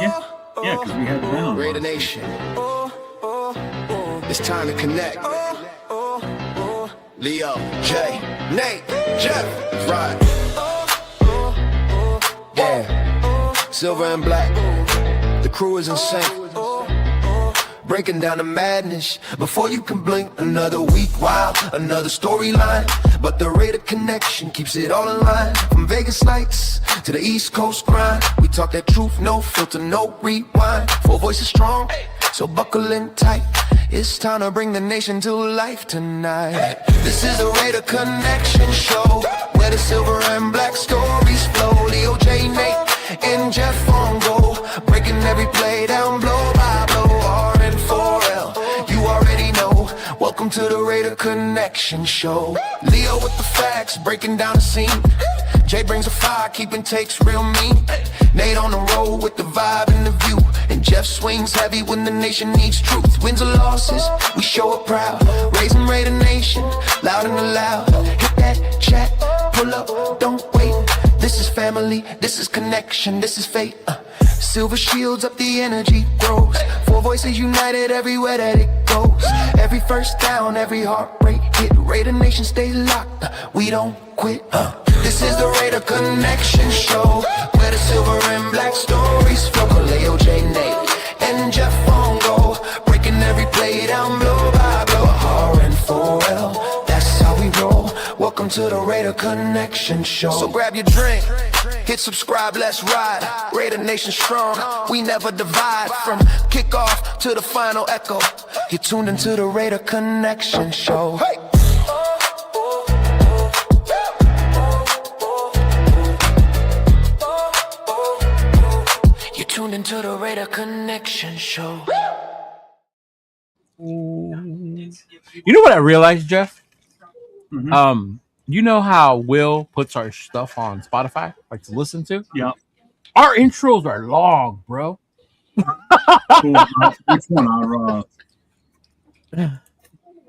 Yeah, because we had Ben on. Straight Outta Nation. It's time to connect. Leo, Jay, Nate, Jeff, right. Yeah, silver and black. The crew is in sync. Breaking down the madness before you can blink. Another week, wow, another storyline. But the rate of connection keeps it all in line. From Vegas lights to the East Coast grind. We talk that truth, no filter, no rewind. Four voices strong, so buckle in tight. It's time to bring the nation to life tonight. This is the Rate of Connection show, where the silver and black stories flow. Leo, J, Nate, and Jeff on go, breaking every play down blow by blow. R and 4L, you already know. Welcome to the Rate of Connection show. Leo with the facts, breaking down the scene. Jay brings a fire, keeping takes real mean. Nate on the road with the vibe and the view. And Jeff swings heavy when the nation needs truth. Wins or losses, we show up proud. Raising Rate of Nation, loud and loud. Hit that chat, pull up, don't wait. This is family, this is connection, this is fate. Silver shields up, the energy grows. Four voices united everywhere that it goes. Every first down, every heartbreak hit. Rate of Nation stay locked, we don't quit. This is the Rate of Connection show, where the silver and black stories flow. Leo, J, Nate, and Jeff on go, breaking every play down blow by blow. R and 4L, that's how we roll. Welcome to the Rate of Connection show. So grab your drink, hit subscribe, let's ride. Rate of Nation strong, we never divide. From kickoff to the final echo, you're tuned into the Rate of Connection show. Hey! You're tuned into the Rate of Connection show. You know what I realized, Jeff? Mm-hmm. You know how Will puts our stuff on Spotify, like to listen to? Yeah. Our intros are long, bro. Cool. Which one? Our the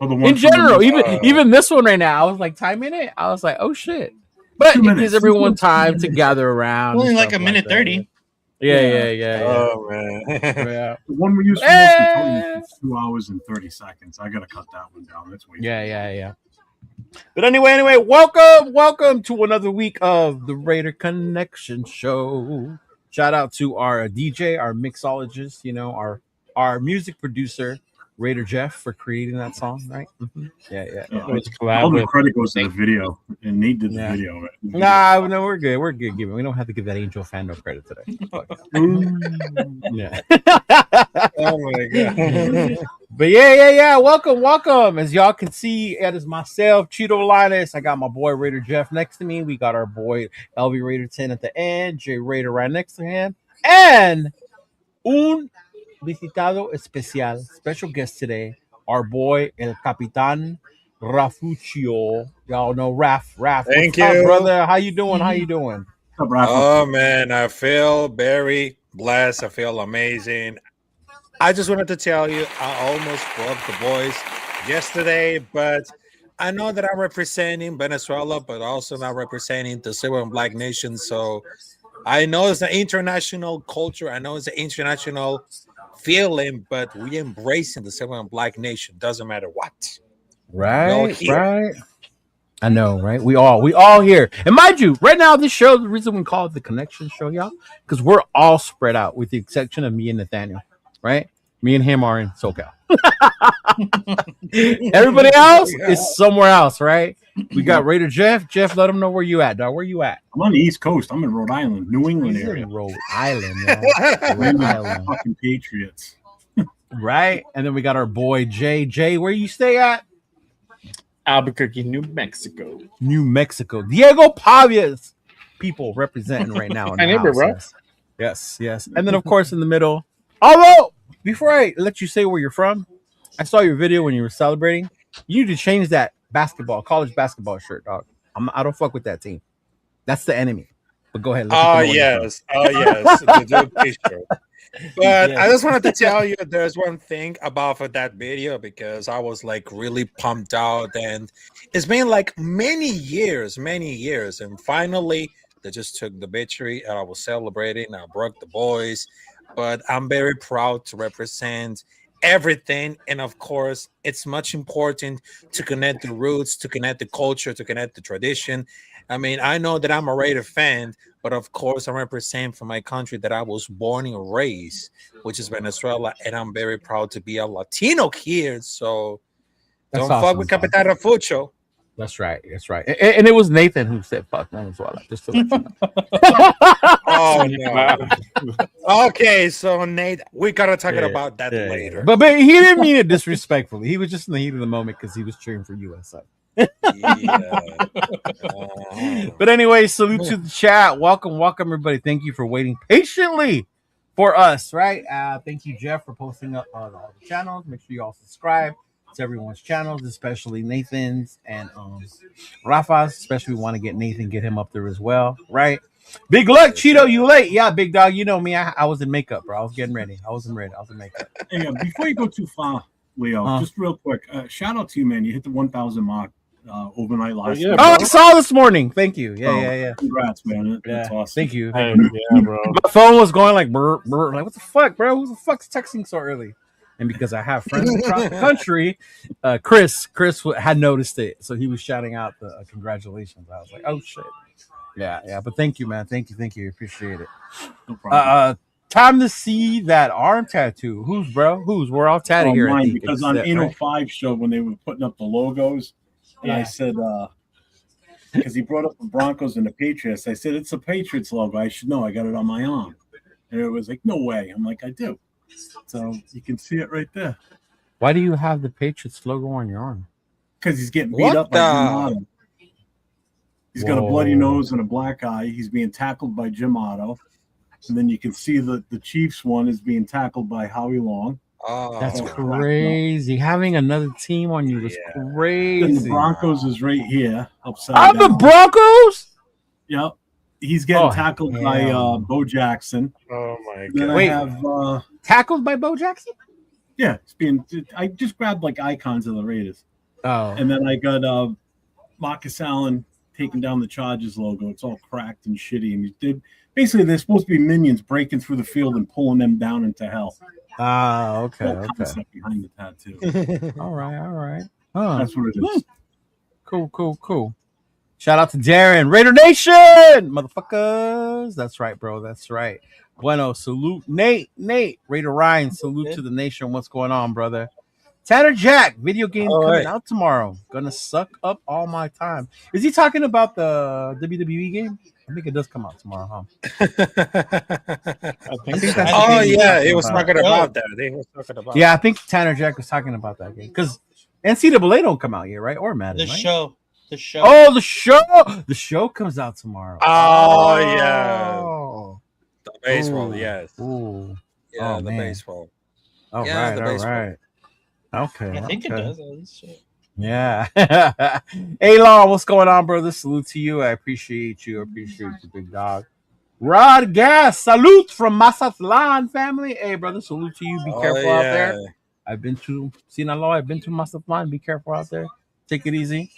one In general, even this one right now, I was like timing it. I was like, oh shit! But it gives everyone time to gather around. Only like a minute 30. Yeah. Oh man. The one we used for most is 2 hours and 30 seconds. I gotta cut that one down. That's way. Yeah. But anyway, welcome to another week of the Rate of Connection show. Shout out to our DJ, our mixologist, you know, our music producer, Raider Jeff, for creating that song, right? Mm-hmm. Yeah. It was all the credit goes to the video, and Nate did the video. Right? Nah, no, we're good. We're good. We don't have to give that Angel fan no credit today. Yeah. Oh my god. But yeah. Welcome. As y'all can see, it is myself, Cheeto Linus. I got my boy Raider Jeff next to me. We got our boy LV Raider 10 at the end, Jay Raider right next to him, and un visitado especial, special guest today, our boy El Capitan Rafuccio. Y'all know Raf. Thank What's you, up, brother. How you doing? Oh man, I feel very blessed. I feel amazing. I just wanted to tell you, I almost broke the boys yesterday, but I know that I'm representing Venezuela, but also not representing the silver and black nation. So I know it's an international culture. I know it's an international feeling, but we embracing the silver and black nation. Doesn't matter what. Right. I know, right? We all here. And mind you, right now, this show, the reason we call it the Connection Show, y'all, because we're all spread out with the exception of me and Nathaniel, right? Me and him are in SoCal. Everybody else is somewhere else, right? We got Raider Jeff. Jeff, let them know where you at, dog. Where you at? I'm on the East Coast. I'm in Rhode Island, New England area. Rhode Island, y'all. Rhode Island. Fucking Patriots. Right? And then we got our boy Jay. Jay, where you stay at? Albuquerque, New Mexico. Diego Pavia's people representing right now. My neighbor, bro. Yes. And then, of course, in the middle. Although, before I let you say where you're from, I saw your video when you were celebrating. You need to change that college basketball shirt, dog. I don't fuck with that team. That's the enemy. But go ahead. Yes. The dude picture. But I just wanted to tell you there's one thing about that video because I was like really pumped out, and it's been like many years, and finally they just took the victory and I was celebrating. I broke the boys. but I'm very proud to represent everything. And of course, it's much important to connect the roots, to connect the culture, to connect the tradition. I mean, I know that I'm a Raider fan, but of course, I represent for my country that I was born and raised, which is Venezuela, and I'm very proud to be a Latino kid. So That's don't fuck awesome, with bro. Capitan Rafucho. That's right. That's right. And it was Nathan who said fuck Venezuela. Just to let you know. Oh no. Okay, so Nate, we gotta talk about that later. But he didn't mean it disrespectfully. He was just in the heat of the moment because he was cheering for USA. Yeah. But anyway, salute to the chat. Welcome, everybody. Thank you for waiting patiently for us, right? Thank you, Jeff, for posting up on all the channels. Make sure you all subscribe to everyone's channels, especially Nathan's and Rafa's. Especially, we want to get Nathan, get him up there as well, right? Big luck, Cheeto. You late? Yeah, big dog. You know me. I was in makeup, bro. I was getting ready. I was in makeup. Hey, before you go too far, Leo, just real quick, shout out to you, man. You hit the 1,000 mark overnight last night. Oh, I saw this morning. Thank you. Yeah. Congrats, man. That's awesome. Thank you. Hey, yeah, bro. My phone was going like brr, brr. Like, what the fuck, bro? Who the fuck's texting so early? And because I have friends across the country, Chris had noticed it, so he was shouting out the congratulations. I was like, oh shit. Yeah. But thank you, man. Thank you. Appreciate it. No problem. Time to see that arm tattoo. Who's, bro? We're all tatted here. Mine, because on 805 show when they were putting up the logos, and I said, because he brought up the Broncos and the Patriots, I said, it's the Patriots logo. I should know. I got it on my arm. And it was like, no way. I'm like, I do. So you can see it right there. Why do you have the Patriots logo on your arm? Because he's getting beat up by Jim Otto. He's got a bloody nose and a black eye. He's being tackled by Jim Otto. And then you can see the Chiefs one is being tackled by Howie Long. Oh, that's crazy. Having another team on you is crazy. And the Broncos is right here, upside down. The Broncos? Yep. He's getting tackled by Bo Jackson. Oh, my God. Then I have tackled by Bo Jackson? Yeah. I just grabbed like icons of the Raiders. Oh. And then I got Marcus Allen taking down the Chargers logo. It's all cracked and shitty. And basically, they're supposed to be minions breaking through the field and pulling them down into hell. Okay. Behind the tattoo. all right. Huh. That's what it is. Cool. Shout out to Darren, Raider Nation, motherfuckers. That's right, bro. That's right. Bueno, salute Nate, Raider Ryan. Salute to the nation. What's going on, brother? Tanner Jack, video game coming out tomorrow. Gonna suck up all my time. Is he talking about the WWE game? I think it does come out tomorrow, huh? I think that's he was talking about that. Yeah, I think Tanner Jack was talking about that game because NCAA don't come out yet, right? Or Madden, The right? show. Oh, the show. The show comes out tomorrow. Oh, yeah. The baseball, yes. Ooh. Yeah, the baseball. All right. Okay. I think it does at least. Yeah. Hey, Law, what's going on, brother? Salute to you. I appreciate you. Big dog. Rod Gas, salute from Mazatlan family. Hey, brother, salute to you. Be careful out there. I've been to Sinaloa. I've been to Mazatlan. Be careful out there. Take it easy.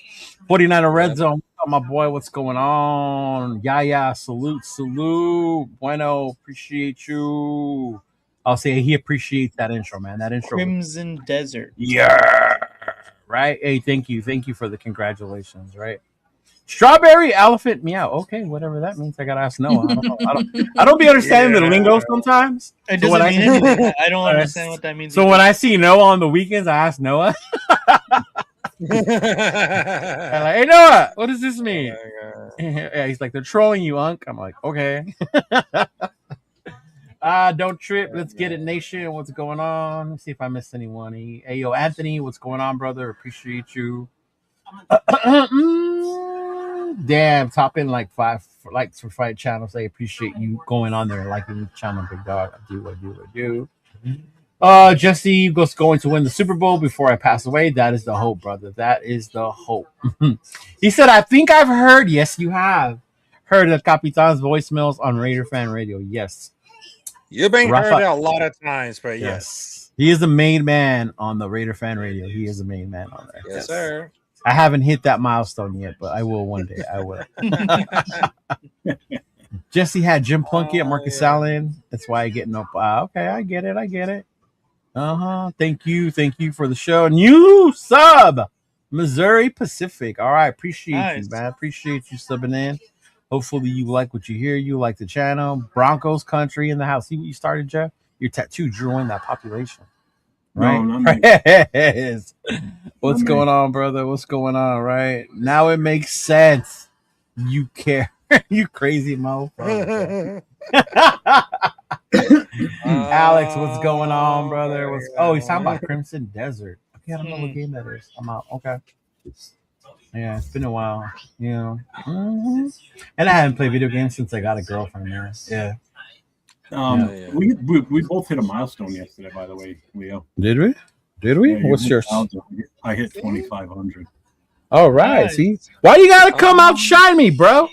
49er Red Zone. Oh, my boy, what's going on? Yeah. Salute. Bueno, appreciate you. I'll say he appreciates that intro, man. That intro. Crimson Desert. Yeah. Right? Hey, thank you. Thank you for the congratulations, right? Strawberry elephant meow. Okay, whatever that means. I gotta ask Noah. I don't be understanding the lingo sometimes. It doesn't mean anything. I don't understand what that means. So when I see Noah on the weekends, I ask Noah. I'm like, hey Noah, what does this mean? Yeah, he's like, they're trolling you, Unc. I'm like, okay. Don't trip. Let's get it, nation. What's going on? Let's see if I missed anyone. Hey, yo, Anthony, what's going on, brother? Appreciate you. Damn, top in like 5 likes for Fight Channel. Say appreciate you going on there and liking the channel, big dog. I do. Jesse was going to win the Super Bowl before I pass away. That is the hope, brother. That is the hope. He said, I think I've heard. Yes, you have heard the Capitan's voicemails on Raider Fan Radio. Yes. You've been heard a lot of times, but yes. He is the main man on the Raider Fan Radio. He is the main man on there. Yes, sir. I haven't hit that milestone yet, but I will one day. I will. Jesse had Jim Plunkett at Marcus Allen. That's why I getting up. Okay, I get it. Thank you for the show. New sub, Missouri Pacific. All right, appreciate you, man. Appreciate you subbing in. Hopefully you like what you hear. You like the channel. Broncos country in the house. See what you started, Jeff? Your tattoo drew in that population. Right? No, not me. What's going on, brother? What's going on? Right now, it makes sense. You care, you crazy motherfucker. Alex, what's going on, brother? He's talking about Crimson Desert. Okay, I don't know what game that is. I'm out. Okay. Yeah, it's been a while. And I haven't played video games since I got a girlfriend, man. Yeah. We both hit a milestone yesterday, by the way, Leo. Did we? Yeah, what's yours? I hit 2,500. All right. Nice. See, why you gotta come outshine me, bro?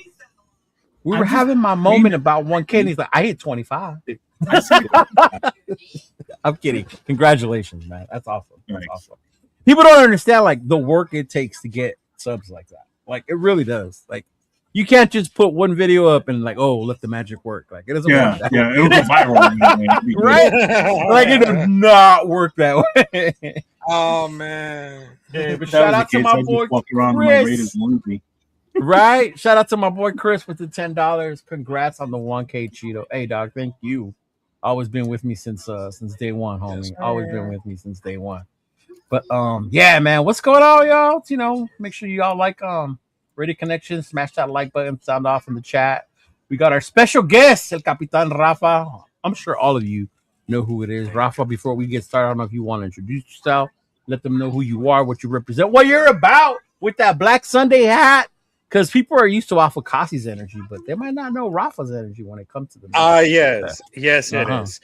We were having my moment about 1K, and he's like, I hit 25. I'm kidding. Congratulations, man. That's awesome. That's awesome. People don't understand like the work it takes to get subs like that. Like it really does. Like you can't just put one video up and like, oh, let the magic work. Like it doesn't work that way. It would go viral. Right? Like it does not work that way. Oh man. Yeah, but shout out to my boy Chris. Right? Shout out to my boy Chris with the $10. Congrats on the 1K Cheeto. Hey dog, thank you. Always been with me since day one, homie. Yes, always been with me since day one. But yeah, man, what's going on, y'all? Make sure y'all like Radio Connection, smash that like button, sound off in the chat. We got our special guest, El Capitan Rafa. I'm sure all of you know who it is. Rafa, before we get started, I don't know if you want to introduce yourself, let them know who you are, what you represent, what you're about with that Black Sunday hat. Because people are used to Afakassi's energy, but they might not know Rafa's energy when it comes to the yes, it is.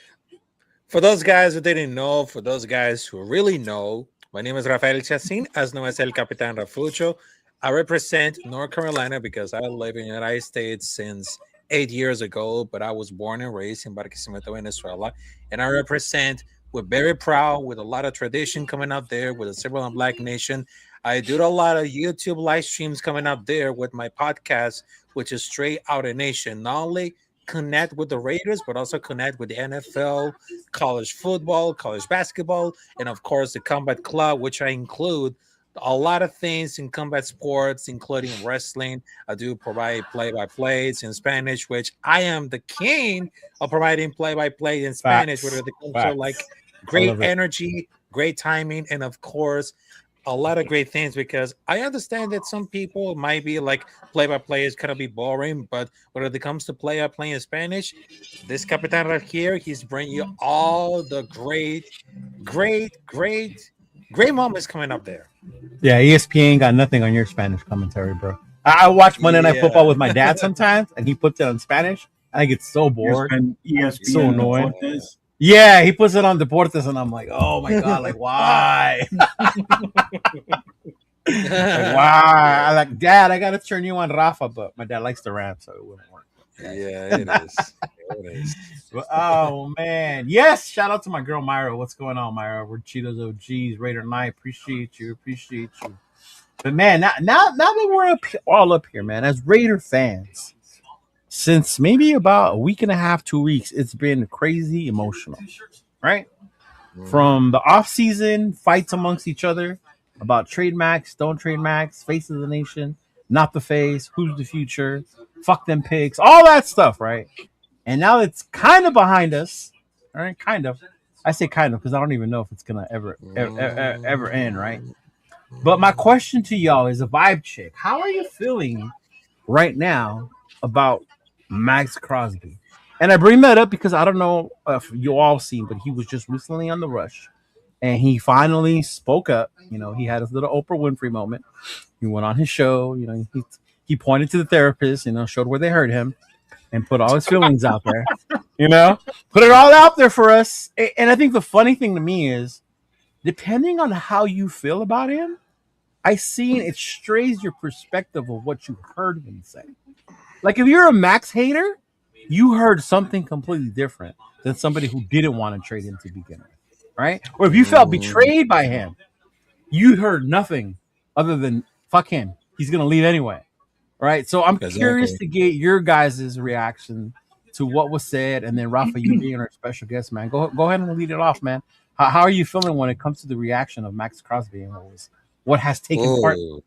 For those guys who didn't know, for those guys who really know, my name is Rafael Chacin, as known as El Capitan Rafucho. I represent North Carolina because I live in the United States since 8 years ago, but I was born and raised in Barquisimeto, Venezuela. And I represent, we're very proud, with a lot of tradition coming up there, with a Civil and Black Nation. I do a lot of YouTube live streams coming up there with my podcast, which is Straight Outta Nation. Not only connect with the Raiders, but also connect with the NFL, college football, college basketball, and of course the Combat Club, which I include a lot of things in combat sports, including wrestling. I do provide play-by-plays in Spanish, which I am the king of providing play-by-play in Spanish, where it comes to like great energy, great timing, and of course a lot of great things, because I understand that some people might be like play-by-play is kind of be boring, but when it comes to play-by-play in Spanish, this Capitan right here, he's bringing you all the great moments coming up there. Yeah, ESPN got nothing on your Spanish commentary, bro. I watch Monday Night Football with my dad sometimes, and he puts it on Spanish. I get so bored. ESPN so annoying. Yeah, he puts it on Deportes, and I'm like, oh my god, like why? Why? I like, Dad, I gotta turn you on Rafa, but my dad likes the Rams, so it wouldn't work. Yeah, it is. Oh man, yes! Shout out to my girl Myra. What's going on, Myra? We're Cheetos OGs, Raider Night. Appreciate you. But man, now that we're all up here, man, as Raider fans, since maybe about a week and a half, 2 weeks, it's been crazy emotional, right? From the off-season fights amongst each other about trade Maxx, don't trade Maxx, face of the nation, not the face, who's the future, fuck them pigs, all that stuff, right? And now it's kind of behind us, all right? Kind of. I say kind of because I don't even know if it's gonna ever end, right? But my question to y'all is a vibe check. How are you feeling right now about Maxx Crosby? And I bring that up because I don't know if you all seen, but he was just recently on The Rush, and he finally spoke up. You know, he had his little Oprah Winfrey moment. He went on his show. You know, he pointed to the therapist. You know, showed where they hurt him, and put all his feelings out there. You know, put it all out there for us. And I think the funny thing to me is, depending on how you feel about him, I seen it strays your perspective of what you heard him say. Like if you're a Maxx hater, you heard something completely different than somebody who didn't want to trade him to begin with, right? Or if you felt betrayed by him, you heard nothing other than fuck him. He's gonna leave anyway. Right. So I'm curious Exactly. to get your guys' reaction to what was said, and then Rafa, you being our special guest, man. Go ahead and lead it off, man. How are you feeling when it comes to the reaction of Maxx Crosby and what has taken part? Oh,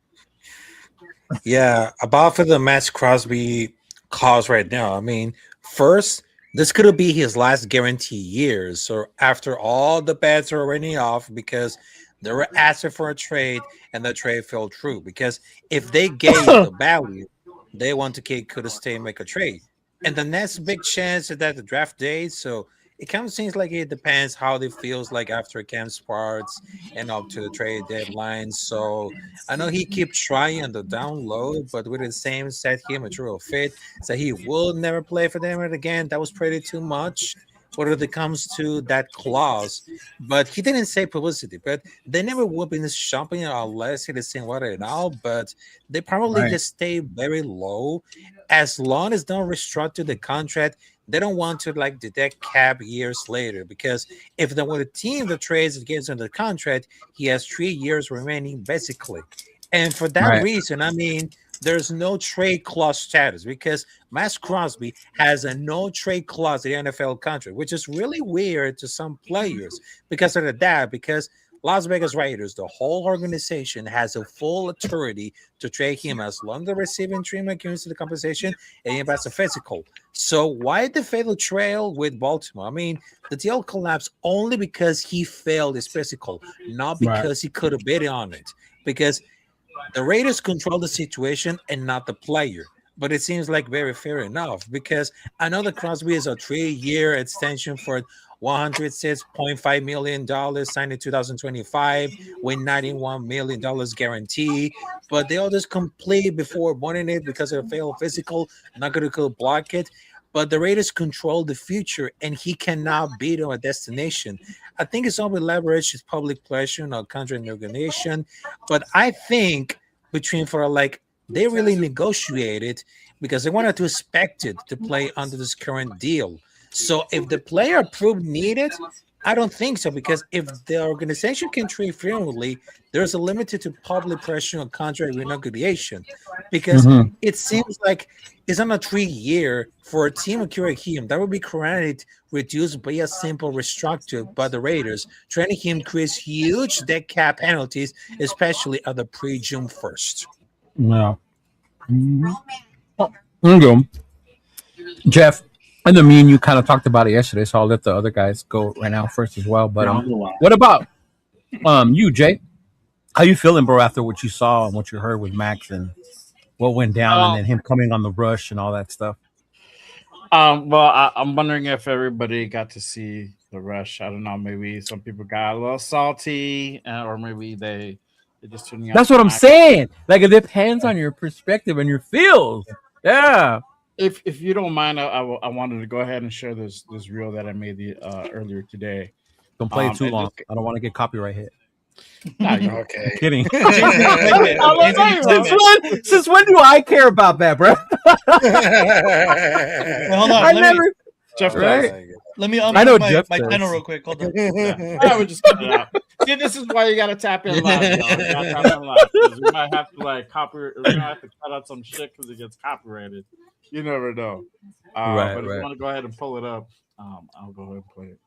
yeah. About for the Maxx Crosby cause right now. I mean, first, this could be his last guarantee years. So after all the bets are already off because they were asking for a trade and the trade fell through. Because if they gave the value, they want to could stay and make a trade. And the next big chance is that the draft day. So it kind of seems like it depends how they feels like after camp starts and up to the trade deadline. So I know he keeps trying on the down low, but with the same set him a true fit, so he will never play for them again. That was pretty too much. What it comes to that clause, but he didn't say publicity. But they never will be shopping unless it is saying what it now. But they probably Right. just stay very low as long as don't restructure the contract. They don't want to like detect cap years later because if they want a team that trades against under the contract, he has 3 years remaining basically. And for that Right. reason, I mean, there's no trade clause status because Maxx Crosby has a no trade clause in the NFL contract, which is really weird to some players because of that. Because Las Vegas Raiders, the whole organization has a full authority to trade him as long as the receiving treatment gives to the compensation and he has a physical. So why the fatal trail with Baltimore? I mean, the deal collapsed only because he failed his physical, not Right. because he could have bid on it. Because the Raiders control the situation and not the player. But it seems like very fair enough because I know that Crosby is a 3-year extension for $106.5 million signed in 2025 with $91 million guarantee. But they all just complete before wanting it because of a failed physical, not going to block it. But the Raiders control the future and he cannot beat on a destination. I think it's all with leverage, his public pressure on contract negotiation. But I think between for like they really negotiated because they wanted to expect it to play under this current deal. So if the player approved needed, I don't think so because if the organization can trade freely, there's a limit to public pressure on contract renegotiation because Mhm. it seems like it's on a 3-year for a team of him. That would be granted reduced by a simple restructure by the Raiders. Trading him creates huge dead cap penalties, especially at the pre-June 1st. Yeah. Mhm. There you go. Jeff, I know me and you kind of talked about it yesterday, so I'll let the other guys go right now first as well. But what about you, Jay? How you feeling, bro, after what you saw and what you heard with Max and what went down, and then him coming on the rush and all that stuff? Well, I'm wondering if everybody got to see the rush. I don't know. Maybe some people got a little salty, or maybe they just tuning out. That's what I'm saying. Like it depends on your perspective and your feels. Yeah. If you don't mind, I wanted to go ahead and share this reel that I made earlier today. Don't play it too and long. I don't want to get copyright hit. Nah, Okay. Kidding. Jason, Since when do I care about that, bro? hold on. I never. Jeff, Right? Let me I know unmute Jeff my does. channel real quick. Hold on. I would just cut it out. See, this is why you gotta tap in live, y'all. You gotta tap in live, 'cause we might have to we're gonna have to cut out some shit because it gets copyrighted. You never know. Right, But if right. you want to go ahead and pull it up, I'll go ahead and play it.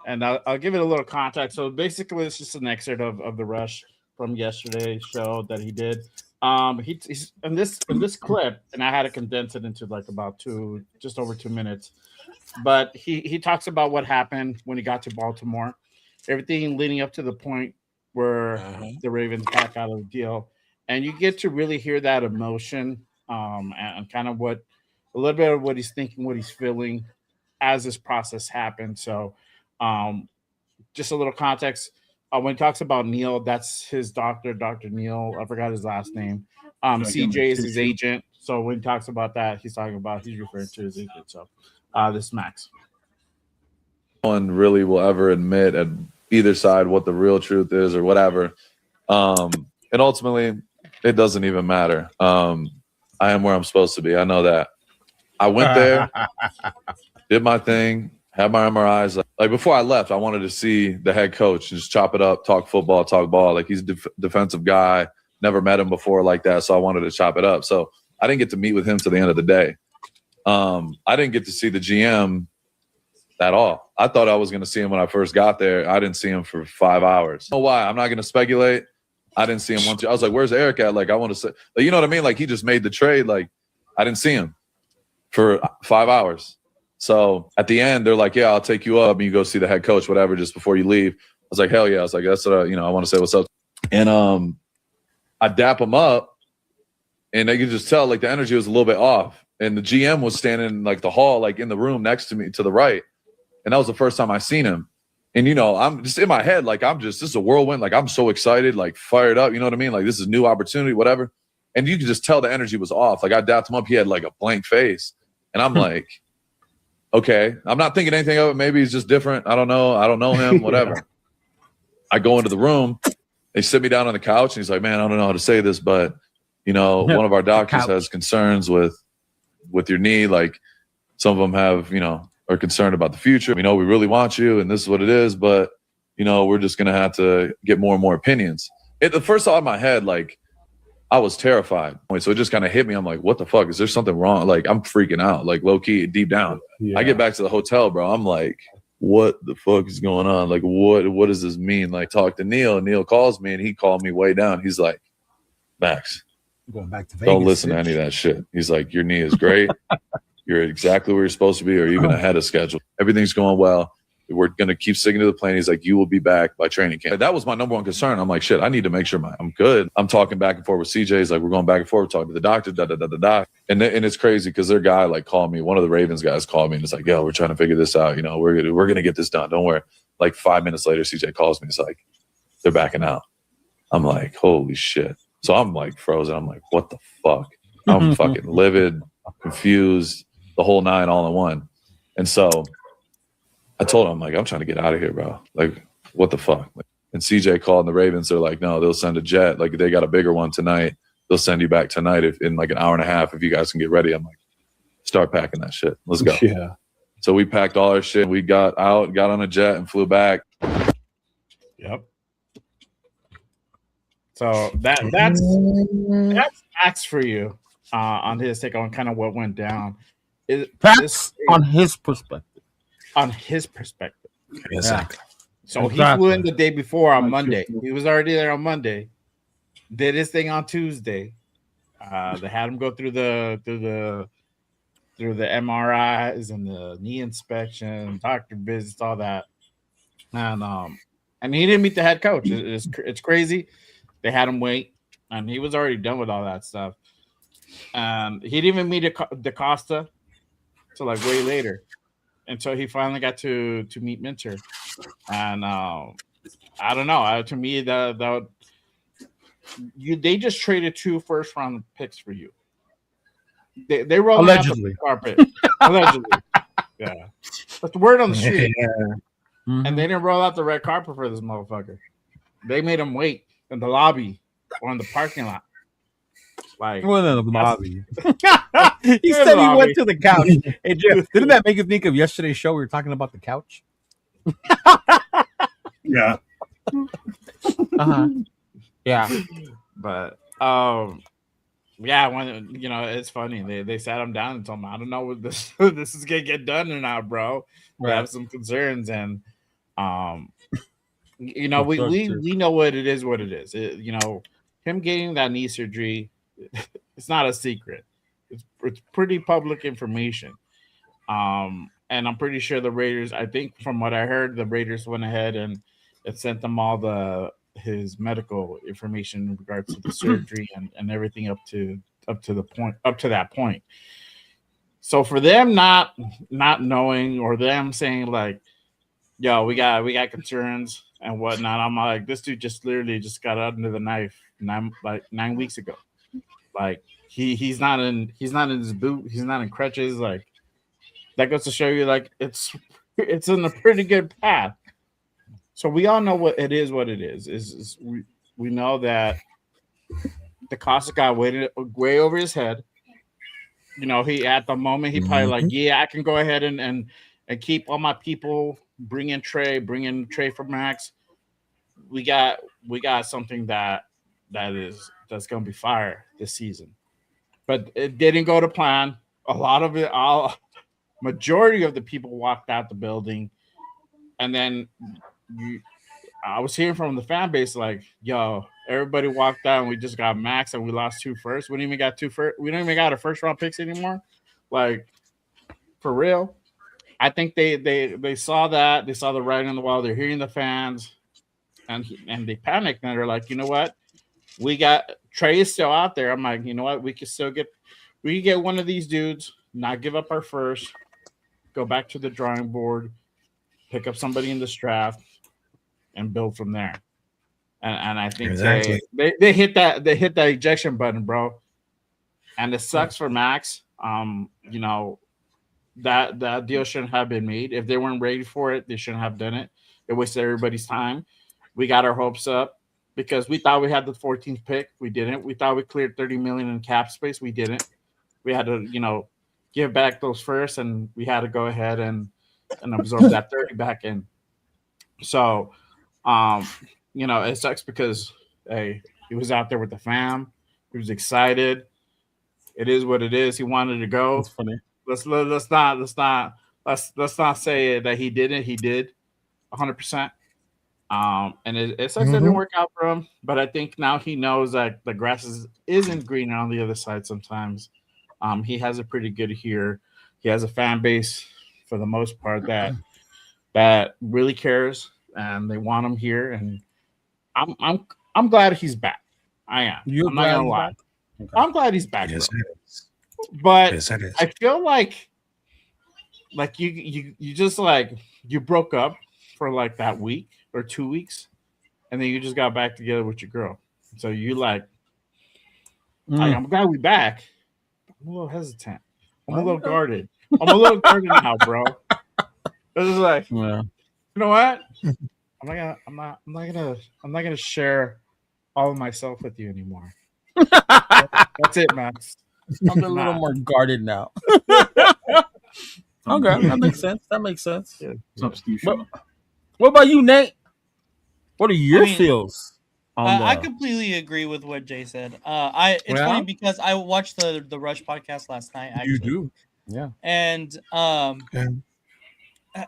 And I'll give it a little context. So basically, it's just an excerpt of the rush from yesterday's show that he did. He's in this clip, and I had to condense it into like about just over 2 minutes. But he talks about what happened when he got to Baltimore, everything leading up to the point where the Ravens back out of the deal, and you get to really hear that emotion, and kind of a little bit of what he's thinking, what he's feeling as this process happened. So, just a little context. When he talks about Neil, that's his doctor, Dr. Neil. I forgot his last name. CJ is his agent. So when he talks about that, he's referring to his agent. So this is Max. No one really will ever admit at either side what the real truth is or whatever. And ultimately, it doesn't even matter. I am where I'm supposed to be. I know that. I went there, did my thing, had my MRIs. Like before I left, I wanted to see the head coach and just chop it up, talk football, talk ball. Like he's a defensive guy, never met him before like that, so I wanted to chop it up. So I didn't get to meet with him till the end of the day. I didn't get to see the GM at all. I thought I was going to see him when I first got there. I didn't see him for 5 hours. I don't know why. I'm not going to speculate. I didn't see him once. I was like, where's Eric at? Like, I want to say, like, you know what I mean? Like, he just made the trade. Like, I didn't see him for 5 hours. So at the end, they're like, yeah, I'll take you up and you go see the head coach, whatever, just before you leave. I was like, hell yeah. I was like, that's what I want to say what's up. And I dap him up, and they could just tell, like, the energy was a little bit off. And the GM was standing in, like, the hall, like, in the room next to me to the right. And that was the first time I seen him. And, I'm just in my head, like, this is a whirlwind. Like, I'm so excited, like, fired up. You know what I mean? Like, this is a new opportunity, whatever. And you could just tell the energy was off. Like, I dapped him up. He had, like, a blank face. And I'm like, okay. I'm not thinking anything of it. Maybe he's just different. I don't know. I don't know him, whatever. Yeah. I go into the room. They sit me down on the couch. And he's like, man, I don't know how to say this, but, one of our doctors has concerns with your knee. Like, some of them have, are concerned about the future. We know we really want you, and this is what it is, but, we're just going to have to get more and more opinions. The first thought in my head, like, I was terrified. So it just kind of hit me. I'm like, what the fuck? Is there something wrong? Like, I'm freaking out, like, low key, deep down. Yeah. I get back to the hotel, bro. I'm like, what the fuck is going on? Like, what does this mean? Like, talk to Neil. Neil calls me, and he called me way down. He's like, Max, going back to Vegas, don't listen to any of that shit. He's like, your knee is great. You're exactly where you're supposed to be, or even ahead of schedule. Everything's going well. We're going to keep sticking to the plan. He's like, you will be back by training camp. That was my number one concern. I'm like, shit, I need to make sure I'm good. I'm talking back and forth with CJ. He's like, we're going back and forth, talking to the doctor, da. And it's crazy because their guy, like, called me. One of the Ravens guys called me, and it's like, yo, we're trying to figure this out. We're going to get this done. Don't worry. Like, 5 minutes later, CJ calls me. It's like, they're backing out. I'm like, holy shit. So I'm, like, frozen. I'm like, what the fuck? I'm fucking livid, confused, the whole nine all in one. And so I told him, I'm like, I'm trying to get out of here, bro. Like, what the fuck? And CJ called, and the Ravens, they're like, no, they'll send a jet. Like, they got a bigger one tonight. They'll send you back tonight in like an hour and a half if you guys can get ready. I'm like, start packing that shit. Let's go. Yeah. So we packed all our shit. We got out, got on a jet, and flew back. Yep. So that's Max for you on his take on kind of what went down. On his perspective. On his perspective. Exactly. So he flew in the day before on Monday. He was already there on Monday. Did his thing on Tuesday. They had him go through the MRIs and the knee inspection, doctor visits, all that. And he didn't meet the head coach. It's crazy. They had him wait, and he was already done with all that stuff. He didn't even meet DaCosta till like way later, until he finally got to meet Minter. And I don't know. To me, they just traded 2 first-round picks for you. They rolled allegedly out the carpet. Allegedly, yeah. But the word on the street, and they didn't roll out the red carpet for this motherfucker. They made him wait in the lobby or in the parking lot. Like, well, in the lobby. He said he went to the couch. Hey, Jeff, didn't that make you think of yesterday's show? We were talking about the couch. Yeah. Yeah. But yeah, when it's funny. They sat him down and told him, I don't know what this is gonna get done or not, bro. We have some concerns, and we know what it is. Him getting that knee surgery, it's not a secret. It's pretty public information. And I'm pretty sure the Raiders, I think from what I heard, the Raiders went ahead and it sent them all his medical information in regards to the surgery and everything up to that point. So for them not knowing, or them saying like, yo, we got concerns and whatnot, I'm like, this dude just literally just got under the knife 9 weeks ago. Like he's not in his boot, he's not in crutches. Like, that goes to show you, like, it's in a pretty good path. So we all know what it is. We know that the cost got way over his head. He at the moment he probably like, yeah, I can go ahead and keep all my people, bring in Trey for Max. We got something that is that's going to be fire this season. But it didn't go to plan. A lot of it, majority of the people walked out the building, and then I was hearing from the fan base like, "Yo, everybody walked out, and we just got Maxx, and we lost 2 firsts. We don't even got 2 first. We don't even got a first round picks anymore. Like, for real." I think they saw that. They saw the writing on the wall. They're hearing the fans, and they panicked, and they're like, "You know what? We got Trey is still out there." I'm like, "You know what? We can get one of these dudes, not give up our first, go back to the drawing board, pick up somebody in this draft, and build from there." And I think they hit that ejection button, bro. And it sucks for Maxx. You know, that deal shouldn't have been made. If they weren't ready for it, they shouldn't have done it. It wasted everybody's time. We got our hopes up because we thought we had the 14th pick. We didn't. We thought we cleared $30 million in cap space. We didn't. We had to, you know, give back those first, and we had to go ahead and absorb that 30 back in. So, you know, it sucks because hey, he was out there with the fam. He was excited. It is what it is. He wanted to go. That's funny. Let's not say that he didn't. He did 100%. And it sucks that it didn't work out for him. But I think now he knows that the grass isn't greener on the other side sometimes. He has a pretty good here. He has a fan base for the most part that really cares, and they want him here. And I'm glad he's back. I am. I'm not gonna lie. Okay. I'm glad he's back. Yes, but yes, I feel like you just like you broke up for like that week or 2 weeks, and then you just got back together with your girl. So you like I'm glad we back. I'm a little hesitant. I'm a little guarded. I'm a little guarded now, bro. It's just like, you know what? I'm not gonna share all of myself with you anymore. That's it, Max. I'm a little more guarded now. Okay, that makes sense. That makes sense. Yeah. Substitution. What about you, Nate? What are your feels? I completely agree with what Jay said. It's funny because I watched the Rush podcast last night. Actually. You do, yeah. And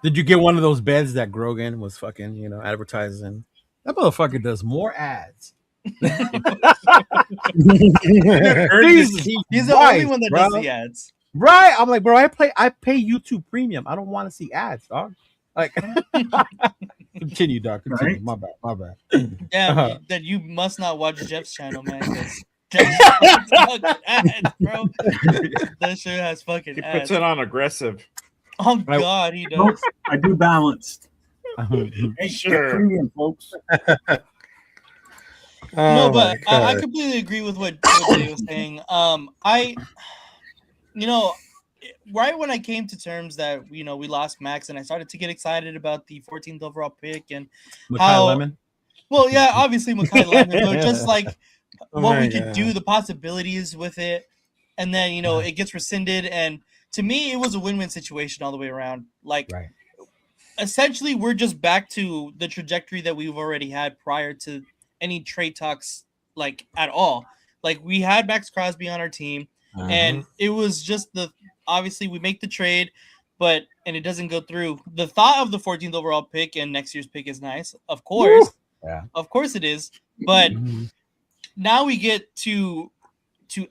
did you get one of those beds that Grogan was fucking, advertising? That motherfucker does more ads. He's the only one that does the ads. Right. I'm like, bro, I pay YouTube Premium. I don't want to see ads, dog. Like continue, dog. Continue. Right? My bad. Yeah, that you must not watch Jeff's channel, man. That fucking ads, bro. That shit has fucking ads. He puts it on aggressive. Oh God, he does. I do balanced. Hey, sure, premium, folks. No, but I completely agree with what Jay was saying. Right when I came to terms that we lost Maxx, and I started to get excited about the 14th overall pick and Mekhi Lemon. Well, yeah, obviously Mekhi Lemon, but just like what we could do, the possibilities with it, and then it gets rescinded, and to me, it was a win-win situation all the way around. Like, essentially, we're just back to the trajectory that we've already had prior to any trade talks, like at all. Like we had Maxx Crosby on our team, and it was just obviously we make the trade, and it doesn't go through. The thought of the 14th overall pick and next year's pick is nice, of course. Of course it is. But now we get to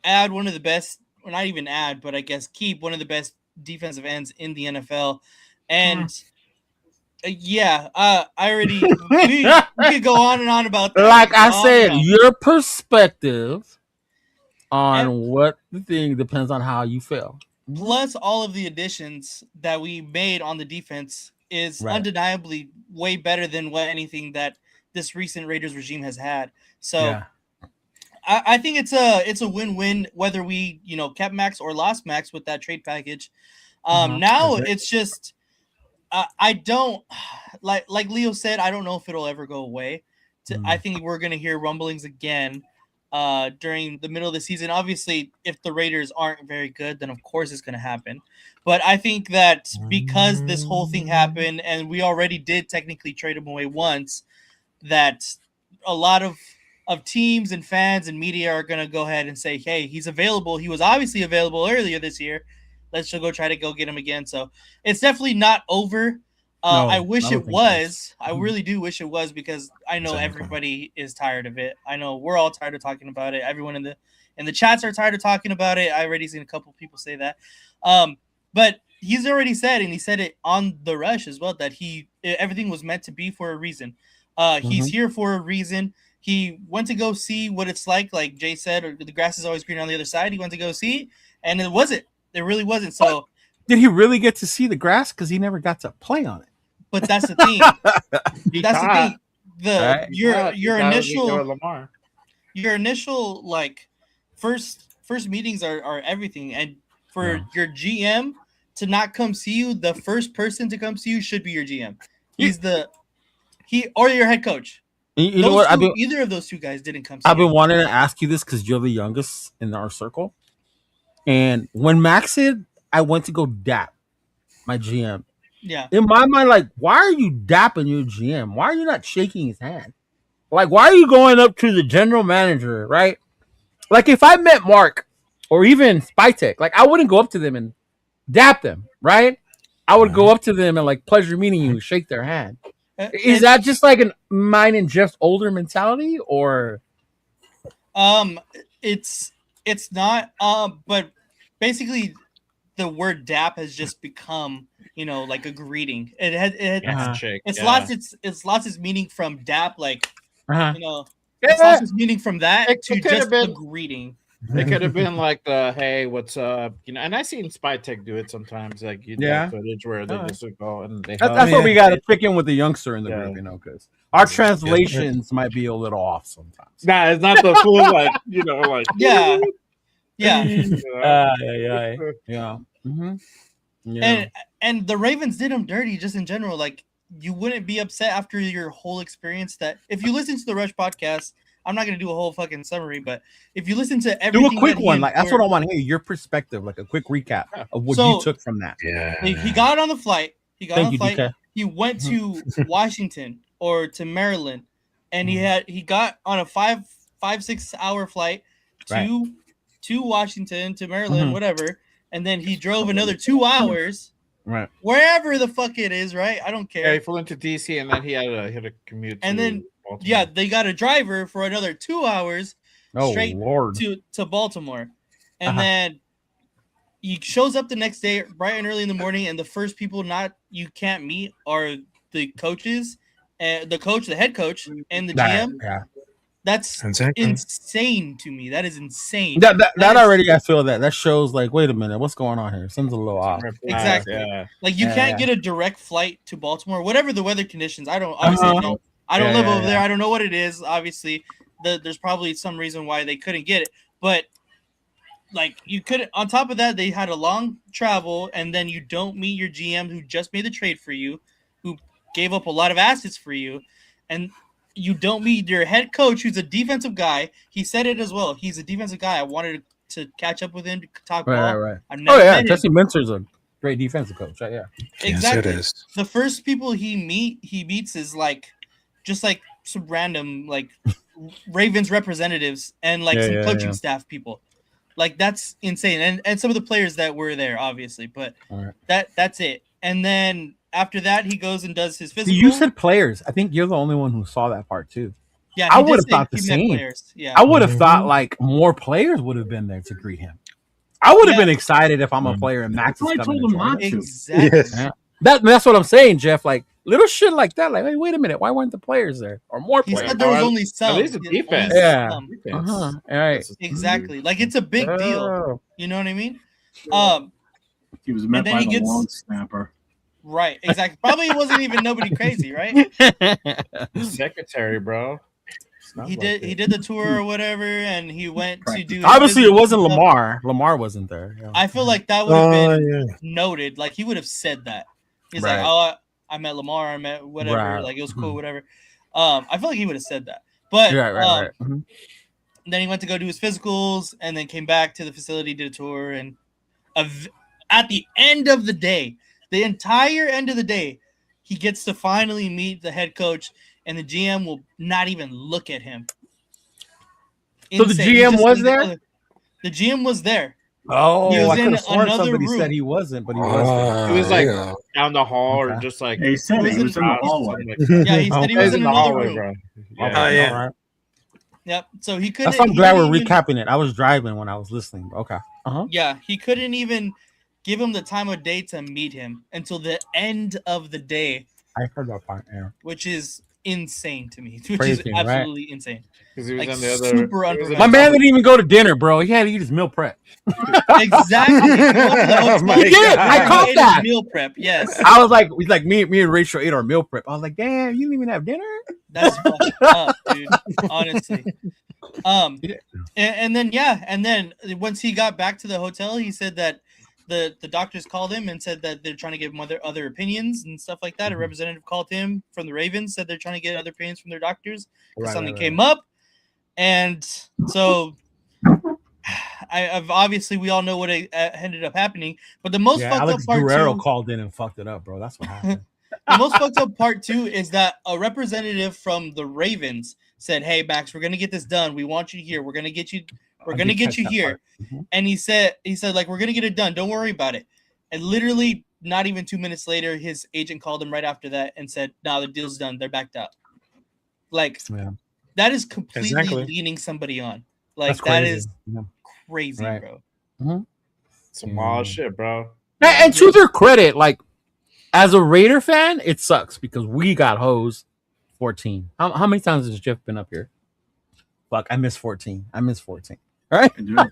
add one of the best, or not even add, but I guess keep one of the best defensive ends in the NFL, and. I already we could go on and on about that. Like I said, your perspective on what the thing depends on how you feel. Plus, all of the additions that we made on the defense is undeniably way better than anything that this recent Raiders regime has had. So, I think it's a win-win whether we kept Maxx or lost Maxx with that trade package. Now it's just. I don't like Leo said. I don't know if it'll ever go away. I think we're gonna hear rumblings again during the middle of the season. Obviously, if the Raiders aren't very good, then of course it's gonna happen. But I think that because this whole thing happened and we already did technically trade him away once, that a lot of of teams and fans and media are gonna go ahead and say, hey, he's available. He was obviously available earlier this year. Let's just go try to go get him again. So it's definitely not over. No, I wish I don't it think it was. I really do wish it was, because I know Exactly. everybody is tired of it. I know we're all tired of talking about it. Everyone in the chats are tired of talking about it. I already seen a couple people say that. But he's already said, and he said it on the Rush as well, that everything was meant to be for a reason. He's here for a reason. He went to go see what it's like Jay said, or the grass is always green on the other side. He went to go see, and it wasn't. It really wasn't. So Did he really get to see the grass? Because he never got to play on it. but that's the thing. That's the thing. Right. Your initial Lamar. your initial first meetings are everything, and for your GM to not come see you, the first person to come see you should be your GM. Or your head coach. You know what? Either of those two guys didn't come see I've been you. wanting to ask you this because you're the youngest in our circle. And when Max said, I went to go dap my GM. Yeah. In my mind, like, why are you dapping your GM? Why are you not shaking his hand? Like, why are you going up to the general manager, right? Like, if I met Mark or even Spytek, like, I wouldn't go up to them and dap them, right? I would go up to them and, like, pleasure meeting you, shake their hand. Is that just like mine and Jeff's older mentality, or? It's not. But basically, the word dap has just become, like a greeting. It's lost its meaning from dap, like it's lost its meaning from that to just a greeting. It could have been like the hey, what's up? And I seen Spytek do it sometimes, like footage where they just go and they. That's what we got to pick in with the youngster in the group, because our translations might be a little off sometimes. Nah, it's not the full like yeah. And the Ravens did him dirty just in general. Like, you wouldn't be upset after your whole experience. That if you listen to the Rush podcast, I'm not gonna do a whole fucking summary, but if you listen to everything, do a quick one. Like, that's what I want to hear. Your perspective, like a quick recap of what you took from that. Yeah. He got on the flight. DK. He went to Washington or to Maryland, and he got on a 5-6 hour flight to Washington, to Maryland, whatever, and then he drove another 2 hours. Right. Wherever the fuck it is, right? I don't care. Yeah, he flew into DC and then he had a commute. And then Baltimore. They got a driver for another 2 hours straight to Baltimore. And then he shows up the next day bright and early in the morning, and the first people you can't meet are the coaches, and the head coach, and the GM. Yeah. That's insane to me. That is insane. That already, I feel that shows like, wait a minute, what's going on here? Something's a little off. Exactly. Yeah. Like, you can't get a direct flight to Baltimore, whatever the weather conditions. I don't live over there. I don't know what it is. Obviously, there's probably some reason why they couldn't get it. But like, you couldn't. On top of that, they had a long travel, and then you don't meet your GM who just made the trade for you, who gave up a lot of assets for you, and you don't meet your head coach, who's a defensive guy. He said it as well. He's a defensive guy. I wanted to catch up with him to talk ball. Right. Jesse Mintzer's a great defensive coach. Right? Yeah. Exactly. Yes, it is. The first people he meets is just some random Ravens representatives and some coaching staff people. Like, that's insane. And some of the players that were there, obviously, but that's it. And then after that, he goes and does his physical. You said players. I think you're the only one who saw that part too. Yeah, I would have thought the same. Yeah, I would have thought more players would have been there to greet him. I would have been excited if I'm a player and Max is coming. Exactly. Yes. That's what I'm saying, Jeff. Like, little shit like that. Like, hey, wait a minute, why weren't the players there or more players? He said there was only some. At least the defense. Yeah. All right. Exactly. Like, it's a big deal. You know what I mean? He was met by the long snapper. Right, exactly. Probably it wasn't even nobody crazy, right? Secretary, bro. He did the tour or whatever, and he went to do. Obviously, it wasn't Lamar. Lamar wasn't there. Yeah. I feel like that would have been noted. Like, he would have said that. He's like, "Oh, I met Lamar. I met whatever. Right. Like, it was cool, whatever." I feel like he would have said that. But then he went to go do his physicals, and then came back to the facility, did a tour, and at the end of the day. The entire end of the day, he gets to finally meet the head coach, and the GM will not even look at him. So the insane. He GM just was in there? The GM was there. Oh, He was I could in have sworn another somebody room. said he wasn't, but he was there. He was like yeah. down the hall or Okay. just like Yeah, he said He he was was in the hallway. Yeah, he said he Okay. was in the another hallway, room. bro. Okay, Oh, yeah. all right. Yep. So he couldn't. That's why I'm he glad we're didn't even- recapping it. I was driving when I was listening. Okay. Yeah, he couldn't even give him the time of day to meet him until the end of the day, I heard that part. Yeah. which is insane to me. Which Crazy, is right? absolutely insane. Because he was Like on the other. super he was on unprofessional. My man didn't even go to dinner, bro. He had to eat his meal prep. Exactly. He went to the Oh hotel my He did. I God. caught ate his that. meal prep. Yes, I was like, me and Rachel ate our meal prep. I was like, damn, you didn't even have dinner? that's fucked up, dude. Honestly. Yeah. And then once he got back to the hotel, he said that the doctors called him and said that they're trying to give him other opinions and stuff like that. A representative called him from the Ravens, said they're trying to get other opinions from their doctors. Something came up, and so I've obviously we all know what ended up happening. But the most fucked Alex up part Guerrero too, called in and fucked it up, bro. That's what happened. the most fucked up part too is that a representative from the Ravens said, "Hey Max, we're gonna get this done. We want you here. We're gonna get you. We're gonna get you here." And he said like, "We're gonna get it done. Don't worry about it." And literally, not even 2 minutes later, his agent called him right after that and said, "No, the deal's done. They're backed out." Like Yeah. that is completely Exactly. leaning somebody on. Like That's that crazy. is Yeah. crazy, Right. bro. Some wild shit, bro. And to their credit, like as a Raider fan, it sucks because we got hosed 14. How many times has Jeff been up here? Fuck, I miss 14. Right? Number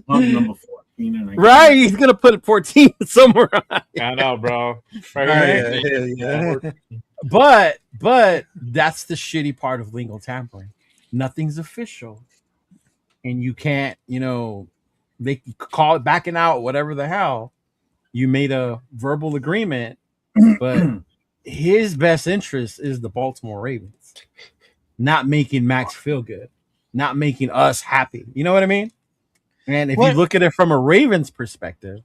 14. And I Right? He's gonna put 14 somewhere. I know, bro. Yeah, yeah. But that's the shitty part of legal tampering. Nothing's official. And you can't, they call it backing out, whatever the hell. You made a verbal agreement, but his best interest is the Baltimore Ravens, not making Max feel good, not making us happy. You know what I mean? And if you look at it from a Ravens perspective,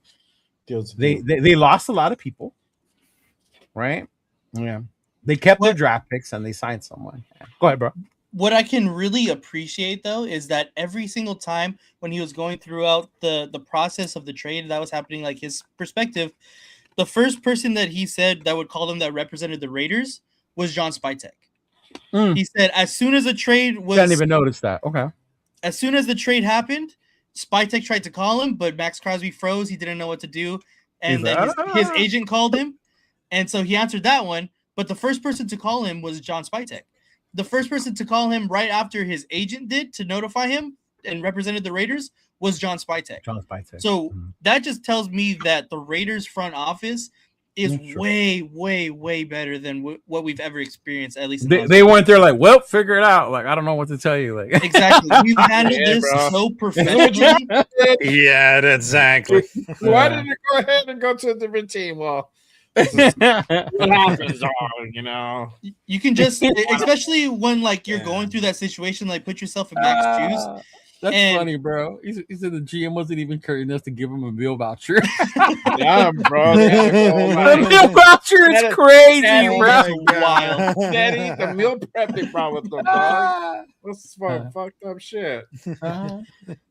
they lost a lot of people, right? Yeah. They kept their draft picks and they signed someone. Yeah. Go ahead, bro. What I can really appreciate though is that every single time when he was going throughout the process of the trade that was happening, like his perspective, the first person that he said that would call him that represented the Raiders was John Spytek. He said as soon as the trade was, I didn't even notice that. Okay. As soon as the trade happened, Spytek tried to call him, but Maxx Crosby froze. He didn't know what to do, and then his agent called him, and so he answered that one. But the first person to call him was John Spytek. The first person to call him right after his agent did to notify him and represented the Raiders was John Spytek. So that just tells me that the Raiders front office is way, way, way better than what we've ever experienced. At least they weren't there like, well, figure it out. Like, I don't know what to tell you. Like, exactly, we've handled this so professionally. Yeah, exactly. Why did you go ahead and go to a different team? Well, what happens, You can just, especially when like you're going through that situation, like put yourself in Max's shoes. That's funny, bro. He said the GM wasn't even courteous enough to give him a meal voucher. Yeah, bro. The meal voucher is crazy, Daddy, bro. That's wild. Daddy, the meal prep they brought with them, dog. That's some fucked up shit.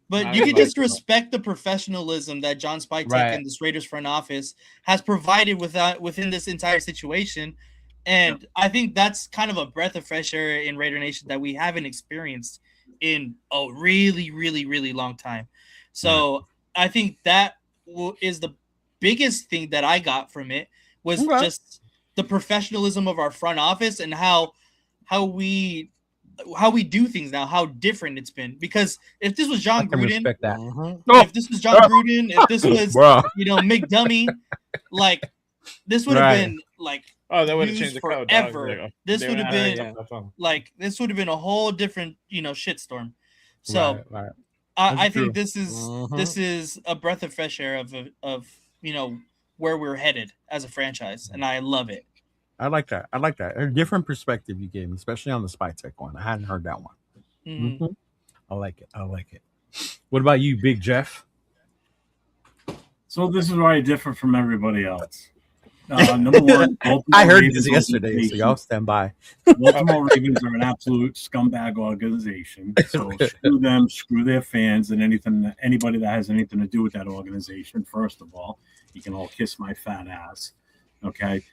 But you can just respect the professionalism that John Spytek and this Raiders front office has provided within this entire situation. And I think that's kind of a breath of fresh air in Raider Nation that we haven't experienced in a really, really, really long time. So I think that is the biggest thing that I got from it was just the professionalism of our front office and how we do things now, how different it's been. Because if this was John Gruden, if this was John Gruden, if this was Mick Dummy, like this would have been like that would have changed the code forever. This would have been this would have been a whole different shitstorm. So I think this is a breath of fresh air of where we're headed as a franchise, and I love it. I like that. A different perspective you gave me, especially on the Spytek one. I hadn't heard that one. Mm-hmm. I like it. What about you, Big Jeff? So this is where I differ from everybody else. Number one, Baltimore I heard Ravens this yesterday, so organization. y'all stand by. Baltimore Ravens are an absolute scumbag organization. So screw them, screw their fans, and anybody that has anything to do with that organization. First of all, you can all kiss my fat ass. Okay,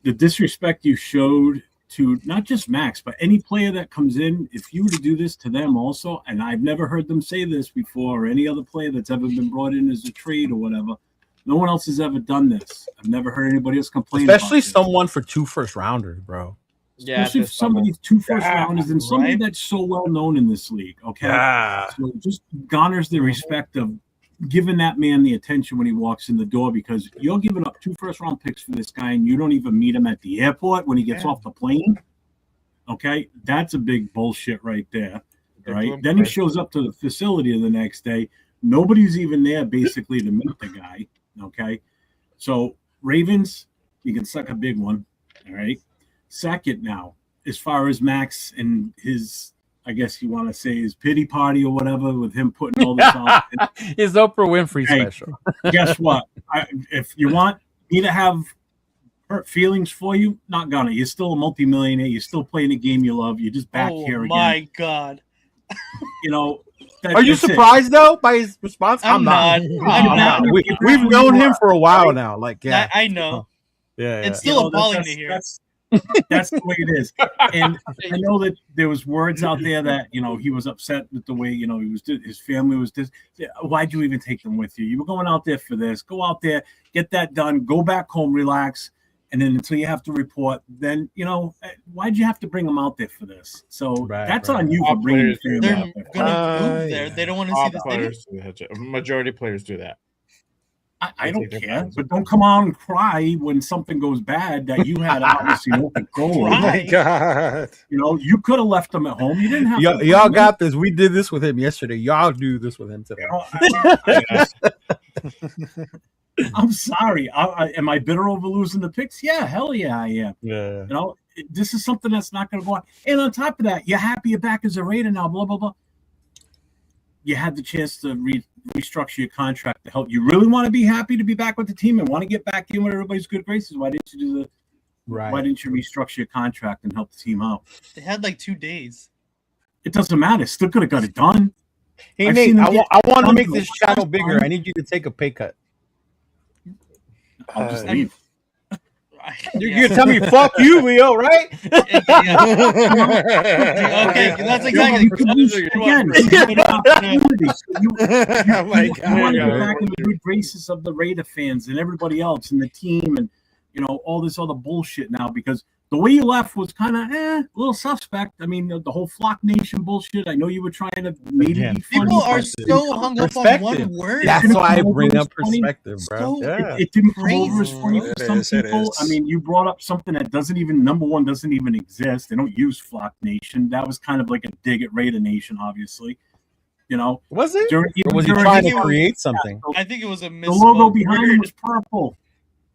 the disrespect you showed to not just Max, but any player that comes in, if you were to do this to them also, and I've never heard them say this before, or any other player that's ever been brought in as a trade or whatever, no one else has ever done this. I've never heard anybody else complain. Especially about someone for 2 first rounders, bro. Yeah, Especially if somebody's 2 first rounders and somebody right? that's so well known in this league. Okay. Yeah. So just garners the respect of giving that man the attention when he walks in the door, because you're giving up 2 first round picks for this guy and you don't even meet him at the airport when he gets off the plane. Okay. That's a big bullshit right there. Right. Then he shows up to the facility the next day. Nobody's even there basically to meet the guy. Okay. So Ravens, you can suck a big one. All right. Second, now, as far as Max and his, I guess you want to say his pity party or whatever, with him putting all this out. His Oprah Winfrey Hey, special. Guess what? If you want me to have hurt feelings for you, not gonna. You're still a multimillionaire. You're still playing a game you love. You're just back here again. Oh my god. You know. Are you surprised though by his response? I'm not. I'm not. We've known him for a while now. Like, yeah, I know. Yeah, It's still appalling to hear. That's the way it is. And I know that there was words out there that, he was upset with the way, he was, his family was this. Why'd you even take them with you? You were going out there for this. Go out there, get that done, go back home, relax. And then until you have to report, then, why'd you have to bring them out there for this? So that's on you for bringing your family They're out there. gonna move there. They don't want to see the players. Majority players do that. I don't care, but don't come out and cry when something goes bad that you had obviously no control over. Oh my god! You could have left them at home. You didn't have. Y'all got this. We did this with him yesterday. Y'all do this with him today. I'm sorry. Am I bitter over losing the picks? Yeah, hell yeah, I am. Yeah. This is something that's not going to go on. And on top of that, you're happy you're back as a Raider now. Blah blah blah. You had the chance to restructure your contract to help. You really want to be happy to be back with the team and want to get back in with everybody's good graces. Why didn't you do the? Right. Why didn't you restructure your contract and help the team out? They had like 2 days. It doesn't matter. Still could have got it done. Hey Nate, I want to make this channel bigger. I need you to take a pay cut. I'll just leave. You're gonna tell me fuck you, Leo, right? Okay, that's exactly. Again, oh my God! You want to get back in the good graces of the Raider fans and everybody else and the team, and all this other bullshit now, because the way you left was kind of a little suspect. I mean, the whole Flock Nation bullshit. I know you were trying to maybe be funny. People are so hung up on one word. That's why I bring up perspective, bro. It didn't come over as funny for some people. I mean, you brought up something that doesn't even exist. They don't use Flock Nation. That was kind of like a dig at Raider Nation, obviously. Was it? Or was he trying to create something? I think it was a the logo behind him was purple.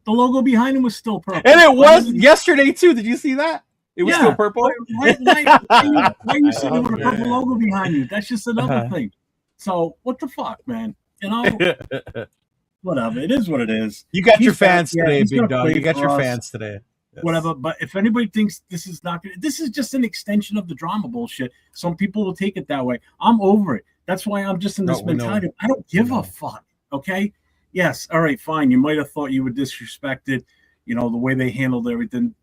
The logo behind him was still purple. And it was yesterday, too. Did you see that? It was still purple? Why are you sitting with a purple logo behind you? That's just another thing. So, what the fuck, man? Whatever. It is what it is. You got your fans today, big dog. You got your fans today. Yes. Whatever. But if anybody thinks this is not good, this is just an extension of the drama bullshit. Some people will take it that way. I'm over it. That's why I'm just in this mentality. I don't give a fuck. Okay? Yes, all right, fine. You might have thought you were disrespected, the way they handled everything.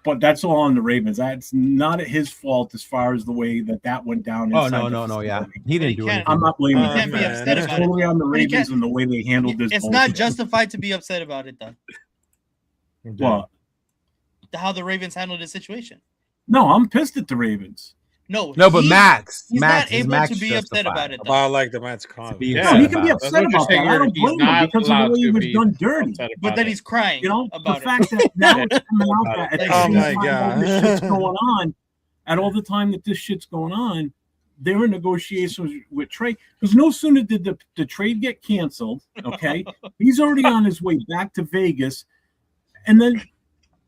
But that's all on the Ravens. That's not his fault as far as the way that went down. Oh, no, yeah. He didn't do anything. I'm not blaming him. Can't be upset It's about totally it. on the Ravens and the way they handled this. It's not justified to be upset about it, though. What? How the Ravens handled the situation. No, I'm pissed at the Ravens. No, but Max. He's Max, not able Max to be upset about it. Though. About like the Maxx Crosby. Yeah, no, he can be upset about that. I don't blame him because of the way he was done dirty. But then he's crying. About the fact that now it's coming out that oh my God, this shit's going on, at all the time that this shit's going on, they're in negotiations with trade. Because no sooner did the trade get canceled, okay, he's already on his way back to Vegas, and then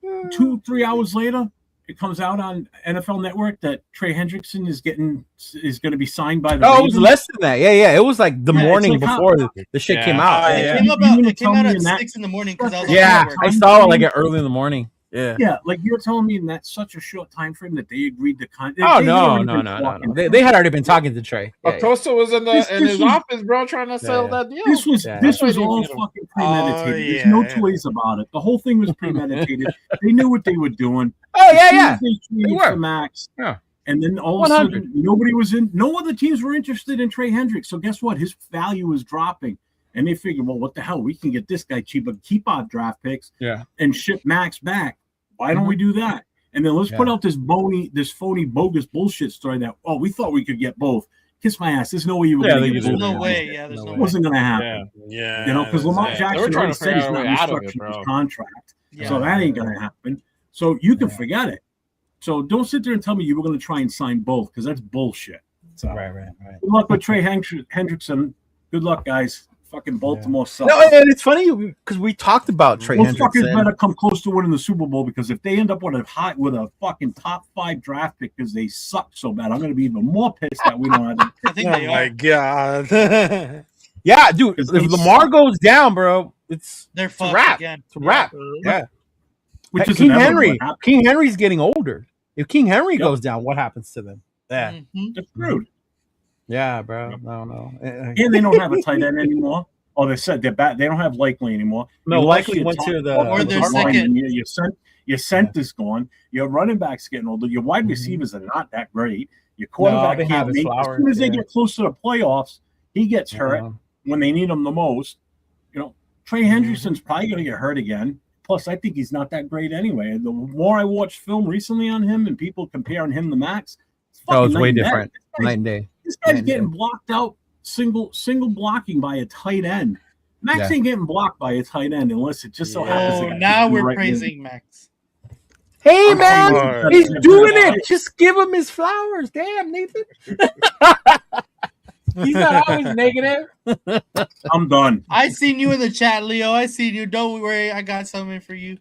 2-3 hours later, it comes out on NFL Network that Trey Hendrickson is going to be signed by the Oh, it Ravens? was less than that. Yeah. It was like the Yeah, it's morning like how- before the shit came out. It Yeah, came out, You it came tell out me at in that- 6 in the morning because I was on yeah. network. I saw it like early in the morning. Yeah. Yeah, like you're telling me in that such a short time frame that they agreed to Oh no. They had already been talking to Trey. Yeah, Acosta was in This his was- office, bro, trying to sell that deal. This was Yeah. this That's was why they all beat 'em. fucking premeditated. Oh, There's no yeah. two ways about it. The whole thing was premeditated. They knew what they were doing. Oh As soon yeah. as They traded were. for Max. Yeah. And then all of a 100. sudden, nobody was in. No other teams were interested in Trey Hendricks. So guess what? His value was dropping. And they figured, well, what the hell? We can get this guy cheap, but keep our draft picks. Yeah. And ship Max back. Why don't we do that? And then let's put out this phony, bogus bullshit story that we thought we could get both. Kiss my ass. There's no way you were Yeah, going to they get did. both. No guys. way. Yeah, there's no It way. wasn't going to happen. Yeah. You know, because Lamar that's it. They were Jackson trying already to said figure he's out a not way out of it, restructuring his bro. contract. Yeah. So that ain't going to happen. So you can forget it. So don't sit there and tell me you were going to try and sign both because that's bullshit. So Right. good luck with Trey Hendrickson. Good luck, guys. Fucking Baltimore sucks. No, and it's funny because we talked about Trey Those fuckers Hendrickson. better come close to winning the Super Bowl because if they end up with a fucking top 5 draft pick because they suck so bad, I'm going to be even more pissed that we don't have them. I think Oh they my are. god. Yeah, dude. Because If they Lamar suck. goes down, bro, it's They're a fucked wrap. again. It's a wrap. Yeah. Which is King inevitable. Henry. It happens. King Henry's getting older. If King Henry goes down, what happens to them? Yeah. Mhm. They're screwed. Yeah, bro. No. And they don't have a tight end anymore. Oh, they said they're back. They don't have Likely anymore. No, You lost Likely your went top- to the- Or their top line, second- and Your center's gone. Your running back's getting older. Your wide receivers are not that great. Your quarterback they have can't his make. Flowers, As soon as they yeah. get close to the playoffs, he gets hurt when they need him the most. You know, Trey Hendrickson's probably going to get hurt again. Plus, I think he's not that great anyway. The more I watched film recently on him and people comparing him to Max, It's fucking way night and day. different. Night and day. This guy's Night and getting day. blocked out single blocking by a tight end. Max Yeah. ain't getting blocked by a tight end unless it just so happens. Oh, the guy now can do we're right praising Max. Hey, I'm man, saying- he's doing it. Just give him his flowers. Damn, Nathan. He's not always negative. I'm done. I seen you in the chat, Leo. I seen you. Don't worry. I got something for you.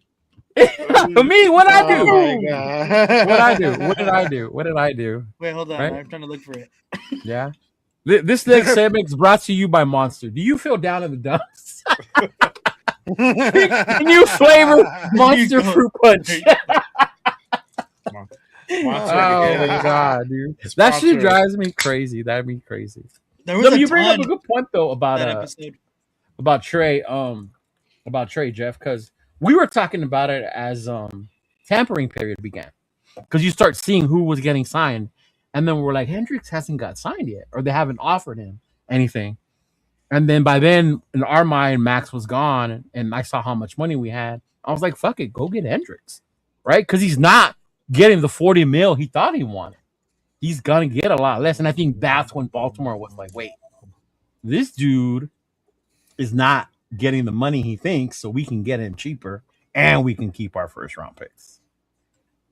For me, what I do? Oh my god. What I do? What did I do? What did I do? Wait, hold on. Right? I'm trying to look for it. Yeah. This next segment is brought to you by Monster. Do you feel down in the dumps? New flavor Monster go. Fruit Punch. Monster Oh again. my god, dude. That Sponsor. shit drives me crazy. That'd be crazy. There was No, a you bring up ton a good point though about that episode. Trey, Jeff, because we were talking about it as tampering period began. Because you start seeing who was getting signed, and then we're like, Hendricks hasn't got signed yet, or they haven't offered him anything. And then by then, in our mind, Max was gone, and I saw how much money we had. I was like, fuck it, go get Hendricks. Right? Because he's not getting the 40 mil he thought he wanted. He's gonna get a lot less. And I think that's when Baltimore was like, wait, this dude is not getting the money he thinks, so we can get him cheaper and we can keep our first round picks.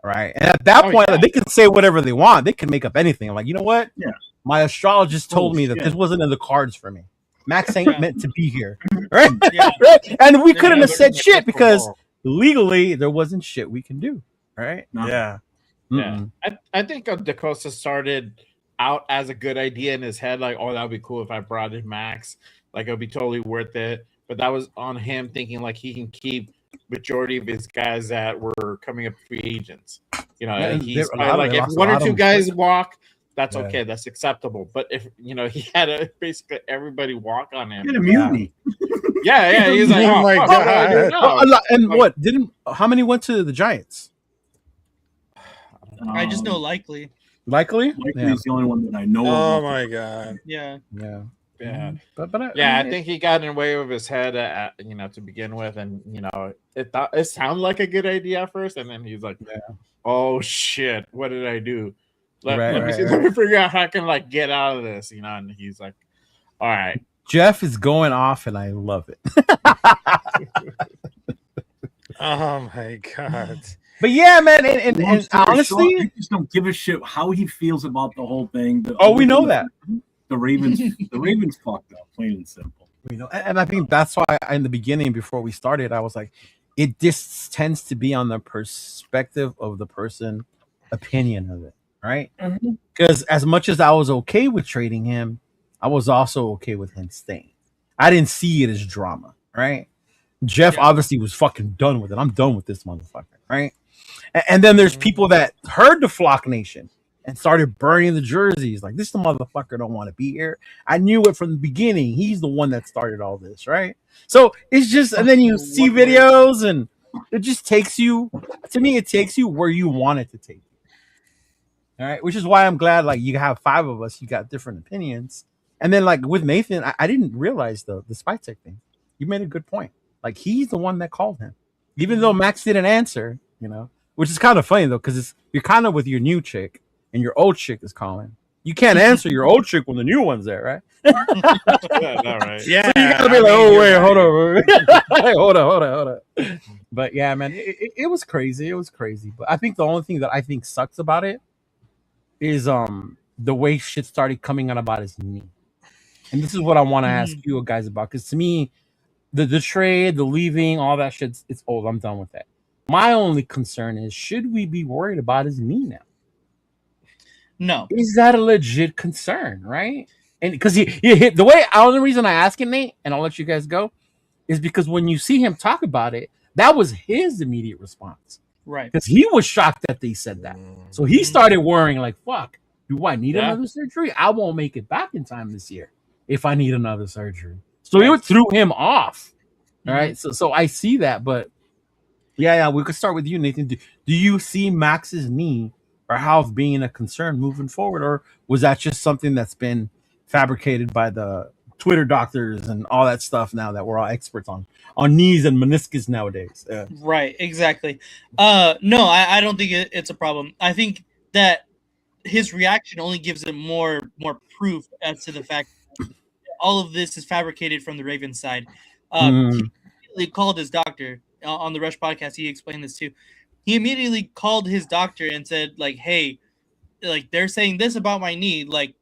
Right. And at that point, yeah. they can say whatever they want. They can make up anything. I'm like, you know what? Yeah. My astrologist told Oh, me that shit. this wasn't in the cards for me. Max ain't Yeah. meant to be here. Right? Yeah. Right? And we Yeah, couldn't have they're said gonna shit pick the because ball. legally there wasn't shit we can do. Right? No. Yeah. Yeah, Mm-mm. I think DaCosta started out as a good idea in his head, like, oh, that would be cool if I brought in Max, like it would be totally worth it. But that was on him thinking like he can keep majority of his guys that were coming up free agents. You know, Yeah, and there- he's a lot of- like they if lost a one or lot of two them. guys walk, that's Yeah. okay, that's acceptable. But if he had basically everybody walk on him. Get a mutiny. Yeah, he's like, Oh oh my fuck, what do I do God. now? Well, a lot- and Like- what didn't? How many went to the Giants? I just know likely. Likely. Likely Yeah. is the only one that I know Oh of. my god. Yeah. Yeah. Yeah. But Yeah, I mean, think he got in the way of his head, to begin with, and it sounded like a good idea at first, and then he's like, "Oh shit, what did I do? Let me see, let me figure out how I can like get out of this," And he's like, "All right, Jeff is going off, and I love it. Oh my god. But yeah, man, and Long story honestly, short, I just don't give a shit how he feels about the whole thing. we know that. The Ravens fucked up, plain and simple. and I think that's why in the beginning, before we started, I was like, it just tends to be on the perspective of the person opinion of it, right? Because as much as I was okay with trading him, I was also okay with him staying. I didn't see it as drama, right? Jeff obviously was fucking done with it. I'm done with this motherfucker, right? And then there's people that heard the Flock Nation and started burning the jerseys. Like, this the motherfucker don't want to be here. I knew it from the beginning. He's the one that started all this, right? So it's just, and then you see videos, and it just takes you. To me, it takes you where you want it to take you. All right, which is why I'm glad, like, you have 5 of us. You got different opinions, and then, like, with Nathan, I didn't realize the spy tech thing. You made a good point. Like, he's the one that called him, even though Max didn't answer. Which is kind of funny though, because you're kind of with your new chick, and your old chick is calling. You can't answer your old chick when the new one's there, right? Yeah, all right. Yeah, So you gotta be like, oh wait, hold on, hold on. But yeah, man, it was crazy. It was crazy. But I think the only thing that I think sucks about it is the way shit started coming out about his knee. And this is what I want to ask you guys about, because to me, the trade, the leaving, all that shit, it's old. I'm done with that. My only concern is, should we be worried about his knee now? No. Is that a legit concern, right? And because he hit the way, the only reason I ask it, Nate, and I'll let you guys go, is because when you see him talk about it, that was his immediate response. Right. Because he was shocked that they said that. So he started worrying, like, fuck, do I need another surgery? I won't make it back in time this year if I need another surgery. So it threw him off. All right. So I see that, but yeah, we could start with you, Nathan. Do you see Max's knee or health being a concern moving forward, or was that just something that's been fabricated by the Twitter doctors and all that stuff now that we're all experts on knees and meniscus nowadays? Right, exactly. No, I don't think it's a problem. I think that his reaction only gives it more proof as to the fact that all of this is fabricated from the Ravens side. He immediately called his doctor on the Rush podcast. He explained this too. He immediately called his doctor and said, like, hey, like, they're saying this about my knee. Like,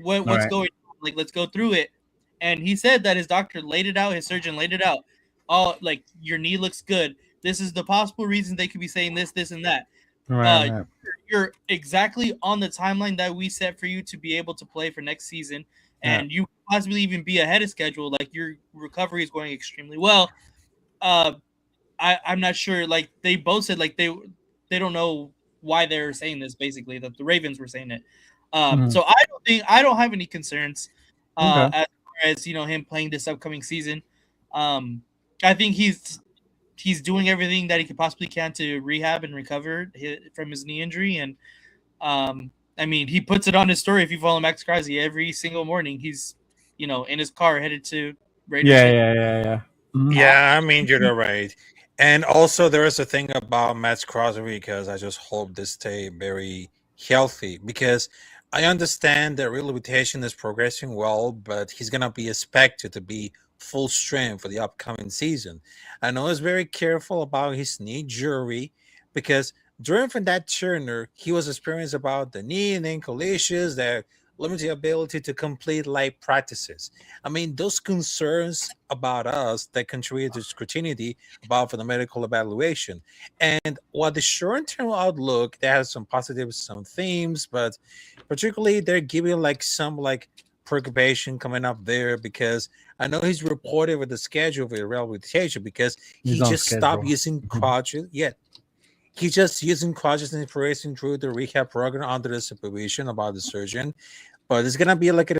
what's going on? Like, let's go through it. And he said that his doctor laid it out. His surgeon laid it out. Oh, like, your knee looks good. This is the possible reason they could be saying this, and that. Right. You're exactly on the timeline that we set for you to be able to play for next season. And you possibly even be ahead of schedule. Like, your recovery is going extremely well. I'm not sure. Like, they both said, like, they don't know why they're saying this. Basically, that the Ravens were saying it. So I don't have any concerns as far as him playing this upcoming season. I think he's doing everything that he could possibly can to rehab and recover from his knee injury. And I mean, he puts it on his story. If you follow Maxx Crosby, every single morning he's in his car headed to Radio Yeah. Yeah, I mean, you're right. And also, there is a thing about Maxx Crosby, because I just hope they stay very healthy, because I understand that rehabilitation is progressing well, but he's going to be expected to be full strength for the upcoming season. I know he's very careful about his knee injury, because during from that Turner, he was experienced about the knee and ankle issues that limited ability to complete light practices. I mean, those concerns about us that contribute to scrutiny about for the medical evaluation. And while the short-term outlook, that has some positives, some themes, but particularly they're giving like some like preoccupation coming up there, because I know he's reported with the schedule for the rehabilitation, because he just stopped using crutches. He's just using crutches and progressing through the rehab program under the supervision about the surgeon. But it's gonna be like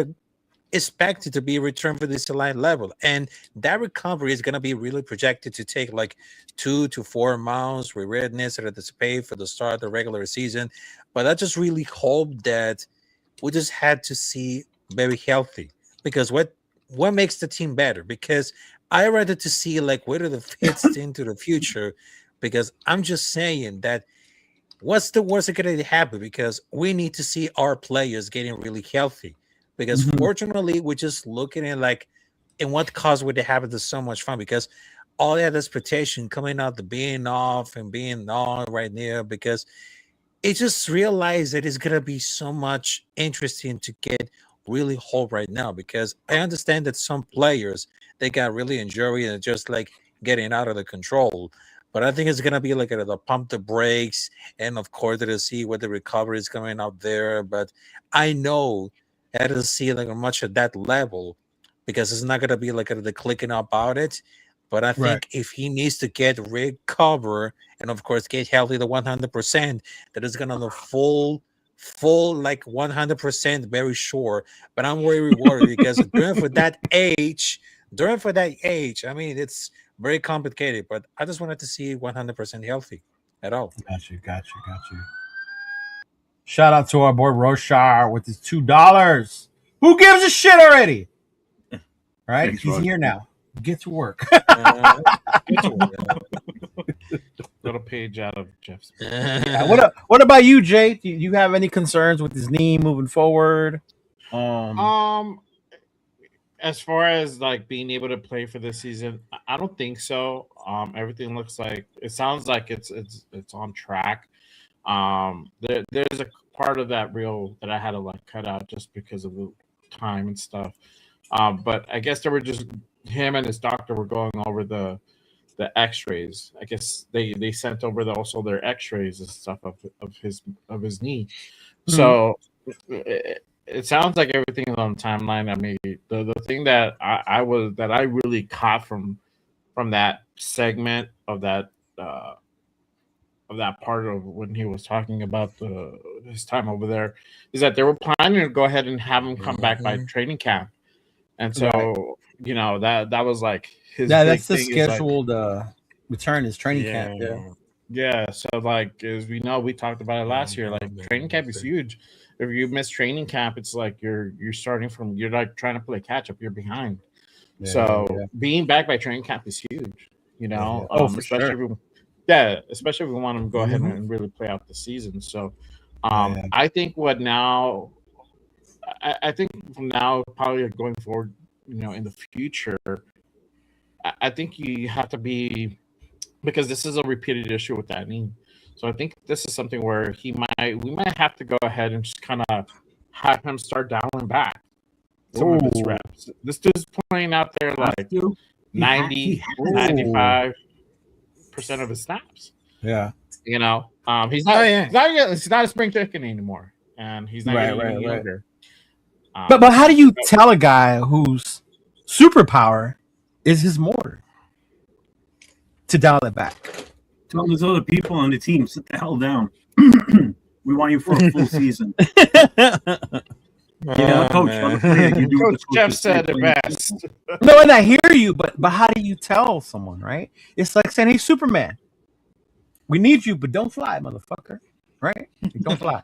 expected to be returned for this line level, and that recovery is gonna be really projected to take like 2 to 4 months with readiness and anticipate for the start of the regular season. But I just really hope that we just had to see very healthy, because what makes the team better? Because I rather to see like whether the fits into the future, because I'm just saying that what's the worst that could happen? Because we need to see our players getting really healthy. Because fortunately, we're just looking at like, in what cause would they have it so much fun? Because all that expectation coming out the being off and being on right there, because it just realized that it's gonna be so much interesting to get really whole right now. Because I understand that some players, they got really injury and just like getting out of the control. But I think it's gonna be like the pump the brakes, and of course to see what the recovery is coming out there. But I know I don't see like much at that level because it's not gonna be like the clicking about it. But I think if he needs to get recover and of course get healthy to 100%, that is gonna the full like 100% very sure. But I'm very worried because during for that age, I mean it's very complicated. But I just wanted to see 100% healthy at all. Got you. Shout out to our boy Roshar with his $2. Who gives a shit already? Right? Thanks, He's Rosh. here now. Get to work. Little page out of Jeff's. Yeah, what about you, Jay? Do you have any concerns with his knee moving forward? As far as like being able to play for this season, I don't think so. Everything looks like it sounds like it's on track. There's a part of that reel that I had to like cut out just because of the time and stuff. But I guess they were just him and his doctor were going over the X-rays. I guess they sent over also their X-rays and stuff of his knee. So it sounds like everything is on timeline. I mean, the thing that I really caught from that segment of that part of when he was talking about his time over there is that they were planning to go ahead and have him come back by training camp, and so you know that was like his. Yeah, that's the thing scheduled return is training camp. Yeah. So like as we know, we talked about it last year. Like training camp is huge. If you miss training camp, it's like you're starting from you're like trying to play catch up. You're behind. Being back by training camp is huge. You know, especially if we want him to go ahead and really play out the season. So, I think I think from now probably going forward, you know, in the future, I think you have to be because this is a repeated issue with that knee. So I think this is something where we might have to go ahead and just kind of have him start dialing back some of his reps. This dude's playing out there like 95% of his snaps. Yeah. You know, he's not a spring chicken anymore, and he's not getting any younger. But how do you tell a guy whose superpower is his motor to dial it back? Tell those other people on the team, sit the hell down. We want you for a full season. Coach Jeff said it best. No, and I hear you, but how do you tell someone, right? It's like saying, "Hey, Superman, we need you, but don't fly, motherfucker." Right? Don't fly.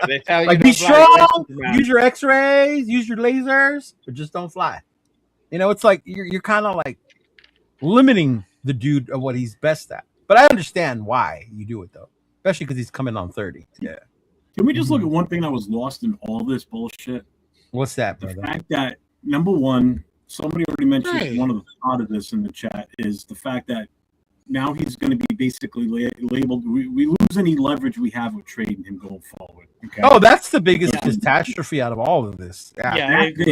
They tell you like be strong, use your X-rays, use your lasers, but just don't fly. You know, it's like you're kind of like limiting the dude of what he's best at. But I understand why you do it though, especially because he's coming on 30. Yeah. Can we just look at one thing that was lost in all this bullshit? What's that, The brother? fact that number one, somebody already mentioned one of the part of this in the chat is the fact that now he's going to be basically labeled. We lose any leverage we have with trading him going forward. Okay? Oh, that's the biggest catastrophe out of all of this. Okay. And I think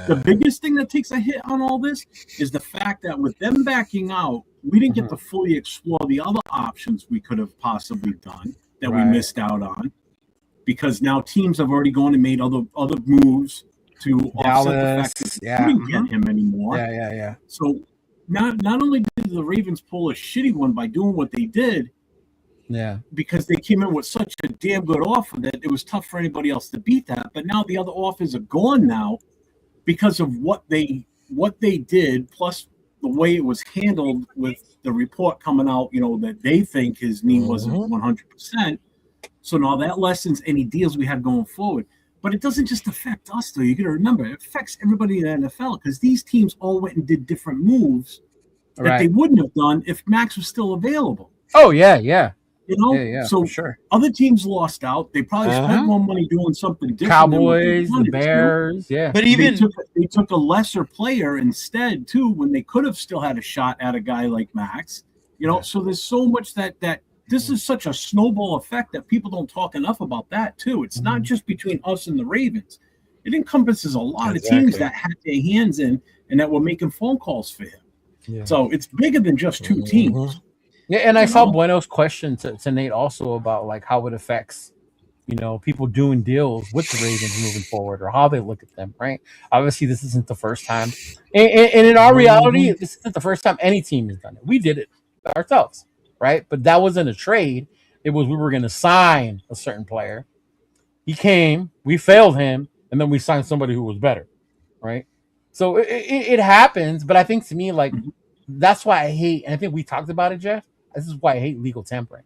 the biggest thing that takes a hit on all this is the fact that with them backing out, we didn't get to fully explore the other options we could have possibly done that we missed out on, because now teams have already gone and made other moves to offset the fact that we couldn't get him anymore. Yeah. So not only did the Ravens pull a shitty one by doing what they did, because they came in with such a damn good offer that it was tough for anybody else to beat that. But now the other offers are gone now because of what they did, plus the way it was handled with the report coming out, you know, that they think his knee wasn't 100%. So now that lessens any deals we have going forward. But it doesn't just affect us, though. You got to remember, it affects everybody in the NFL because these teams all went and did different moves that they wouldn't have done if Maxx was still available. Oh, yeah. You know, so other teams lost out. They probably spent more money doing something different. Cowboys, the Bears, But even they took a lesser player instead too, when they could have still had a shot at a guy like Maxx. You know, so there's so much that this is such a snowball effect that people don't talk enough about that too. It's not just between us and the Ravens. It encompasses a lot of teams that had their hands in and that were making phone calls for him. Yeah. So it's bigger than just two teams. Yeah, and I You saw know? Bueno's question to Nate also about like how it affects, people doing deals with the Ravens moving forward or how they look at them, right? Obviously, this isn't the first time. And in our reality, this isn't the first time any team has done it. We did it ourselves, right? But that wasn't a trade. It was we were going to sign a certain player. He came, we failed him, and then we signed somebody who was better, right? So it happens, but I think to me, like, that's why I hate, and I think we talked about it, Jeff. This is why I hate legal tampering.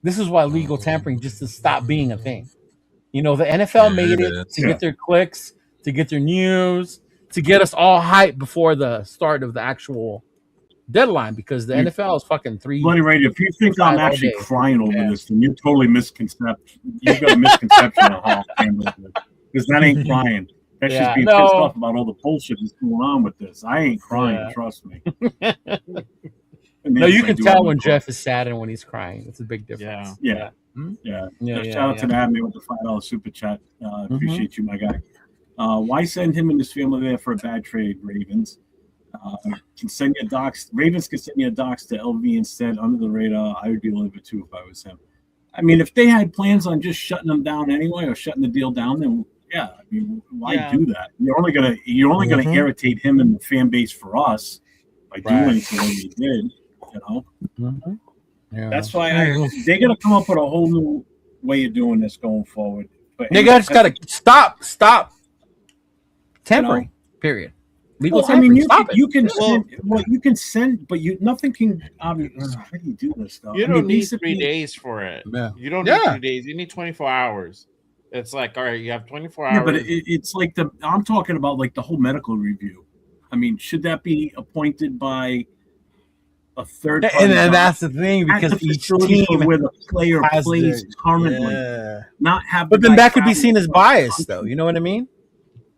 This is why legal tampering just to stop being a thing. The NFL made it to get their clicks, to get their news, to get us all hyped before the start of the actual deadline because the NFL is fucking Bloody right. If you think I'm actually crying over this, then you're totally misconception. You've got a misconception of how I handle it. Because that ain't crying. That's just being pissed off about all the bullshit that's going on with this. I ain't crying, trust me. No, you can tell when Jeff is sad and when he's crying. It's a big difference. Yeah. Shout out to the admin with the $5 super chat. Appreciate you, my guy. Why send him and his family there for a bad trade, Ravens? Can send your docs. Ravens can send your docs to LV instead under the radar. I would be with it too if I was him. I mean, if they had plans on just shutting them down anyway or shutting the deal down, then I mean, why do that? You're only gonna irritate him and the fan base for us by doing something like you did. That's why they're gonna come up with a whole new way of doing this going forward. But they just gotta stop tampering. Period. Legal tampering. I mean, you can send, but nothing can. How do you do this though? You don't need 3 days for it. Yeah. You don't need 3 days. You need 24 hours. It's like, all right, you have 24 hours. Yeah, but it's like I'm talking about like the whole medical review. I mean, should that be appointed by a third party? And that's the thing, because each team where the player plays currently, not have. But then that could be seen as bias, though. You know what I mean?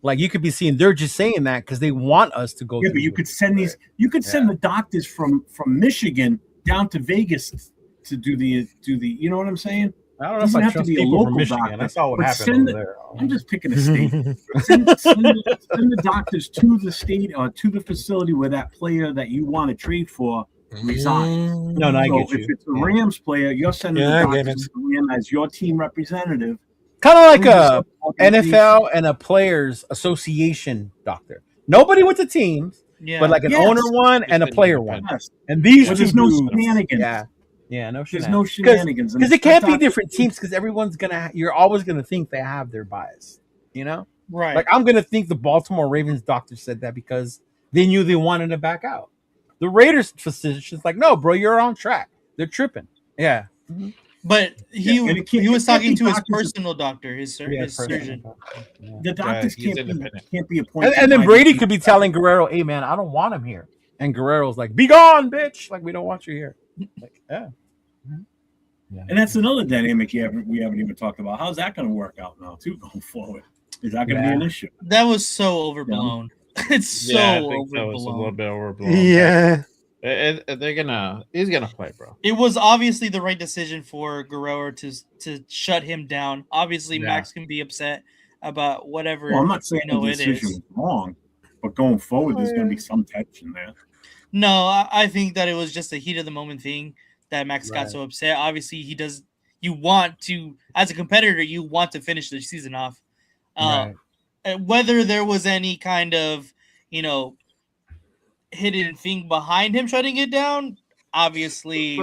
Like you could be seeing they're just saying that because they want us to go. Yeah, but you could send these. You could send the doctors from Michigan down to Vegas to do the. You know what I'm saying? I don't know if I trust people from Michigan. I saw what happened over there. I'm just picking a state. send the doctors to the state or to the facility where that player that you want to trade for resigns. No, I get you. If it's a Rams player, you're sending the doctors to Rams as your team representative. Kind of like a NFL and a players association doctor. Nobody with the teams, but like an owner one and a player one. And these there's no shenanigans. Yeah, no shenanigans. There's no shenanigans. Because it can't be different teams because everyone's you're always gonna think they have their bias. Right. Like I'm gonna think the Baltimore Ravens doctor said that because they knew they wanted to back out. The Raiders physician's like, no, bro, you're on track. They're tripping. Yeah. Mm-hmm. But he was talking to his personal doctor, his surgeon. The doctors can't be appointed. And then Brady could be telling Guerrero, hey man, I don't want him here. And Guerrero's like, be gone, bitch. Like, we don't want you here. Like, And that's another dynamic we haven't even talked about. How's that going to work out now, too, going forward? Is that going to be an issue? That was so overblown. It's so overblown. So. It's a little bit overblown. Yeah. He's gonna play, bro. It was obviously the right decision for Guerrero to shut him down. Obviously, Max can be upset about whatever. Well, I'm not saying the decision was wrong, but going forward, there's going to be some tension there. No, I think that it was just a heat of the moment thing that Max got so upset. Obviously, he does. You want to, as a competitor, you want to finish the season off. Whether there was any kind of, hidden thing behind him shutting it down, obviously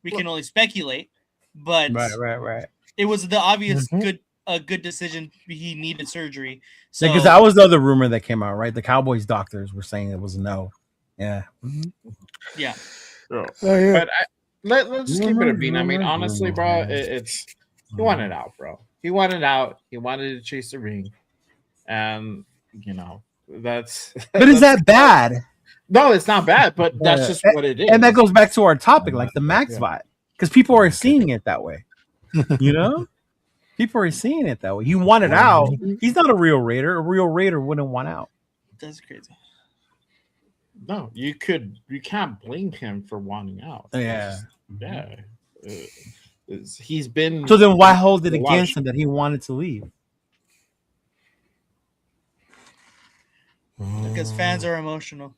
we can only speculate. But right. It was the obvious good decision. He needed surgery. So because that was the other rumor that came out, right? The Cowboys doctors were saying it was a no. Yeah. Yeah. But let's just keep it a bean. I mean, honestly, bro, it's he wanted out, bro. He wanted out. He wanted to chase the ring, and that's. But is that bad? No, it's not bad, but that's just what it is. And that goes back to our topic, like the Max vibe, because people are seeing it that way. People are seeing it that way. He wanted out. He's not a real Raider. A real Raider wouldn't want out. That's crazy. No, you can't blame him for wanting out. He's been. So then, why hold it against him that he wanted to leave? Because fans are emotional.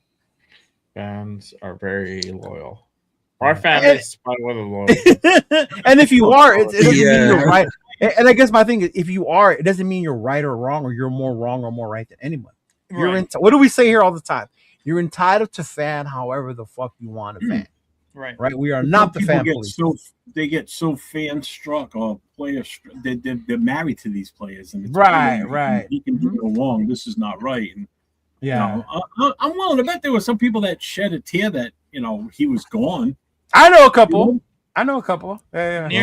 Fans are very loyal. Our fan base is probably one of the loyal. And if you are, it doesn't mean Yeah. you're right. And I guess my thing is, if you are, it doesn't mean you're right or wrong, or you're more wrong or more right than anyone. You're Right. what do we say here all the time? You're entitled to fan however the fuck you want to fan. Right. Right? We are not the People fan get police. they get so fan struck or they're married to these players, and it's Right, you right. He can do no wrong. This is not right. And Yeah. you know, I'm willing to bet there were some people that shed a tear that he was gone. I know a couple. I know a couple. Yeah. Near.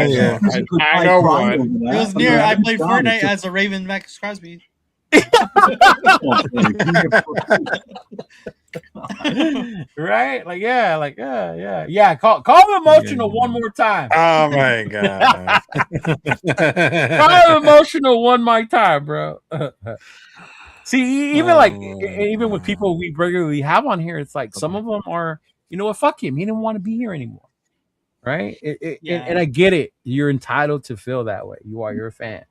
Yeah. I know one. It was near. I played Fortnite as a Raven Maxx Crosby. Right? Yeah. Call him emotional one more time. Oh my god. Call him emotional one more time, bro. See, even with people we regularly have on here, it's like some of them are, you know what, fuck him. He didn't want to be here anymore. Right? And I get it. You're entitled to feel that way. You're a fan.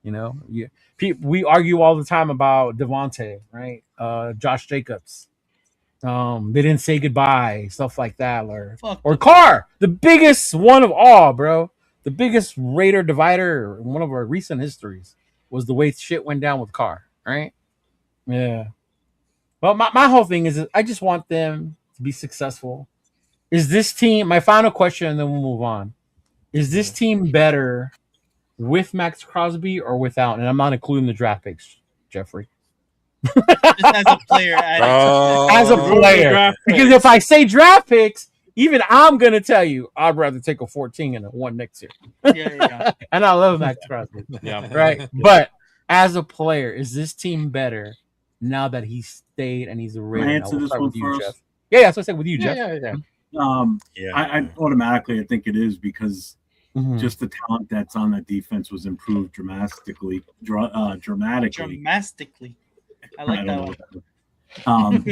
We argue all the time about Devontae, right? Josh Jacobs. They didn't say goodbye, stuff like that, or Carr, the biggest one of all, bro. The biggest Raider divider in one of our recent histories was the way shit went down with Carr, right? Yeah. Well, my whole thing is I just want them to be successful. Is this team, my final question, and then we'll move on. Is this team better with Maxx Crosby or without? And I'm not including the draft picks, Jeffrey. Just as a player. As a player. Because if I say draft picks, even I'm going to tell you I'd rather take a 14 and a 1 next year. Yeah. And I love Maxx Crosby. Yeah. Right? But as a player, is this team better now that he stayed and he's a Raider? Can I answer this one first? Jeff. Yeah, that's what I said with you, Jeff. Yeah. I automatically I think it is because just the talent that's on that defense was improved dramatically. Dramatically. I like that one.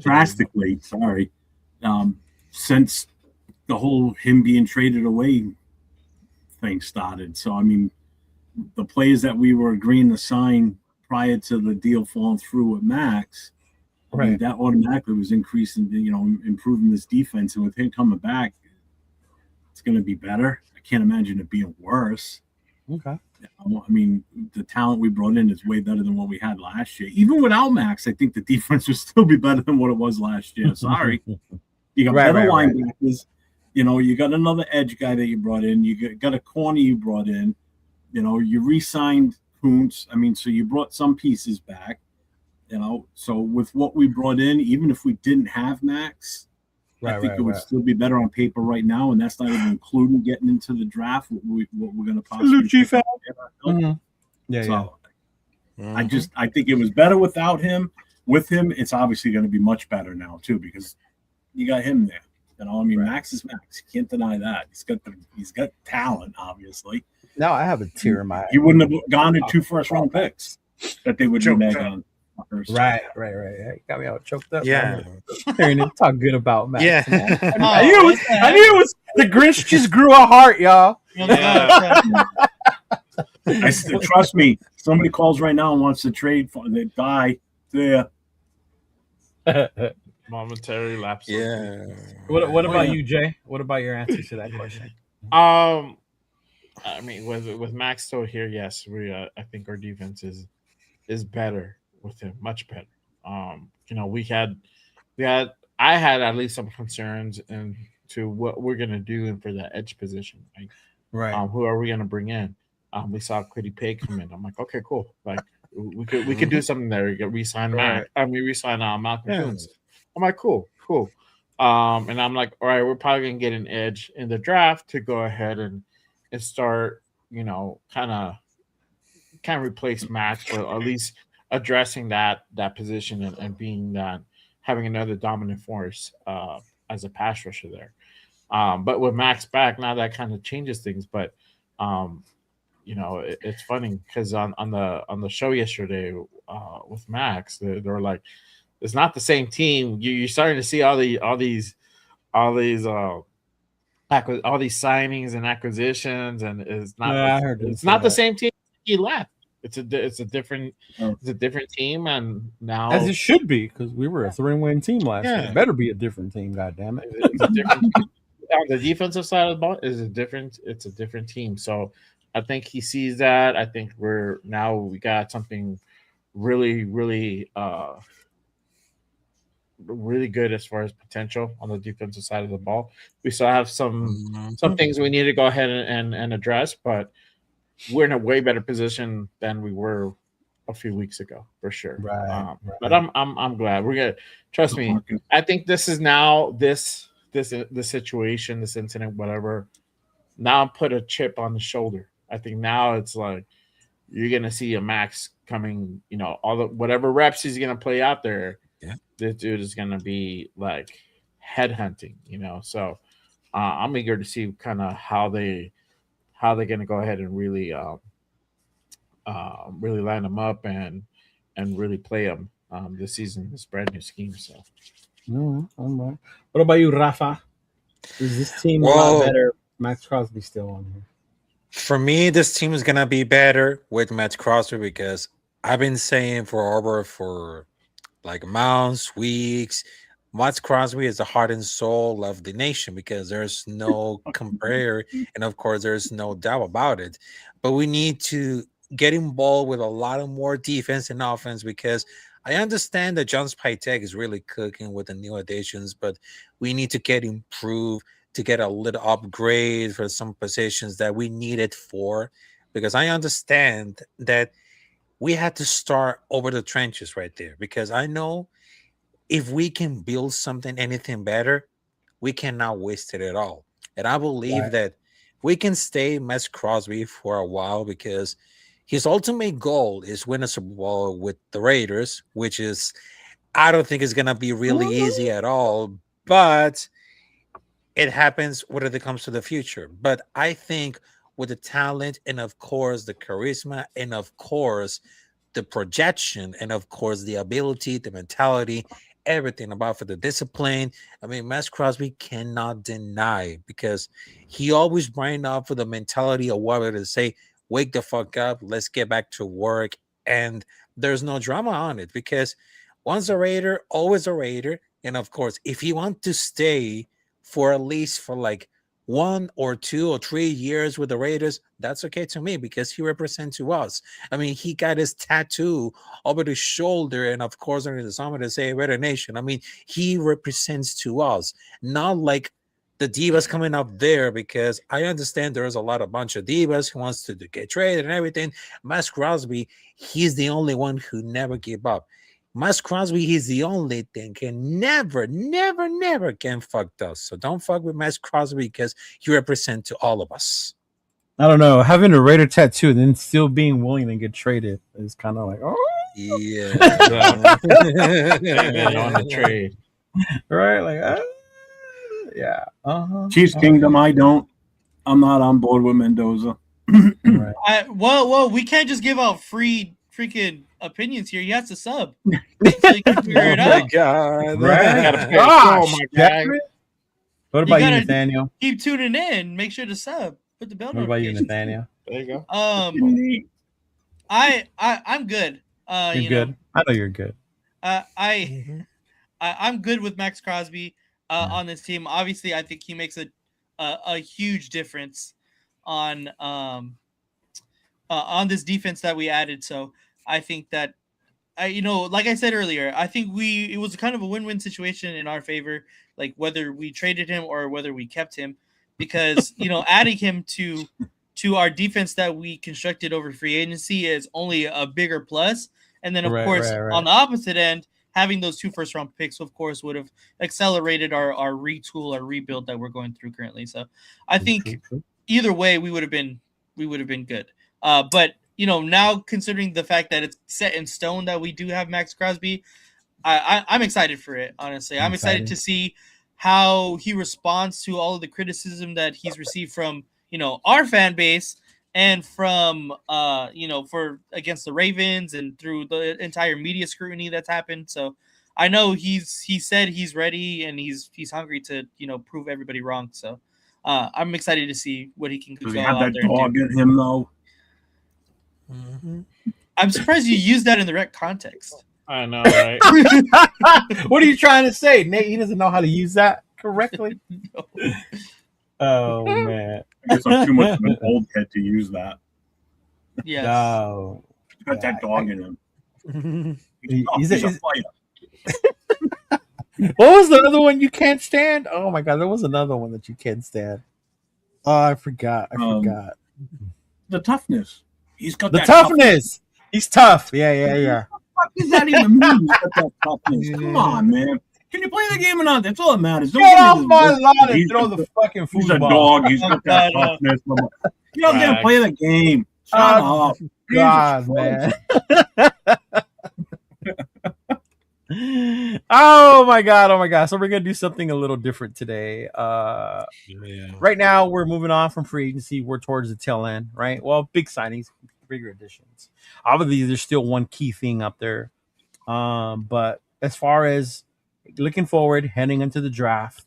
Drastically, sorry. Since the whole him being traded away thing started. So I mean, the players that we were agreeing to sign prior to the deal falling through with Max, I mean, that automatically was increasing, improving this defense. And with him coming back, it's going to be better. I can't imagine it being worse. Okay. I mean, the talent we brought in is way better than what we had last year. Even without Max, I think the defense would still be better than what it was last year. Sorry. You got better linebackers. You got another edge guy that you brought in. You got a corner you brought in. You re-signed Kuntz. I mean, so you brought some pieces back. So with what we brought in, even if we didn't have Max, I think it would still be better on paper right now, and that's not even including getting into the draft. What we're going to possibly I think it was better without him. With him, it's obviously going to be much better now too because you got him there. I mean, Max is Max. You can't deny that. He's got talent, obviously. Now I have a tear in my eye. He wouldn't have gone to 2 first-round picks that they would have on. Right. Got me all choked up. Yeah. Hearing him talk good about Max. Yeah. I knew it was the Grinch just grew a heart, y'all. Trust me, somebody calls right now and wants to trade for they die there. Momentary lapse. Yeah. What about you, Jay? What about your answer to that question? I mean, with Max still here, yes, we I think our defense is better with him, much better. I had at least some concerns into what we're gonna do for that edge position. Right. Who are we gonna bring in? We saw Quiddy Pay come in. I'm like, okay, cool. Like we could do something there. We could resign Max. Resign Malcolm Kuntz. I'm like, cool. And I'm like, all right, we're probably gonna get an edge in the draft to go ahead and start, kind of replace Max, but at least addressing that position and being that, having another dominant force as a pass rusher there. But with Max back, now that kind of changes things. But it's funny because on the show yesterday with Max, they were like, it's not the same team. You're starting to see all these signings and acquisitions, and it's not. Yeah, I heard it's not the same team he left. it's a different team, and now As it should be, because we were a 3-win team last year. Yeah. It better be a different team, goddammit. it's a different on the defensive side of the ball is a different. It's a different team. So I think he sees that. I think we got something really, really, really good as far as potential on the defensive side of the ball. We still have some things we need to go ahead and address, but we're in a way better position than we were a few weeks ago for sure. Right. But I'm glad we're gonna trust me. I think this is now this situation, this incident, whatever. Now put a chip on the shoulder. I think now it's like you're gonna see a Maxx coming. All the whatever reps he's gonna play out there. Yeah. This dude is gonna be like headhunting. So I'm eager to see kind of how they're gonna go ahead and really really line them up and really play them this season. This brand new scheme. So. All right. What about you, Rafa? Is this team a lot better? Maxx Crosby still on here. For me, this team is gonna be better with Maxx Crosby because I've been saying for like months, weeks, Maxx Crosby is the heart and soul of the nation because there's no compare, and of course, there's no doubt about it. But we need to get involved with a lot of more defense and offense because I understand that John Spytek is really cooking with the new additions, but we need to get improved to get a little upgrade for some positions that we need it for, because I understand that we had to start over the trenches right there, because I know if we can build something, anything better, we cannot waste it at all. And I believe that we can stay Maxx Crosby for a while because his ultimate goal is win a Super Bowl with the Raiders, which is, I don't think it's going to be really easy at all, but it happens whether it comes to the future. But I think with the talent and, of course, the charisma and, of course, the projection and, of course, the ability, the mentality, everything about for the discipline. I mean, Maxx Crosby cannot deny because he always bring up for the mentality of what to say, wake the fuck up, let's get back to work. And there's no drama on it because once a Raider, always a Raider. And of course, if you want to stay for at least for like 1 or 2 or 3 years with the Raiders, that's okay to me because he represents to us. I mean, he got his tattoo over his shoulder and of course under the summer to say Raider Nation. I mean, he represents to us, not like the divas coming up there, because I understand there's a bunch of divas who wants to get traded and everything. Maxx Crosby, he's the only one who never give up. Maxx Crosby, he's the only thing can never can fuck us. So don't fuck with Maxx Crosby because he represents to all of us. I don't know. Having a Raider tattoo and then still being willing to get traded is kind of like, yeah, on the trade, right? Like, yeah. Chiefs Kingdom, I'm not on board with Mendoza. Right. Well, we can't just give out free freaking opinions here. He has to sub so you can figure it out. God, Right. Oh my god! What about you, Nathaniel? Keep tuning in. Make sure to sub. Put the bell What about you, notifications. Nathaniel? There you go. I'm good. You're good. I know you're good. I'm good with Maxx Crosby on this team. Obviously, I think he makes a huge difference on this defense that we added. So I think that like I said earlier, I think it was kind of a win-win situation in our favor, like whether we traded him or whether we kept him, because adding him to our defense that we constructed over free agency is only a bigger plus. And then of course on the opposite end, having those 2 first-round picks, of course, would have accelerated our retool, our rebuild that we're going through currently. So I think either way, we would have been good. But now considering the fact that it's set in stone that we do have Maxx Crosby, I'm excited for it. Honestly, I'm excited to see how he responds to all of the criticism that he's received from our fan base and from for against the Ravens and through the entire media scrutiny that's happened. So I know he said he's ready and he's hungry to prove everybody wrong. So I'm excited to see what he can Does go he have out that there and dog do. in him though? I'm surprised you used that in the right context. I know, right? What are you trying to say, Nate? He doesn't know how to use that correctly. No. Oh man. I guess I'm too much of an old head to use that. Yes. No. He's got that dog in him. He's a fighter. What was the other one you can't stand? Oh my god, there was another one that you can't stand. Oh, I forgot. The toughness. He's got The that toughness. He's tough. Yeah. What does that even mean? He's got that toughness. Come on, man. Can you play the game or not? That's all that matters. Don't Get give me off this my bullshit. lawn and He's throw a- the fucking He's a football. dog. He's got that toughness. You don't get to play the game. Shut Oh, up. God, Jesus man. Christ. Oh my god. So we're gonna do something a little different today. Right now we're moving on from free agency. We're towards the tail end, right? Well, big signings, bigger additions. Obviously, there's still one key thing up there. But as far as looking forward, heading into the draft,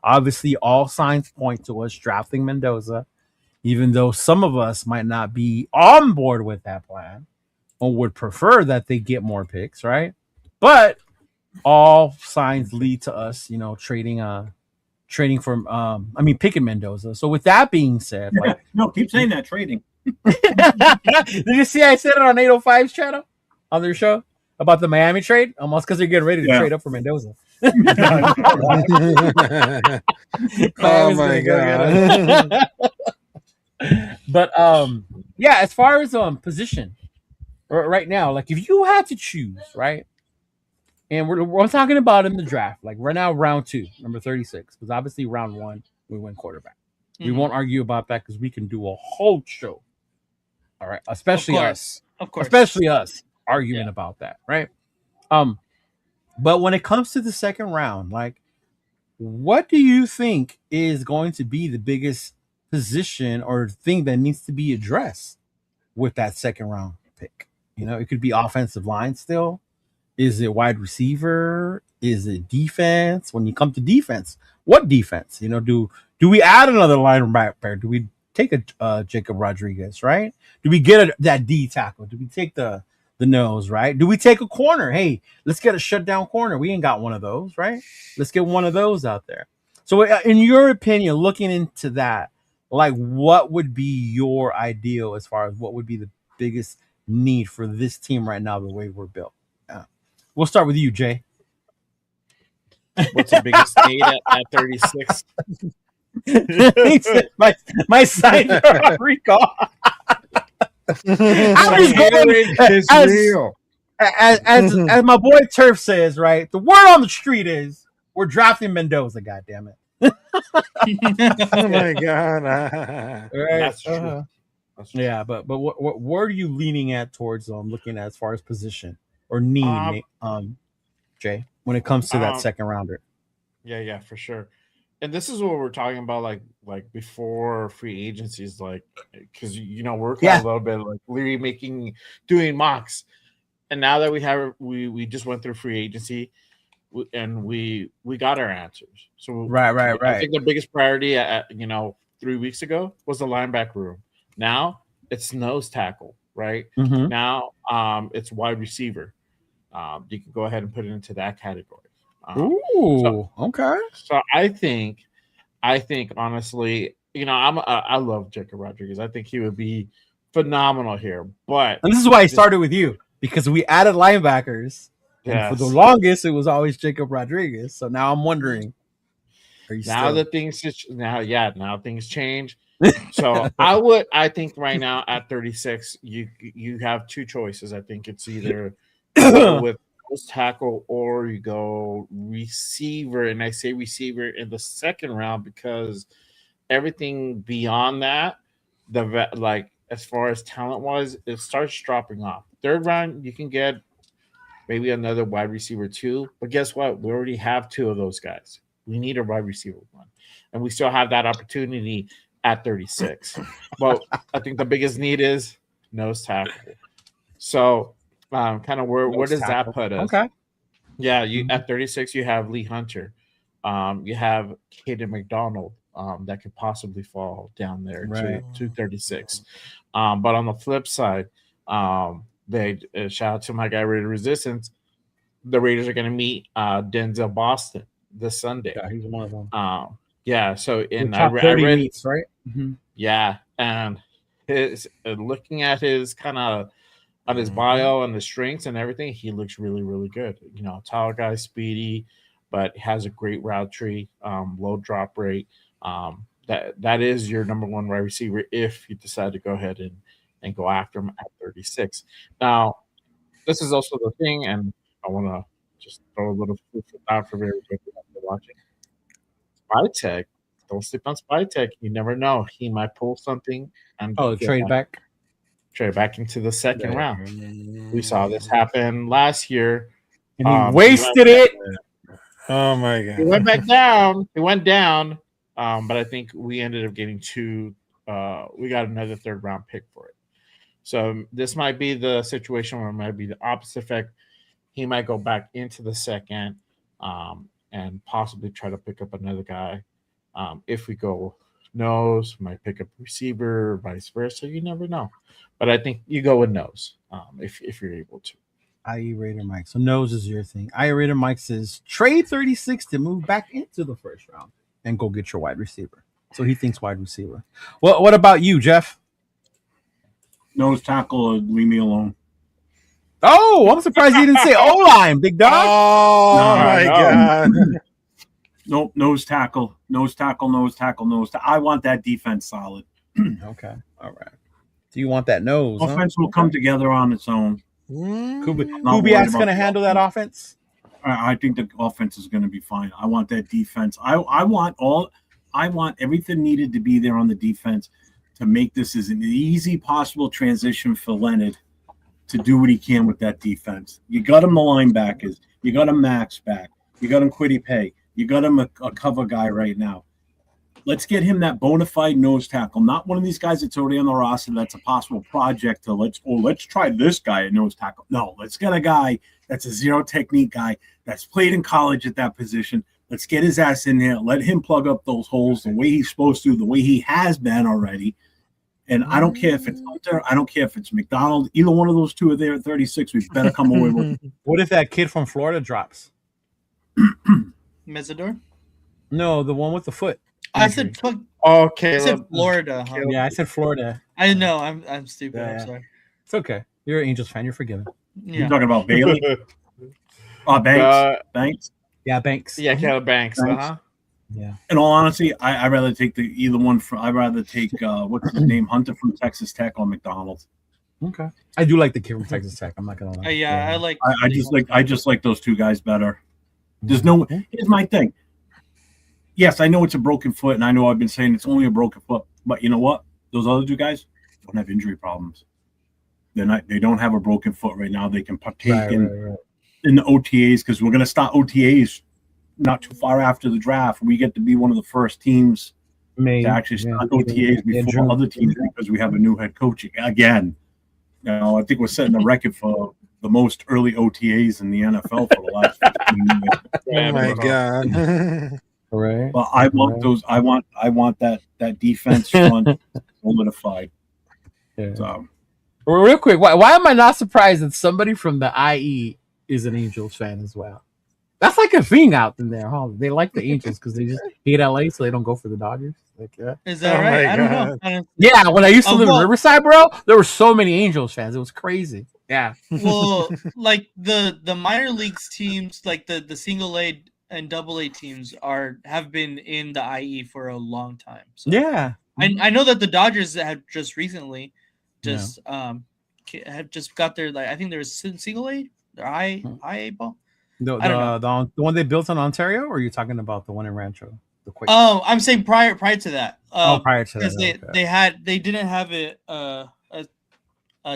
obviously all signs point to us drafting Mendoza, even though some of us might not be on board with that plan or would prefer that they get more picks, right? But all signs lead to us, trading from picking Mendoza. So with that being said, like, No, keep saying that. Trading. did you see I said it on 805's channel on their show about the Miami trade? Almost because they're getting ready to trade up for Mendoza. Oh my god. But yeah, as far as position right now, like if you had to choose, right? And we're talking about in the draft, like right now, round 2, number 36, because obviously round 1 we went quarterback. We won't argue about that because we can do a whole show. All right, especially us, especially us arguing about that, right? But when it comes to the second round, like, what do you think is going to be the biggest position or thing that needs to be addressed with that second round pick? It could be offensive line still. Is it wide receiver? Is it defense? When you come to defense, what defense? Do we add another linebacker? Do we take a Jacob Rodriguez, right? Do we get that D tackle? Do we take the nose, right? Do we take a corner? Hey, let's get a shutdown corner. We ain't got one of those, right? Let's get one of those out there. So in your opinion, looking into that, like what would be your ideal as far as what would be the biggest need for this team right now, the way we're built? We'll start with you, Jay. What's the biggest need at 36? He said, my signs are on recall. I'm just going It's real. as my boy Turf says, right? The word on the street is we're drafting Mendoza. God damn it! Oh my god. Right? That's true. That's true. Yeah, but where are you leaning at towards looking at as far as position or need, Jay, when it comes to that second rounder? Yeah, for sure. And this is what we're talking about, like before free agencies, like because we're kind of a little bit like literally doing mocks, and now that we just went through free agency, and we got our answers. So right. I think the biggest priority at 3 weeks ago was the linebacker room. Now it's nose tackle, right? Mm-hmm. Now it's wide receiver. You can go ahead and put it into that category. Okay. So I think honestly, I love Jacob Rodriguez. I think he would be phenomenal here. But and this is why I started with you, because we added linebackers, and for the longest it was always Jacob Rodriguez. So now I'm wondering, are you now still... now things change. So I think right now at 36, you have two choices. I think it's either with nose tackle or you go receiver, and I say receiver in the second round because everything beyond that, as far as talent wise, it starts dropping off. Third round, you can get maybe another wide receiver 2, but guess what? We already have 2 of those guys. We need a wide receiver 1, and we still have that opportunity at 36. But I think the biggest need is nose tackle. So kind of where does that put us? Okay. Yeah, at 36 you have Lee Hunter, you have Caden McDonald, that could possibly fall down there Right. to 36. But on the flip side, they shout out to my guy Raider Resistance. The Raiders are going to meet Denzel Boston this Sunday. Yeah, he's one of them. Yeah, so in Top 30 meets, right? Mm-hmm. Yeah, and his looking at his kind of on his bio and the strengths and everything, he looks really, really good. You know, tall guy, speedy, but has a great route tree, low drop rate. That is your number one wide receiver if you decide to go ahead and go after him at 36. Now, this is also the thing, and I want to just throw a little food for thought for everybody after watching. Spy Tech, don't sleep on Spy Tech. You never know. He might pull something and Trade back into the second round. We saw this happen last year. And he wasted it. Oh my god! He went back down. He went down. But I think we ended up getting we got another third round pick for it. So this might be the situation where it might be the opposite effect. He might go back into the second and possibly try to pick up another guy. If we go nose, might pick up receiver, vice versa. You never know. But I think you go with nose if you're able to. IE Raider Mike. So nose is your thing. IE Raider Mike says trade 36 to move back into the first round and go get your wide receiver. So he thinks wide receiver. Well, what about you, Jeff? Nose tackle, leave me alone. Oh, I'm surprised you didn't say O-line, big dog. Oh my god! Nope, nose tackle. I want that defense solid. Okay, all right. So you want that nose? Offense will come together on its own. Kubiak's going to handle that offense. I think the offense is going to be fine. I want that defense. I want everything needed to be there on the defense to make this as an easy possible transition for Leonard to do what he can with that defense. You got him the linebackers. You got him Max back. You got him Quiddy Pay. You got him a cover guy right now. Let's get him that bona fide nose tackle, not one of these guys that's already on the roster that's a possible project to let's try this guy at nose tackle. No, let's get a guy that's a zero technique guy that's played in college at that position. Let's get his ass in there. Let him plug up those holes the way he's supposed to, the way he has been already. And I don't care if it's Hunter. I don't care if it's McDonald. Either one of those two are there at 36. We better come away with it. What if that kid from Florida drops? Mesidor? No, the one with the foot. I said Okay. I said Florida. Huh? Yeah, I said Florida. I know. I'm stupid. Yeah. I'm sorry. It's okay. You're an Angels fan. You're forgiven. You're Yeah. talking about Bailey? Banks. Banks. Yeah, Banks. Yeah, Caleb Banks. Yeah. In all honesty, I'd rather take either one. I'd rather take what's his name, Hunter from Texas Tech or McDonald. Okay. I do like the kid from Texas Tech. I'm not gonna lie. Yeah, I like. I just like those two guys better. There's no. Here's my thing. Yes, I know it's a broken foot, and I know I've been saying it's only a broken foot. But you know what? Those other two guys don't have injury problems. They don't have a broken foot right now. They can partake in the OTAs because we're going to start OTAs not too far after the draft. We get to be one of the first teams to actually start OTAs before other teams because we have a new head coach again. You know, I think we're setting a record for the most early OTAs in the NFL for the last 15 years. Oh my god! Right. But I want those. I want that defense front solidified. Yeah. So, Real quick, why am I not surprised that somebody from the IE is an Angels fan as well? That's like a thing out in there, huh? They like the Angels because they just hate LA, so they don't go for the Dodgers. Like, yeah. Is that Oh right? my I don't God. know. I don't, Yeah, when I used to live in well- Riverside, bro, there were so many Angels fans. It was crazy. Yeah. well, like the minor leagues teams, like the single A and double A teams have been in the IE for a long time. So Yeah. I know that the Dodgers have just recently have just got their, like, I think there was single A, their IA ball. I don't The one they built in Ontario, or are you talking about the one in Rancho? The quick. Oh, I'm saying prior to that. Prior to because that. they didn't have a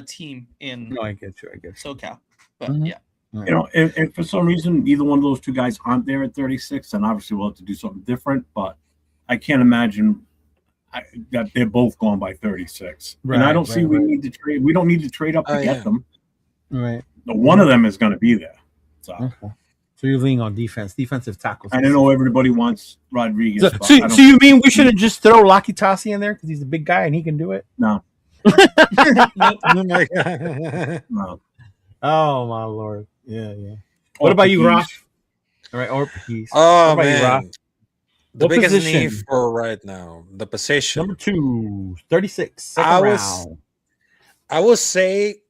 team in No, I get you. SoCal, but Mhm. yeah. you know, if for some reason either one of those two guys aren't there at 36, then obviously we'll have to do something different. But I can't imagine that they're both gone by 36. And I don't see we need to trade. We don't need to trade up to get them. Right. One of them is going to be there. So Okay. So you're leaning on defense, defensive tackles. I don't know everybody wants Rodriguez. So, but so, I don't- so you mean we shouldn't just throw Laki Tassi in there because he's a big guy and he can do it? No, Oh my god. no. Oh my lord! Yeah, yeah. What about you, Ross? All right, or peace. Oh What about you, Ross? man. The What biggest position? need for right now, the position. Number 2, 36, second I was- round. I would say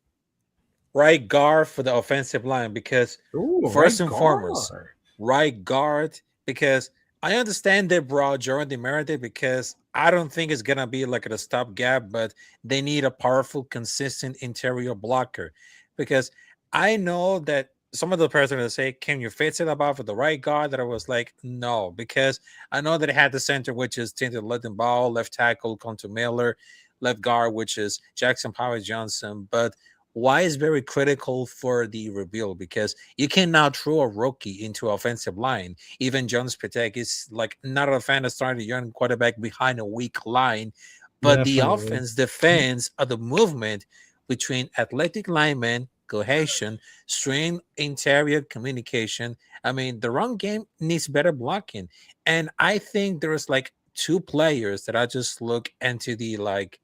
right guard for the offensive line because Ooh, first right and foremost, guard. right guard because I understand they brought Jordan DeMeritte because I don't think it's gonna be like a stopgap, but they need a powerful, consistent interior blocker because I know that some of the presidents say, "Can you fix it about for the right guard?" That I was like, no, because I know that it had the center, which is Tinted Letton Ball, left tackle Conto Miller, left guard, which is Jackson Powers Johnson, but why is very critical for the rebuild because you cannot throw a rookie into offensive line. Even Jones Patek is like not a fan of starting a young quarterback behind a weak line, but the Definitely. offense defends of the movement between athletic linemen, cohesion, strain interior communication. I mean, the run game needs better blocking, and I think there's like 2 players that I just look into the like.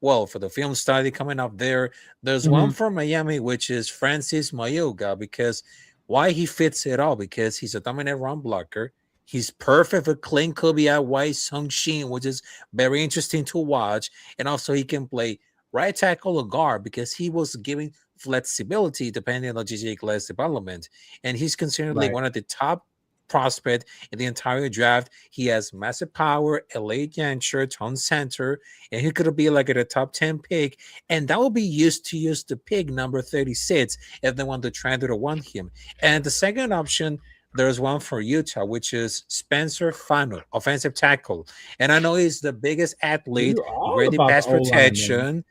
Well, for the film study coming up there's one from Miami, which is Francis Mayoga, because why he fits it all, because he's a dominant run blocker. He's perfect for Clint Kubiak, White, Sung Shin, which is very interesting to watch. And also he can play right tackle or guard because he was giving flexibility depending on JJ Glass development. And he's considered like one of the top prospect in the entire draft. He has massive power, a late yancher, ton center, and he could be like at a top 10 pick, and that will be used to use the pick number 36 if they want to try to want him. And the second option, there's one for Utah, which is Spencer Fano, offensive tackle. And I know he's the biggest athlete, You're all great in about pass the O-line, man. protection,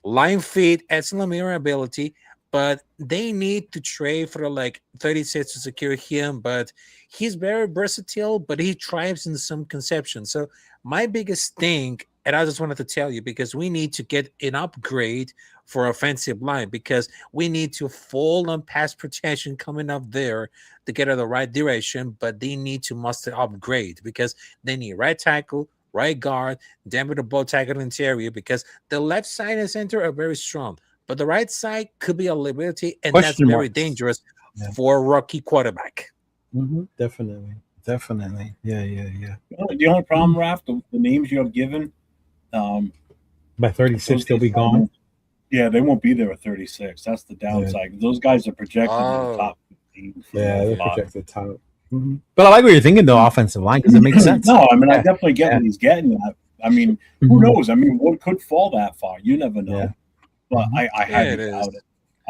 line feet, excellent mirror ability, but they need to trade for like 36 to secure him. But he's very versatile, but he thrives in some conception. So my biggest thing, and I just wanted to tell you, because we need to get an upgrade for offensive line, because we need to fall on pass protection coming up there to get in the right direction, but they need to must upgrade because they need right tackle, right guard, then with the ball tackle interior, because the left side and center are very strong, but the right side could be a liability, and that's Question very marks. dangerous Yeah. for a rookie quarterback. Definitely. Yeah. The only problem, Raph, the names you have given, By 36, they'll be gone. Yeah, they won't be there at 36. That's the downside. Those guys are projected in the top 15. for Yeah, a they're lot. projected top. But I like what you're thinking, though, offensive line, because it makes sense. No, I mean, I Yeah. definitely get what he's getting at. I mean, who knows? I mean, what could fall that far? You never know. Yeah. But I Yeah, highly it is. doubt it.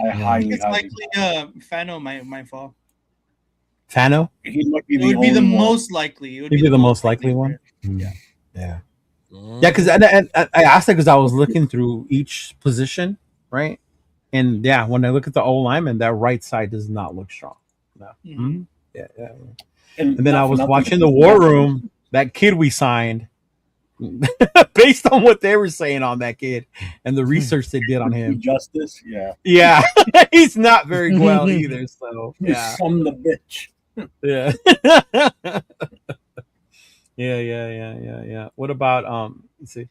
I highly, It's highly likely Fano might fall. Fano? He might be It the would be the only one. most likely. It would He'd be the most likely one? Yeah. Yeah. Mm. Yeah, because I asked that because I was looking through each position, right? And yeah, when I look at the O lineman, that right side does not look strong. No. Mhm. Yeah. And And then I not for was nothing, watching the War Room, that kid we signed, based on what they were saying on that kid and the research they did on him. Justice, yeah. Yeah, he's not very well either. So yeah, Son of a bitch. yeah, yeah. What about let's see.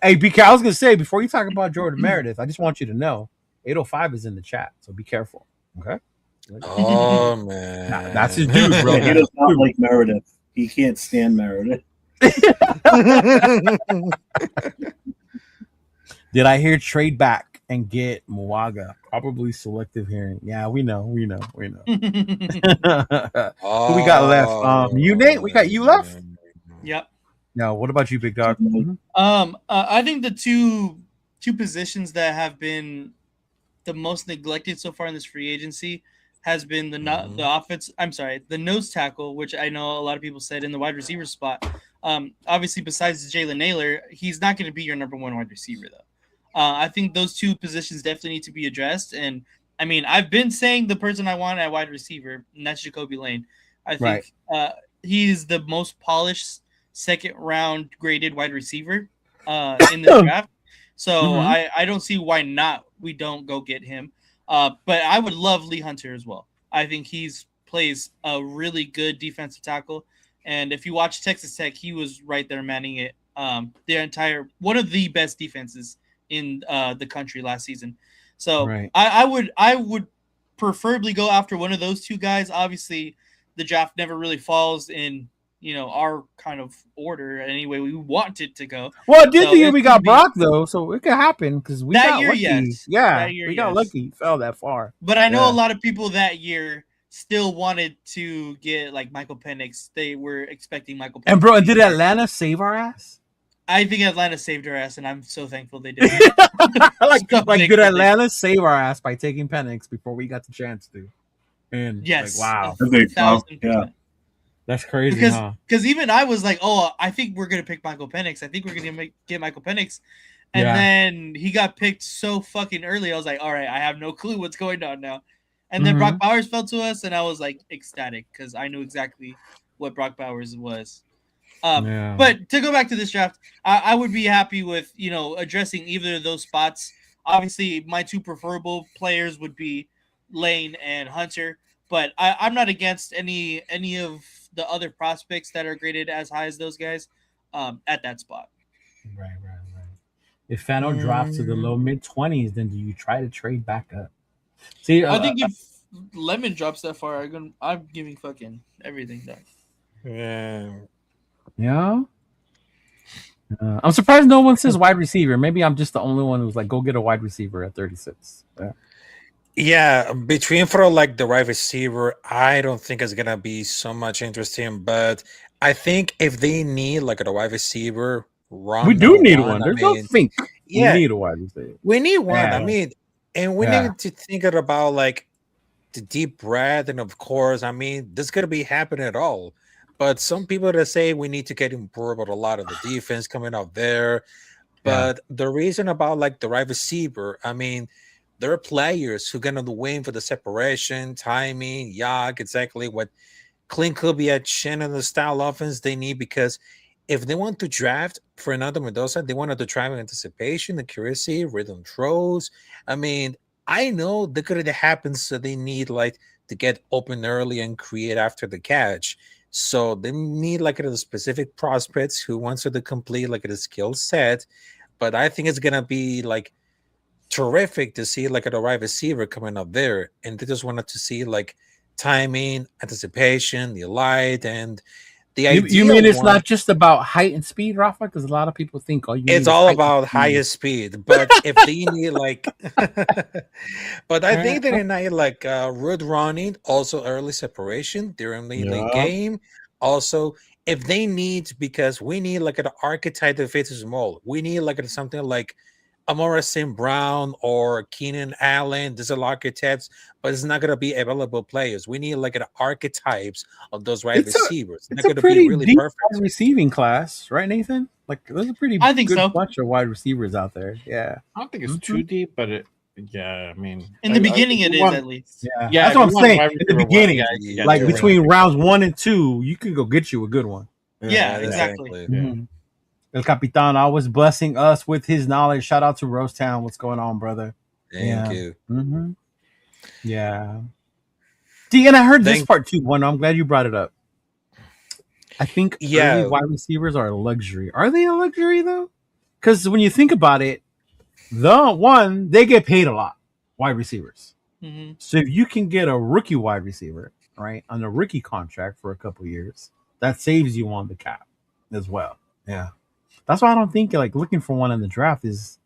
Hey, BK, I was gonna say before you talk about Jordan Meredith, I just want you to know 805 is in the chat, so be careful. Okay. Oh man, That's his dude, bro. He does not like Meredith. He can't stand Meredith. Did I hear trade back and get Muaga? Probably selective hearing. Yeah, we know. Who we got left? You, Nate? We got you left? Yep. No, what about you, big dog? I think the two positions that have been the most neglected so far in this free agency has been the offense. I'm sorry, the nose tackle, which I know a lot of people said, in the wide receiver spot. Obviously, besides Jalen Naylor, he's not going to be your number one wide receiver, though. I think those two positions definitely need to be addressed. And I mean, I've been saying the person I want at wide receiver, and that's Jacoby Lane. I think he's the most polished second round graded wide receiver in the draft. So I don't see why not we don't go get him. But I would love Lee Hunter as well. I think he's plays a really good defensive tackle. And if you watch Texas Tech, he was right there manning it. Their entire one of the best defenses in the country last season. So Right. I would preferably go after one of those two guys. Obviously, the draft never really falls in our kind of order anyway we want it to go. Well, it did So the year it we could got be- Brock though, so it could happen because we That got year, lucky. yes. Yeah, That year, we got yes. lucky. Fell that far. But I know Yeah. a lot of people that year still wanted to get like Michael Penix. They were expecting Michael Penix. And bro, to be did there. Atlanta save our ass? I think Atlanta saved her ass, and I'm so thankful they did. like, So did thankful they- Atlanta save our ass by taking Penix before we got the chance to? And Yes. like, wow, I think so. 1,000%. Yeah. that's crazy, Because huh? even I was like, oh, I think we're gonna pick Michael Penix. I think we're gonna get Michael Penix, and Yeah. then he got picked so fucking early. I was like, all right, I have no clue what's going on now. And then Mhm. Brock Bowers fell to us, and I was like ecstatic because I knew exactly what Brock Bowers was. Yeah. But to go back to this draft, I would be happy with addressing either of those spots. Obviously, my two preferable players would be Lane and Hunter, but I'm not against any of the other prospects that are graded as high as those guys at that spot. Right. If Fano drops to the low mid-20s, then do you try to trade back up? See, I think if Lemon drops that far, I'm giving fucking everything back. Yeah. yeah. I'm surprised no one says wide receiver. Maybe I'm just the only one who's like, go get a wide receiver at 36. Yeah. Yeah, between for like the wide receiver, I don't think it's gonna be so much interesting. But I think if they need like a wide receiver, We do need one. There's no think. yeah, We need a wide receiver. we need one. Yeah. I mean, and we Yeah. need to think about like the deep breath, and of course, I mean, this is gonna be happening at all. But some people that say we need to get improved with a lot of the defense coming out there. But the reason about like the wide receiver, I mean, there are players who are gonna win for the separation, timing, exactly what Clint could be at Shannon the style offense they need, because if they want to draft Fernando Mendoza, they wanted to drive anticipation, accuracy, rhythm throws. I mean, I know that could happen, so they need like to get open early and create after the catch. So they need like a specific prospects who wants to complete like a skill set. But I think it's gonna be like terrific to see like a wide receiver coming up there, and they just wanted to see like timing, anticipation, the light, and the idea. You mean it's not just about height and speed, Rafa? Because a lot of people think, oh, It's all about highest speed. But if they need like, but I think they need like road running, also early separation during the late game. Also, if they need, because we need like an archetype that fits his mold. We need like something like Amara St. Brown or Keenan Allen. There's a lot of archetypes, but it's not going to be available players. We need like an archetypes of those wide receivers. It's They're a going to pretty be really deep perfect. wide receiving class, right, Nathan? Like, there's a pretty I think good so. bunch of wide receivers out there. Yeah. I don't think it's too deep, but I mean, In the beginning, it is at least. Yeah. That's what I'm saying. In the beginning, Yeah, like you're between rounds 1 and 2, you can go get you a good one. Yeah, exactly. Mhm. El Capitan always blessing us with his knowledge. Shout out to Rosetown. What's going on, brother? Thank you. Mm-hmm. Yeah. See, and I heard this part too. One, I'm glad you brought it up. I think early wide receivers are a luxury. Are they a luxury though? Because when you think about it, they get paid a lot, wide receivers. Mm-hmm. So if you can get a rookie wide receiver, right, on a rookie contract for a couple years, that saves you on the cap as well. Yeah. That's why I don't think like looking for one in the draft is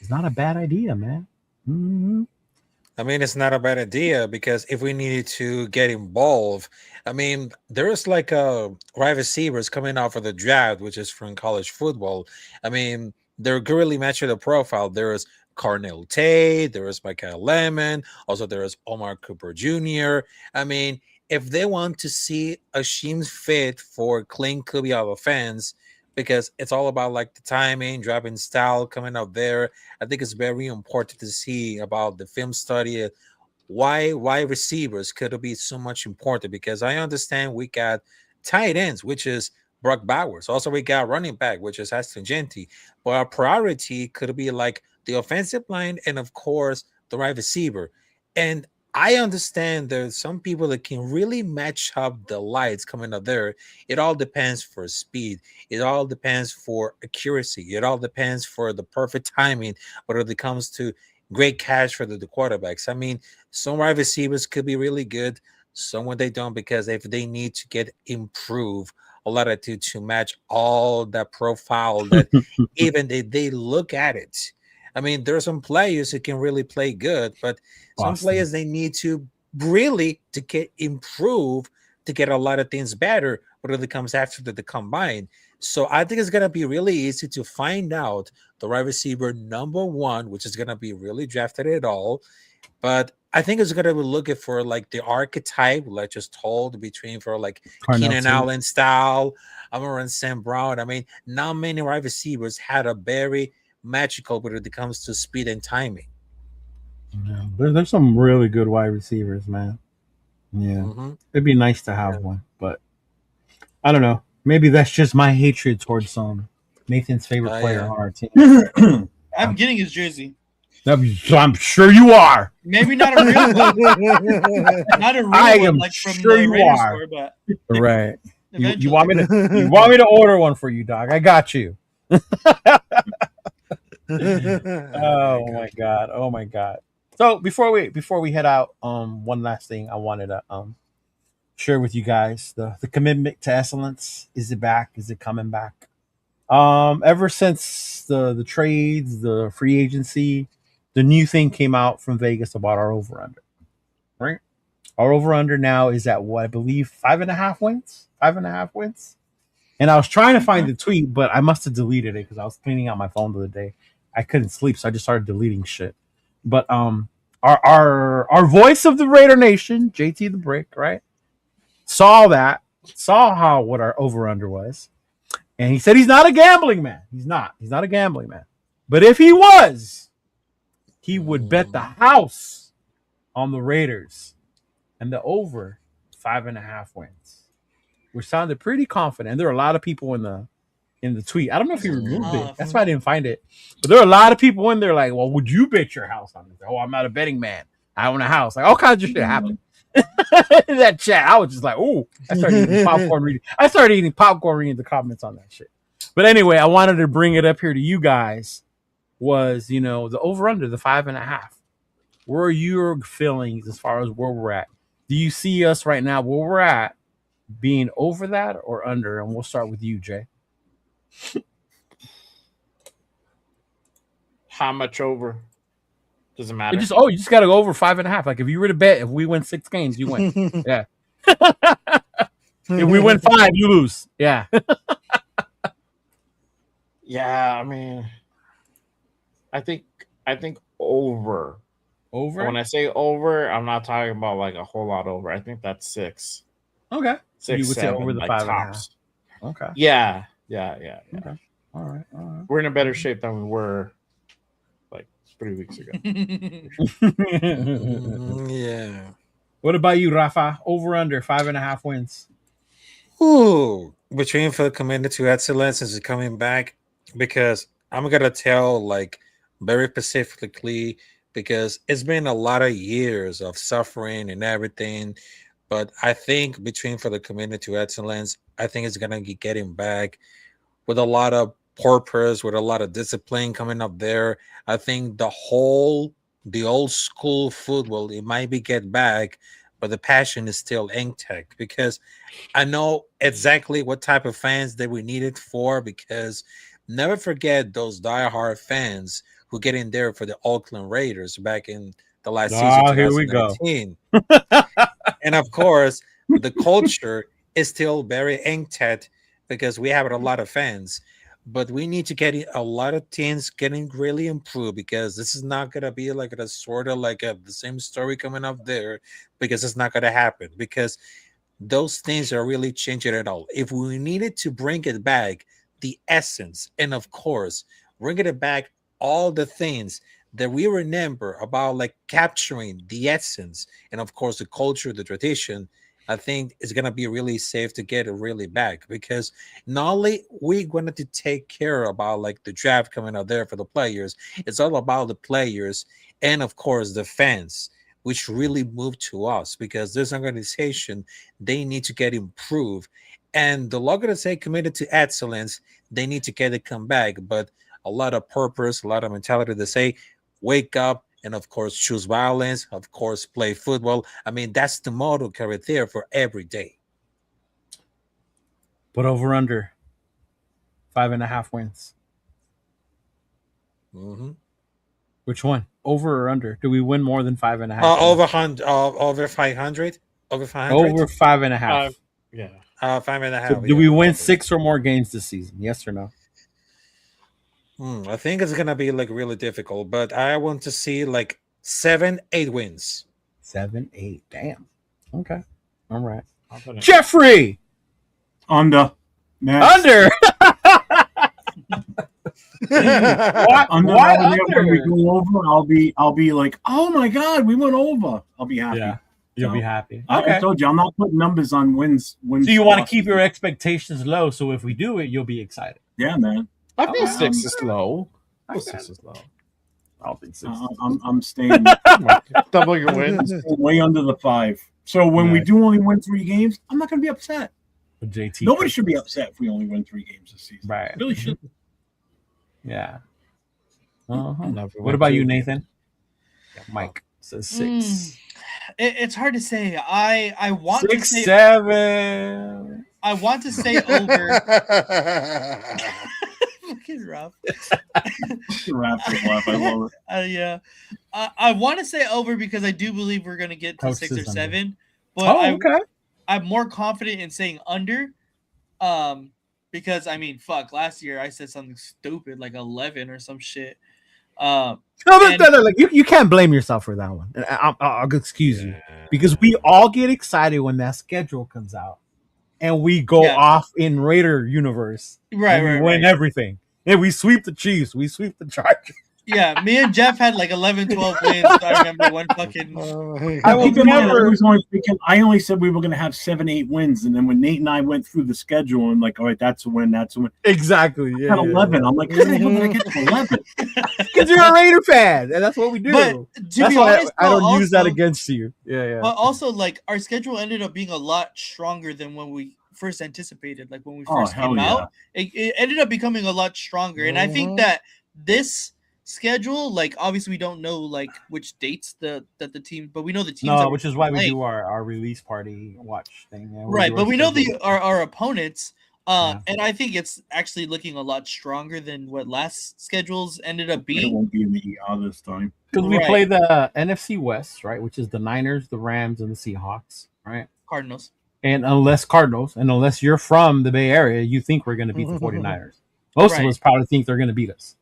not a bad idea, man. Mm-hmm. I mean, it's not a bad idea, because if we needed to get involved, I mean, there's like wide receivers coming out for the draft, which is from college football. I mean, they're really matching the profile. There's Carnell Tate, there is Michael Lemon, also there is Omar Cooper Jr. I mean, if they want to see a scheme fit for Clint Kubi of offense, because it's all about like the timing, driving style coming out there. I think it's very important to see about the film study, why receivers could be so much important, because I understand we got tight ends, which is Brock Bowers. Also, we got running back, which is Aston Genty. But our priority could be like the offensive line and, of course, the wide receiver. And I understand there's some people that can really match up the lights coming up there. It all depends for speed. It all depends for accuracy. It all depends for the perfect timing. Whether it comes to great catch for the quarterbacks. I mean, some wide receivers could be really good. Some when they don't, because if they need to get improve a lot of to match all that profile that even they look at it. I mean, there are some players who can really play good, but some Boston. players they need to really to get improve to get a lot of things better, whether it comes after the combine. So I think it's gonna be really easy to find out the wide receiver number one, which is gonna be really drafted at all. But I think it's gonna be looking for like the archetype, like just told between for like Carnell Keenan Tate. Allen style, Amon Sam Brown. I mean, not many wide receivers had a very magical when it comes to speed and timing. Yeah, there's some really good wide receivers, man. Yeah, Mhm. it'd be nice to have one, but I don't know. Maybe that's just my hatred towards Nathan's favorite player Yeah. on our team. I'm getting his jersey. I'm sure you are. Maybe not a real one. Not a real I one am like from sure the you Raiders are. store, but Right. You eventually. want me to order one for you, dog? I got you. Oh my god. Oh my god. So before we head out, one last thing I wanted to share with you guys. The commitment to excellence. Is it back? Is it coming back? Ever since the trades, the free agency, the new thing came out from Vegas about our over under. Right? Our over under now is at what I believe 5.5 wins. 5.5 wins. And I was trying to find the tweet, but I must have deleted it because I was cleaning out my phone the other day. I couldn't sleep, so I just started deleting shit. But our voice of the Raider Nation, JT the Brick, right? Saw how what our over under was. And he said he's not a gambling man. He's not a gambling man. But if he was, he would bet the house on the Raiders and the over 5.5 wins, which sounded pretty confident. And there are a lot of people in the tweet. I don't know if he removed it. That's why I didn't find it. But there are a lot of people in there like, well, would you bet your house on this? Oh, I'm not a betting man. I own a house. Like all kinds of shit happened. In that chat, I was just like, "Ooh!" I started eating popcorn reading the comments on that shit. But anyway, I wanted to bring it up here to you guys. Was the over under the 5.5? Where are your feelings as far as where we're at? Do you see us right now where we're at being over that or under? And we'll start with you, Jay. How much over? Doesn't matter. You just got to go over 5.5. Like if you were to bet, if we win 6 games, you win. Yeah. If we win 5, you lose. Yeah. Yeah, I mean, I think over. Over. When I say over, I'm not talking about like a whole lot over. I think that's 6. Okay. 6, You would say 7, over the like 5.5. tops. Okay. Yeah. Okay. All right. We're in a better shape than we were like 3 weeks ago. Yeah. What about you, Rafa? Over under 5.5 wins. Ooh, between for committed to excellence is coming back because I'm gonna tell like very specifically because it's been a lot of years of suffering and everything. But I think between for the committed to excellence, I think it's gonna be getting back with a lot of purpose, with a lot of discipline coming up there. I think the old school football, it might be get back, but the passion is still intact because I know exactly what type of fans that we needed for because never forget those diehard fans who get in there for the Oakland Raiders back in the last season, Here we go. 2019. And of course, the culture is still very intact because we have a lot of fans. But we need to get a lot of teams getting really improved because this is not going to be like a sort of like the same story coming up there because it's not going to happen because those things are really changing at all. If we needed to bring it back, the essence, and of course, bringing it back all the things that we remember about like capturing the essence and of course the culture, the tradition, I think it's going to be really safe to get it really back because not only we're going to take care about like the draft coming out there for the players, it's all about the players and of course the fans which really moved to us because this organization, they need to get improved. And the logo that say committed to excellence, they need to get it come back. But a lot of purpose, a lot of mentality to say, wake up and of course choose violence, of course play football. I mean, that's the motto carried there for every day. But over under 5.5 wins. Mm-hmm. Which one? Over or under? Do we win more than 5.5? Over 500. Over 500. Over 500. Over 5.5. Yeah. 5.5. So do we win 6 or more games this season? Yes or no? I think it's gonna be like really difficult, but I want to see like 7-8 wins. 7-8. Damn. Okay. All right. Confident. Jeffrey. Under. Next. Under. Under. Why When under? we go over, I'll be like, oh my god, we went over. I'll be happy. Yeah. You'll be happy. I told you, I'm not putting numbers on wins. So you want to keep your expectations low, so if we do it, you'll be excited. Yeah, man. I think 6 is low. I think 6 is low. I don't think 6. I'm staying Double your wins. way under the 5. So when we do only win 3 games, I'm not going to be upset. JT. Nobody should be upset if we only win 3 games this season. Right. Really should. Yeah. What about you, Nathan? Mike says 6. It's hard to say. I want 6, to say 7. I want to say over. Fucking rough. I love it. Yeah. I want to say over because I do believe we're gonna get to Coach 6 or says under. 7. But Okay. I'm more confident in saying under. Because I mean, fuck, last year I said something stupid like 11 or some shit. No, like you can't blame yourself for that one. And I'll excuse you because we all get excited when that schedule comes out, and we go off in Raider universe. Right, we win everything, and we sweep the Chiefs, we sweep the Chargers. Yeah, me and Jeff had like 11, 12 wins. I remember one fucking. I will never. I only said we were going to have 7-8 wins, and then when Nate and I went through the schedule, and like, all right, that's a win, that's a win. Exactly. Yeah. I had 11. I'm like, how the hell did I get to 11? Because you're a Raider fan, and that's what we do. But to that's be why honest, I don't also, use that against you. Yeah. But also, like, our schedule ended up being a lot stronger than when we first anticipated. Like when we first came out, it ended up becoming a lot stronger, and I think that this schedule, like, obviously we don't know like which dates that the team, but we know the teams. No, which is why we do our release party watch thing. Right, but we know our opponents. And I think it's actually looking a lot stronger than what last schedules ended up being. It won't be in the ER this time. Because we play the NFC West, right? Which is the Niners, the Rams, and the Seahawks, right? Cardinals. And unless you're from the Bay Area, you think we're going to beat the 49ers. Most of us probably think they're going to beat us.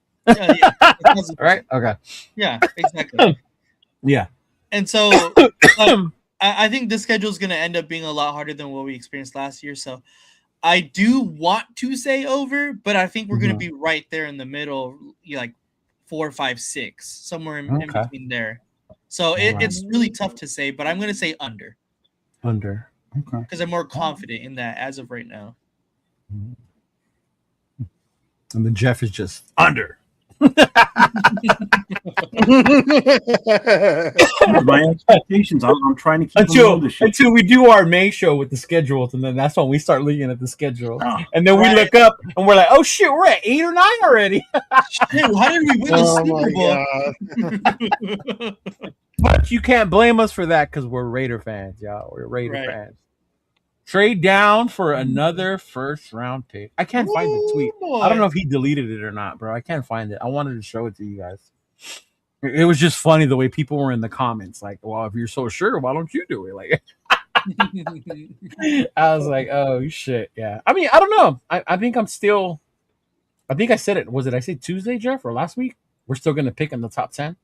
Right? Okay. Yeah, exactly. Yeah. And so I think the schedule is going to end up being a lot harder than what we experienced last year. So I do want to say over, but I think we're going to be right there in the middle, like 4, 5, 6, somewhere in between there. So it's really tough to say, but I'm going to say under. Under. Okay. Because I'm more confident in that as of right now. And then Jeff is just under. My expectations. I'm trying to keep until we do our May show with the schedules, and then that's when we start looking at the schedule, and then we look up and we're like, "Oh shit, we're at 8 or 9 already." Hey, how did we win the Super Bowl? But you can't blame us for that because we're Raider fans, y'all. We're Raider fans. Trade down for another first-round pick. I can't find the tweet. I don't know if he deleted it or not, bro. I can't find it. I wanted to show it to you guys. It was just funny the way people were in the comments, like, "Well, if you're so sure, why don't you do it?" Like, I was like, "Oh shit, yeah." I mean, I don't know. I think I'm still. I think I said it. Was it I said Tuesday, Jeff, or last week? We're still gonna pick in the top 10.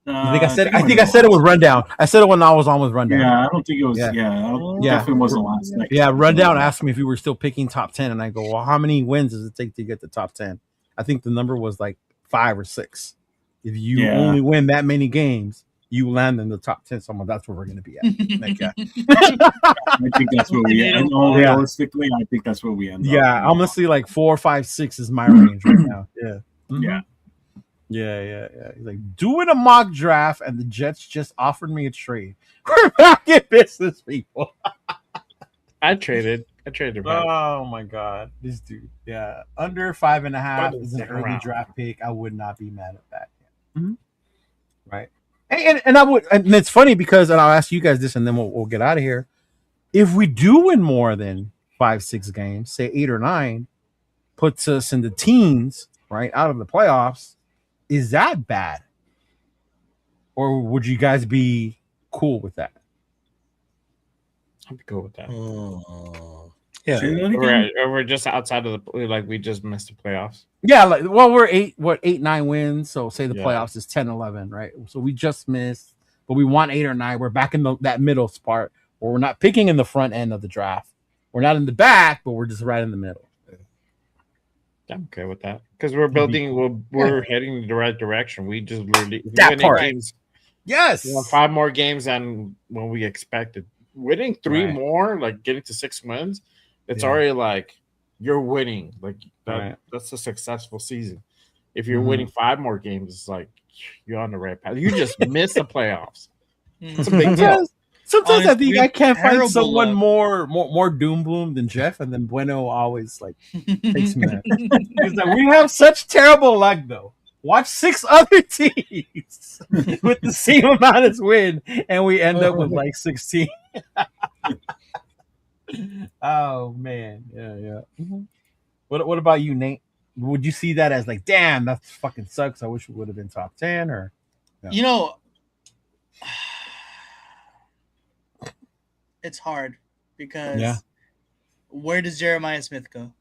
I think I said. I think I said it was rundown. I said it when I was on with rundown. Yeah, I don't think it was. Yeah, definitely wasn't last night. Yeah, rundown asked me if we were still picking top 10, and I go, "Well, how many wins does it take to get the top 10?" I think the number was like 5 or 6. If you only win that many games, you land in the top 10. So that's where we're going to be at. Like, I think that's where we end. Realistically, I think that's where we end. Yeah, honestly, like 4, 5, 6 is my range right now. Yeah. Yeah. Yeah. He's like, doing a mock draft, and the Jets just offered me a trade. We're back in business, people. I traded back. Oh my god, this dude. Yeah, under 5.5 But is an second early round. draft pick. I would not be mad at that. Mhm. Right, and I would, and it's funny because, and I'll ask you guys this, and then we'll get out of here. If we do win more than 5-6 games, say 8 or 9, puts us in the teens, right, out of the playoffs. Is that bad, or would you guys be cool with that? I'd be cool with that. Yeah. Say that again? We're just outside of the, like, we just missed the playoffs. Yeah, like, well, we're 8-9 wins. So say the Yeah. playoffs is 10-11, right? So we just missed, but we want 8 or 9. We're back in that middle spot where we're not picking in the front end of the draft. We're not in the back, but we're just right in the middle. I'm okay with that because we're building. We're heading in the right direction. We just literally That winning part. games. Yes. We won 5 more games than when we expected. Winning 3 Right. more, like getting to 6 wins, it's Yeah. already like you're winning. Like that, Right. that's a successful season. If you're Mhm. winning 5 more games, it's like you're on the right path. You just missed the playoffs. It's a Mhm. big deal. Sometimes I Honestly, think we I have can't find terrible someone luck. more doom bloom than Jeff, and then Bueno always like takes me out. He's like, we have such terrible luck though. Watch 6 other teams with the same amount as win, and we end up with like 16. Oh man, yeah. Mhm. What about you, Nate? Would you see that as like, damn, that fucking sucks? I wish we would have been top 10, or You know, it's hard because Yeah. where does Jeremiah Smith go?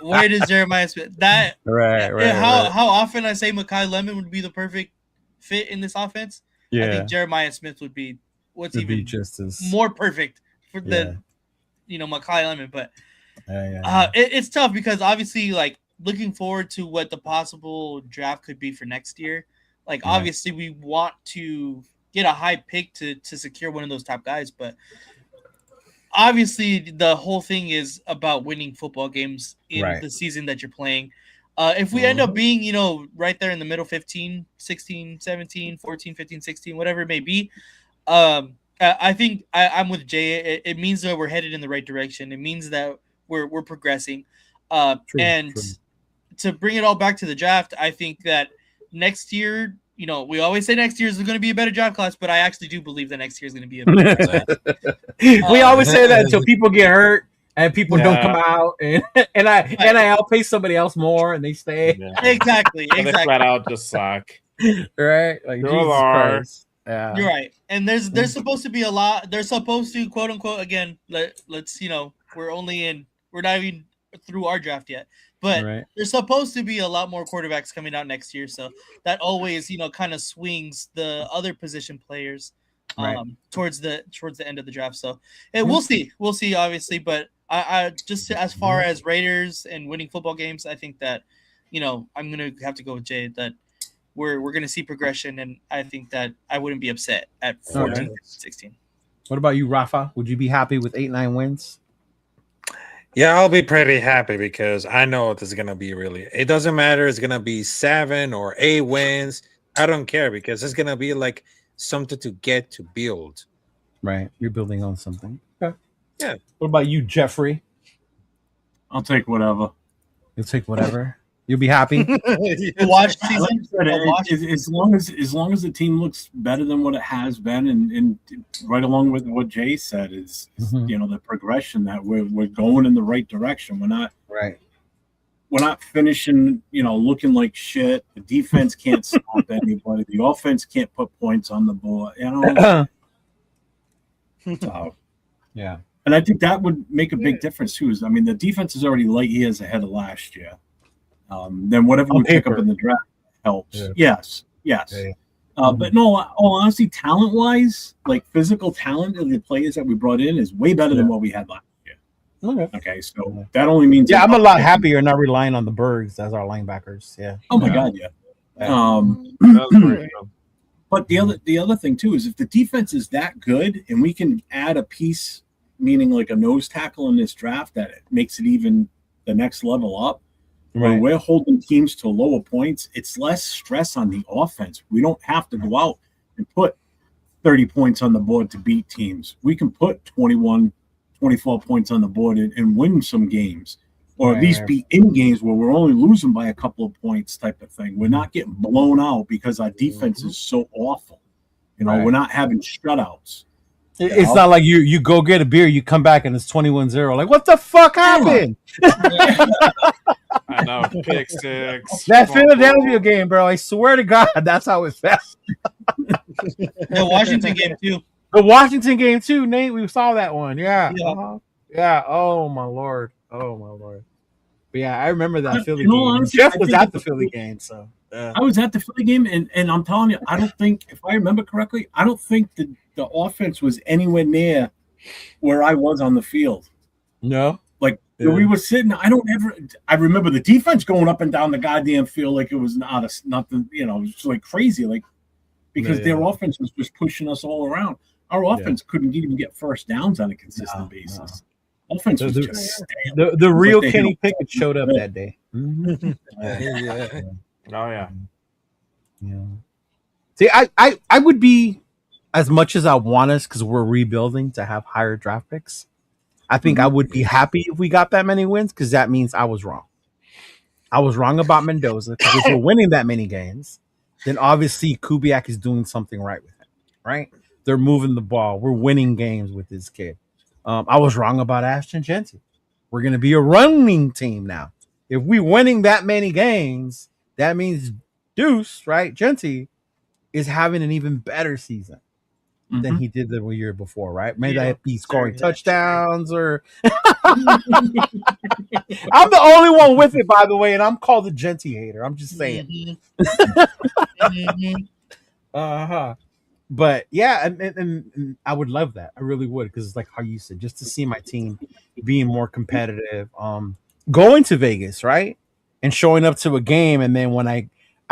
Where does Jeremiah Smith? That right, how often I say Mekhi Lemon would be the perfect fit in this offense. I yeah, think Jeremiah Smith would be what's to be even just as more perfect for Yeah. the Mekhi Lemon. But yeah. it's tough because obviously, like, looking forward to what the possible draft could be for next year. Like, Yeah. obviously, we want to get a high pick to secure one of those top guys, but obviously the whole thing is about winning football games in Right. the season that you're playing. If we end up being, right there in the middle, 15, 16, 17, 14, 15, 16, whatever it may be, I think I'm with Jay. It means that we're headed in the right direction. It means that we're progressing. True. To bring it all back to the draft, I think that next year, we always say next year is going to be a better draft class, but I actually do believe that next year is going to be a better draft class. We always say that until people get hurt and people don't Yeah. come out, and I'll pay somebody else more and they stay. Yeah. Exactly. They flat out just suck. Right? Like, There Jesus are. Christ. Yeah. You're right. And there's supposed to be a lot. They're supposed to, quote unquote, again, let's we're not even through our draft yet, but Right. there's supposed to be a lot more quarterbacks coming out next year. So that always, kind of swings the other position players Right. towards the end of the draft. So we'll see, obviously, but I just, as far as Raiders and winning football games, I think that, I'm going to have to go with Jay that we're going to see progression, and I think that I wouldn't be upset at 14, 16. What about you, Rafa? Would you be happy with 8-9 wins? Yeah, I'll be pretty happy because I know this is gonna be really. It doesn't matter. It's gonna be 7 or 8 wins. I don't care because it's gonna be like something to get to build. Right. You're building on something. Okay. Yeah. What about you, Jeffrey? I'll take whatever. You'll take whatever. You'll be happy. Watch Like season. I said, a watch- as long as the team looks better than what it has been, and right along with what Jay said is Mhm. the progression that we're going in the right direction. Right. We're not finishing looking like shit. The defense can't stop anybody. The offense can't put points on the board. So, Yeah. and I think that would make a big difference too. I mean, the defense is already light years ahead of last year. Then whatever On we pick up paper. in the draft helps. Yeah. Yes. Yeah. But no, all honesty, talent-wise, like physical talent of the players that we brought in is way better than what we had last year. Okay. Okay, so that only means Yeah, I'm a lot happier not relying on the Bergs as our linebackers. Yeah. Oh my god, yeah. That was great. But the other thing too is if the defense is that good and we can add a piece, meaning like a nose tackle in this draft that makes it even the next level up, When we're holding teams to lower points, it's less stress on the offense. We don't have to go out and put 30 points on the board to beat teams. We can put 21, 24 points on the board and win some games, or at least be in games where we're only losing by a couple of points type of thing. We're not getting blown out because our defense is so awful. We're not having shutouts. It's not like you go get a beer, you come back and it's 21-0. Like, what the fuck happened? I know, pick six. That Philadelphia game, bro. I swear to God, that's how it felt. The Washington game too. The Washington game too, Nate. We saw that one. Yeah. Yeah. Yeah. Oh my lord. Oh my lord. But yeah, I remember that Philly You know, game. honestly, Jeff I was think at the Philly game, so I was at the Philly game, and I'm telling you, I don't think, if I remember correctly, I don't think the offense was anywhere near where I was on the field. no. Like we were sitting, I remember the defense going up and down the goddamn field like it was nothing, it was just like crazy, like because their offense was just pushing us all around. Our offense couldn't even get first downs on a consistent basis. Offense was just stale. The real they Kenny hit- Pickett showed up that day. Yeah. Oh yeah. Yeah. See, I would be, as much as I want us, because we're rebuilding, to have higher draft picks. I think I would be happy if we got that many wins, because that means I was wrong. I was wrong about Mendoza, because if we're winning that many games, then obviously Kubiak is doing something right with him, right? They're moving the ball. We're winning games with this kid. I was wrong about Ashton Genty. We're going to be a running team now. If we're winning that many games, that means Deuce, right? Genty is having an even better season than he did the year before, right? Maybe I'd be scoring touchdowns or I'm the only one with it, by the way, and I'm called the Genty hater. I'm just saying. But yeah, and I would love that. I really would, because it's like how you said, just to see my team being more competitive, going to Vegas, right? And showing up to a game, and then when I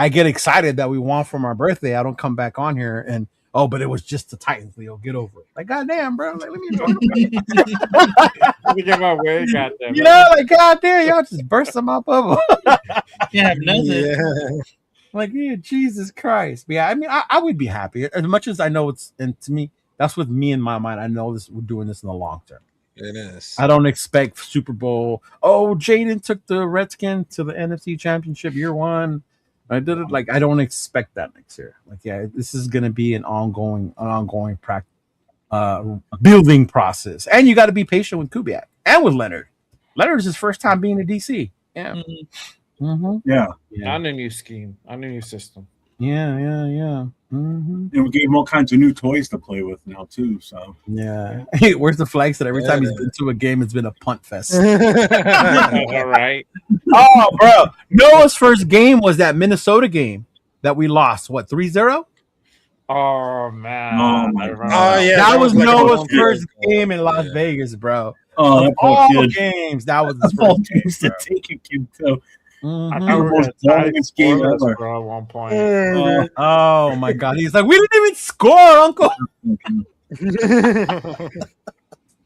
get excited that we won from our birthday, I don't come back on here and but it was just the Titans, Leo. Get over it. Like, goddamn, bro. Like, let me enjoy the Let me get my way, goddamn. like, goddamn, y'all just burst my bubble. Can't have nothing. Yeah. Like, yeah, Jesus Christ. But yeah, I mean, I would be happy as much as I know and to me, that's with me in my mind. I know we're doing this in the long term. It is. I don't expect Super Bowl. Oh, Jaden took the Redskins to the NFC Championship year one. I did it. Like, I don't expect that next year. Like, yeah, this is going to be an ongoing building process. And you got to be patient with Kubiak and with Leonard. Leonard is his first time being a DC. Yeah. Yeah. On a new scheme, on a new system. Yeah. And we gave him all kinds of new toys to play with now too. So Yeah. Hey, where's the flag that every time he's been to a game, it's been a punt fest. All right. Oh, bro. Noah's first game was that Minnesota game that we lost. What, 3-0? Oh man. Oh, my Oh yeah, That was like a Noah's long first game. game in Las Vegas, bro. oh, Of that poor all kid. games, that was his That poor first game. kid to take a kid too. I Mhm. thought we the were most gonna tie boringest game scoreless, ever. bro, at one point. Oh my God. He's like, we didn't even score, Uncle.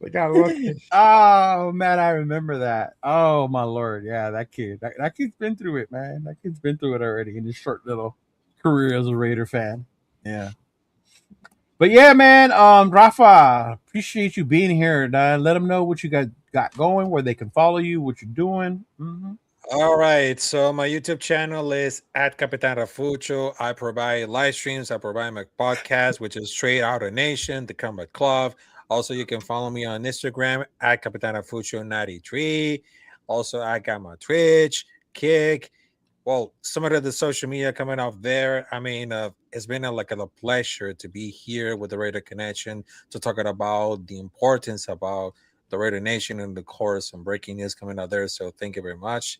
They got lucky. Oh man, I remember that. Oh my Lord. Yeah, that kid. That kid's been through it, man. That kid's been through it already in his short little career as a Raider fan. Yeah. But yeah, man, Rafa, appreciate you being here. Let them know what you got going, where they can follow you, what you're doing. All right. So my YouTube channel is at Capitan Rafucho. I provide live streams. I provide my podcast, which is Straight Outta Nation, the Combat Club. Also, you can follow me on Instagram at Capitan Rafucho 93. Also, I got my Twitch, Kick. Well, some of the social media coming out there. I mean, it's been a pleasure to be here with the Raider Connection to talk about the importance about the Raider Nation and the course and breaking news coming out there. So thank you very much.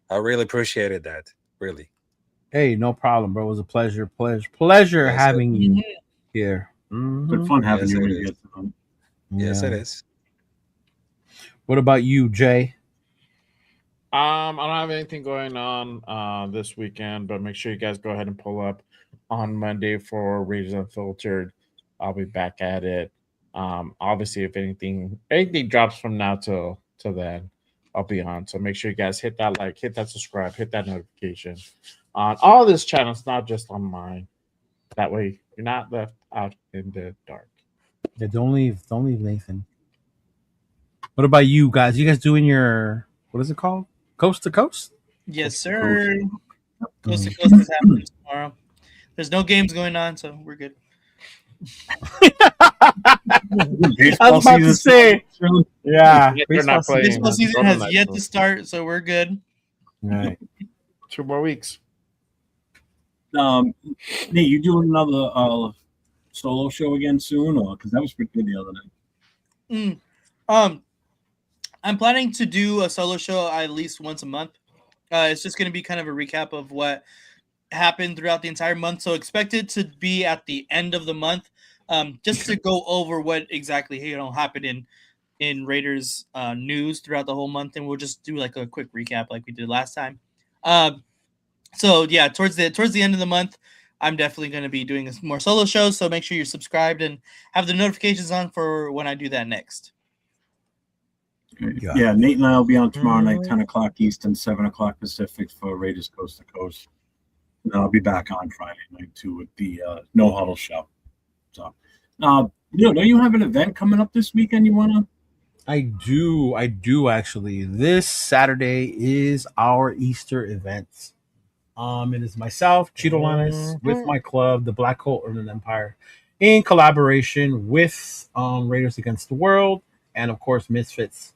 I really appreciated that. Really. Hey, no problem, bro. It was a pleasure Yes, having you here. Good fun having Yes, you it when is. you get to them. Yes, Yeah. it is. What about you, Jay? I don't have anything going on this weekend, but make sure you guys go ahead and pull up on Monday for Raiders Unfiltered. I'll be back at it. Obviously, if anything drops from now till then, I'll be on. So make sure you guys hit that like, hit that subscribe, hit that notification on all this channels, not just on mine. That way you're not left out in the dark. Yeah, don't leave Nathan. What about you guys? You guys doing your, what is it called? Coast to coast? Yes, sir. Coast to coast is happening tomorrow. There's no games going on, so we're good. I was about to say, yeah, They're not playing. Baseball season has yet to start, so we're good. Right. 2 more weeks. Nate, you doing another solo show again soon, or because that was pretty good the other night? I'm planning to do a solo show at least once a month. It's just going to be kind of a recap of what happened throughout the entire month. So expect it to be at the end of the month, just to go over what exactly happened in Raiders news throughout the whole month, and we'll just do like a quick recap like we did last time. So yeah, towards the end of the month, I'm definitely going to be doing more solo shows. So make sure you're subscribed and have the notifications on for when I do that next. Yeah, Nate and I will be on tomorrow night, 10 o'clock Eastern, 7 o'clock Pacific for Raiders Coast to Coast. And then I'll be back on Friday night too with the No Huddle show. So, don't you have an event coming up this weekend you want to? I do actually. This Saturday is our Easter event. It is myself, Cheeto Linus, with my club, the Black Hole Urban Empire, in collaboration with Raiders Against the World and of course Misfits,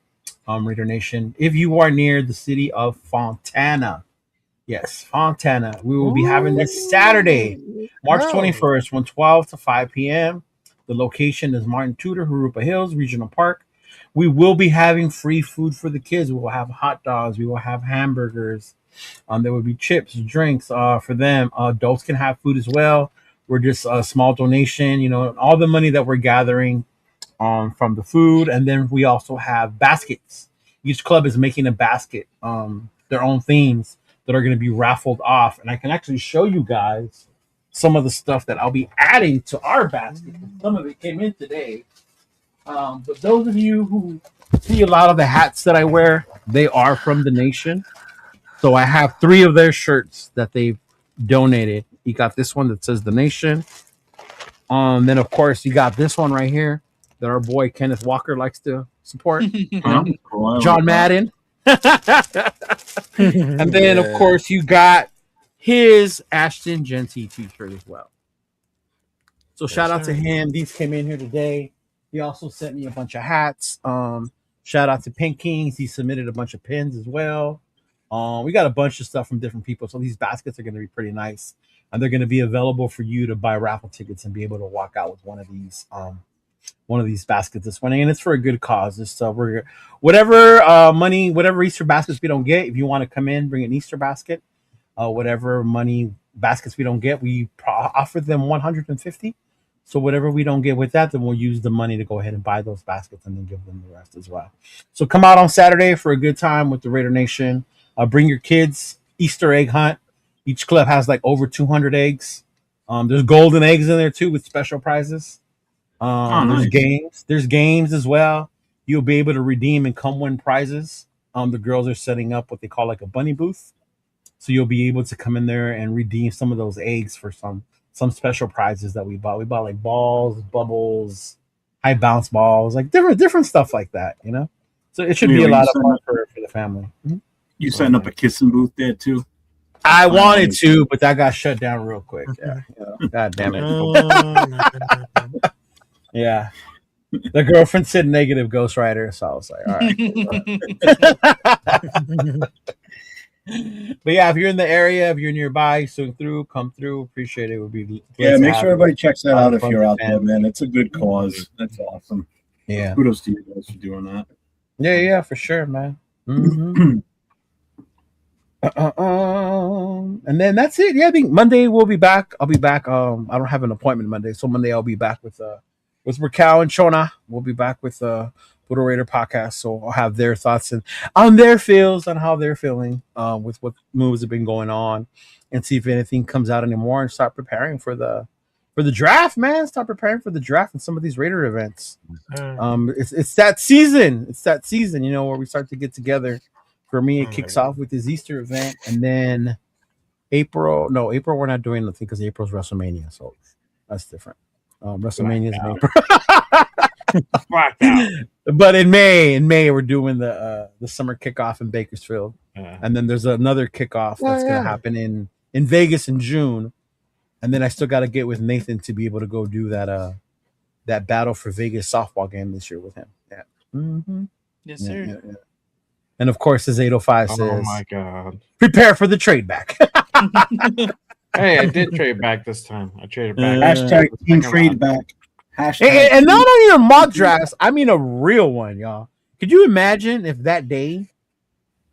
Raider Nation. If you are near the city of Fontana, yes, Fontana, we will be having this Saturday, March 21st, from 12 to 5 p.m. The location is Martin Tudor, Harupa Hills Regional Park. We will be having free food for the kids. We will have hot dogs. We will have hamburgers. There will be chips, drinks for them. Adults can have food as well. We're just a small donation, all the money that we're gathering from the food. And then we also have baskets. Each club is making a basket, their own themes that are going to be raffled off. And I can actually show you guys some of the stuff that I'll be adding to our basket. Some of it came in today. But those of you who see a lot of the hats that I wear, they are from the nation. So I have 3 of their shirts that they've donated. You got this one that says the nation. Then of course you got this one right here that our boy Kenneth Walker likes to support. John Madden. And then of course you got his Ashton Genty t-shirt as well. So shout out to him. These came in here today. He also sent me a bunch of hats. Shout out to Pink Kings. He submitted a bunch of pins as well. We got a bunch of stuff from different people. So these baskets are going to be pretty nice. And they're going to be available for you to buy raffle tickets and be able to walk out with one of these baskets this morning. And it's for a good cause. It's whatever money, whatever Easter baskets we don't get, if you want to come in, bring an Easter basket. Whatever money baskets we don't get, we offer them 150. So whatever we don't get with that, then we'll use the money to go ahead and buy those baskets and then give them the rest as well. So come out on Saturday for a good time with the Raider Nation. Bring your kids. Easter egg hunt. Each club has like over 200 eggs. There's golden eggs in there too with special prizes. There's games. There's games as well. You'll be able to redeem and come win prizes. The girls are setting up what they call like a bunny booth. So you'll be able to come in there and redeem some of those eggs for some special prizes that we bought. We bought like balls, bubbles, high bounce balls, like different stuff like that, So it should be a lot of fun for the family. Mm-hmm. You setting up a kissing booth there too? I wanted to, but that got shut down real quick. Yeah. God damn it. Yeah. The girlfriend said negative Ghost Rider, so I was like, all right. But yeah, if you're in the area, if you're nearby, swing through, come through. Appreciate it. It would be make sure everybody checks that out if you're out there, man. It's a good cause. That's awesome. Yeah. Kudos to you guys for doing that. Yeah, for sure, man. Mm-hmm. And then that's it. Yeah, I think Monday we'll be back. I'll be back. I don't have an appointment Monday, so Monday I'll be back with Raquel and Shona. We'll be back with Little Raider podcast, so I'll have their thoughts and on their feels on how they're feeling with what moves have been going on, and see if anything comes out anymore, and start preparing for the for the draft, man. Start preparing for the draft and some of these Raider events. It's that season. It's that season, you know, where we start to get together. For me, it kicks off with this Easter event, and then April we're not doing nothing because April's WrestleMania, so that's different. WrestleMania is in April. But in May we're doing the summer kickoff in Bakersfield, and then there's another kickoff that's gonna happen in Vegas in June, and then I still got to get with Nathan to be able to go do that Battle for Vegas softball game this year with him. Yeah. Mm-hmm. Yes, sir. Yeah. And of course, as 805 says, "Oh my god, prepare for the trade back." Hey, I did trade back this time. I traded back. Hashtag team trade back. Hashtag And not only a mock drafts, I mean a real one, y'all. Could you imagine if that day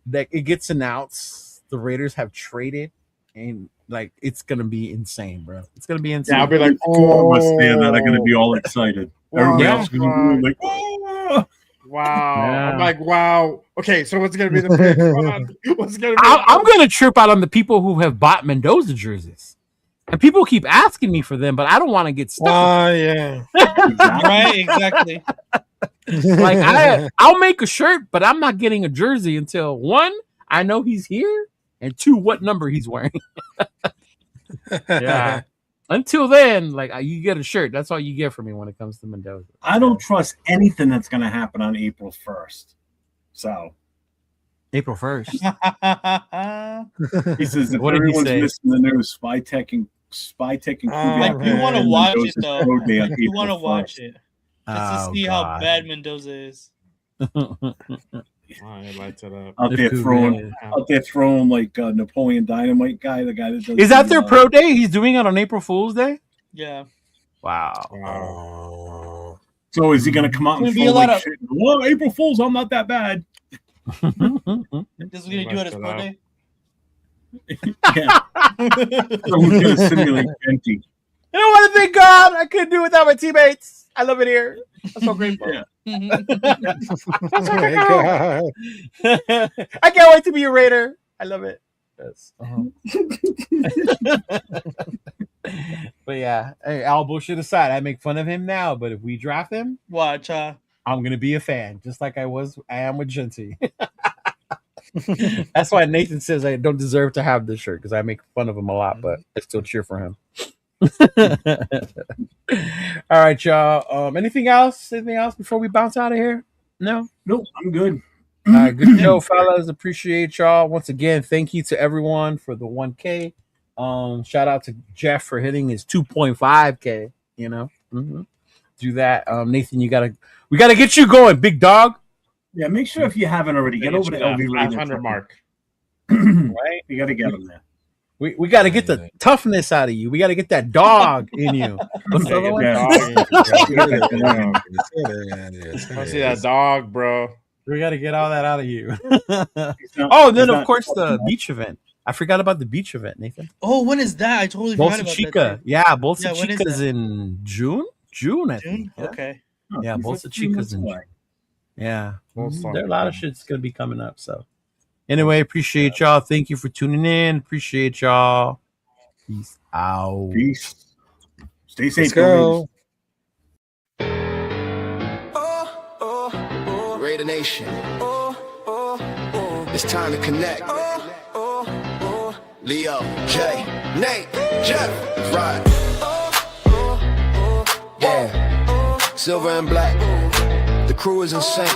that it gets announced the Raiders have traded, and like it's gonna be insane, bro. It's gonna be insane. Yeah, I'll be like, four of us there that are gonna be all excited. Everybody else is gonna be like, oh. wow. Yeah. I'm like, wow. Okay, so what's gonna be the pick? What's gonna be? I'm gonna trip out on the people who have bought Mendoza jerseys, and people keep asking me for them, but I don't want to get stuck. Yeah. Right, exactly. Like I'll make a shirt, but I'm not getting a jersey until one, I know he's here, and two, what number he's wearing. Yeah. Until then, like you get a shirt. That's all you get from me when it comes to Mendoza. I don't trust anything that's gonna happen on April 1st. So April 1st. he says if What did he everyone's say? missing the news, Spy Tech and Like, you want to watch it though. You want to watch it just to see how bad Mendoza is. I lights it up. Out there throwing like Napoleon Dynamite guy, the guy that does. Is that their pro day? He's doing it on April Fool's Day? Yeah. Wow. So is he gonna come out and It's gonna be throw a lot like of- shit? Well, April Fools, I'm not that bad. This is gonna do it as pro day. Yeah. So who's gonna simulate empty? You know what? Thank God I couldn't do it without my teammates. I love it here. I'm so grateful. Yeah. That's what I can't wait to be a Raider. I love it. Yes. But yeah, hey, all bullshit aside, I make fun of him now. But if we draft him, Watch. I'm gonna be a fan, just like I am with Genty. That's why Nathan says I don't deserve to have this shirt because I make fun of him a lot, but I still cheer for him. All right, y'all. Anything else? Anything else before we bounce out of here? No. Nope, I'm good. All right, good show, fellas. Appreciate y'all once again. Thank you to everyone for the 1K. Shout out to Jeff for hitting his 2.5K. You know, do that. Nathan, we gotta get you going, big dog. Yeah, make sure if you haven't already, get over to LV Radio 500 mark. Right? You gotta get them there. We got to get the toughness out of you. We got to get that dog in you. What's the other one? I see that dog, bro. We got to get all that out of you. Oh, then of course the beach event. I forgot about the beach event, Nathan. Oh, when is that? I totally forgot Bolsa about Chica. that. Yeah, Bolsa Yeah, when is Chica's that? in June. June, I think. June? Okay. Yeah, Bolsa Chica's in June. Yeah. There are a lot of shit's going to be coming up. So, anyway, appreciate y'all. Thank you for tuning in. Appreciate y'all. Peace out. Peace. Stay safe. Let's go. Raider Nation. It's time to connect. Leo, Jay, Nate, Jeff, right. Yeah, silver and black. The crew is in sync.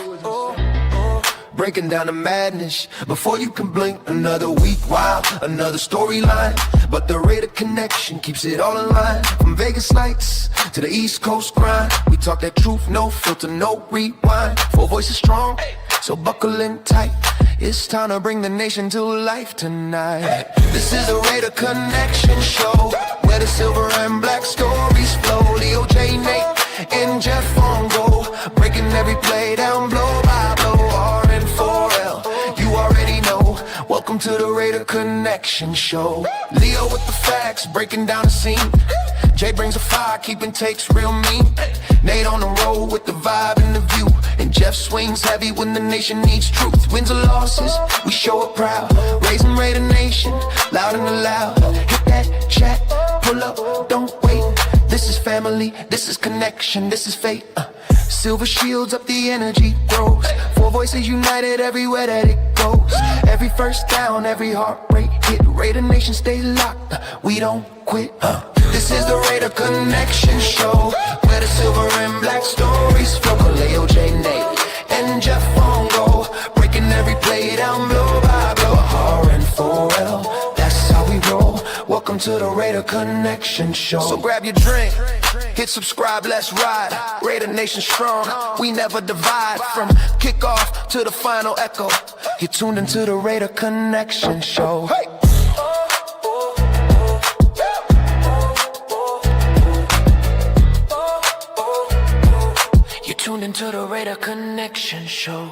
Breaking down the madness before you can blink. Another week, wow, another storyline. But the Raider connection keeps it all in line. From Vegas nights to the East Coast grind, we talk that truth, no filter, no rewind. Four voices strong, so buckle in tight. It's time to bring the nation to life tonight. This is the Raider Connection Show, where the silver and black stories flow. Leo, J, Nate, and Jeff on go, breaking every play down blow by blow. R-N-4-L, you already know. Welcome to the Raider Connection Show. Leo with the facts, breaking down the scene. Jay brings the fire, keeping takes real mean. Nate on the road with the vibe and the view. And Jeff swings heavy when the nation needs truth. Wins or losses, we show up proud. Raising Raider Nation, loud and loud. Hit that chat, pull up, don't wait. This is family, this is connection, this is fate. Silver shields up, the energy grows. Four voices united everywhere that it goes. Every first down, every heartbreak hit. Raider Nation stay locked, we don't quit. This is the Raider Connection Show, where the silver and black stories flow. Kaleo, J, Nate, and Jeff on go, breaking every play down blow by blow. R and 4L, that's how we roll. Welcome to the Raider Connection Show. So grab your drink, hit subscribe, let's ride. Raider Nation strong, we never divide. From kickoff to the final echo, you're tuned into the Raider Connection Show. Hey! You're tuned into the Raider Connection Show.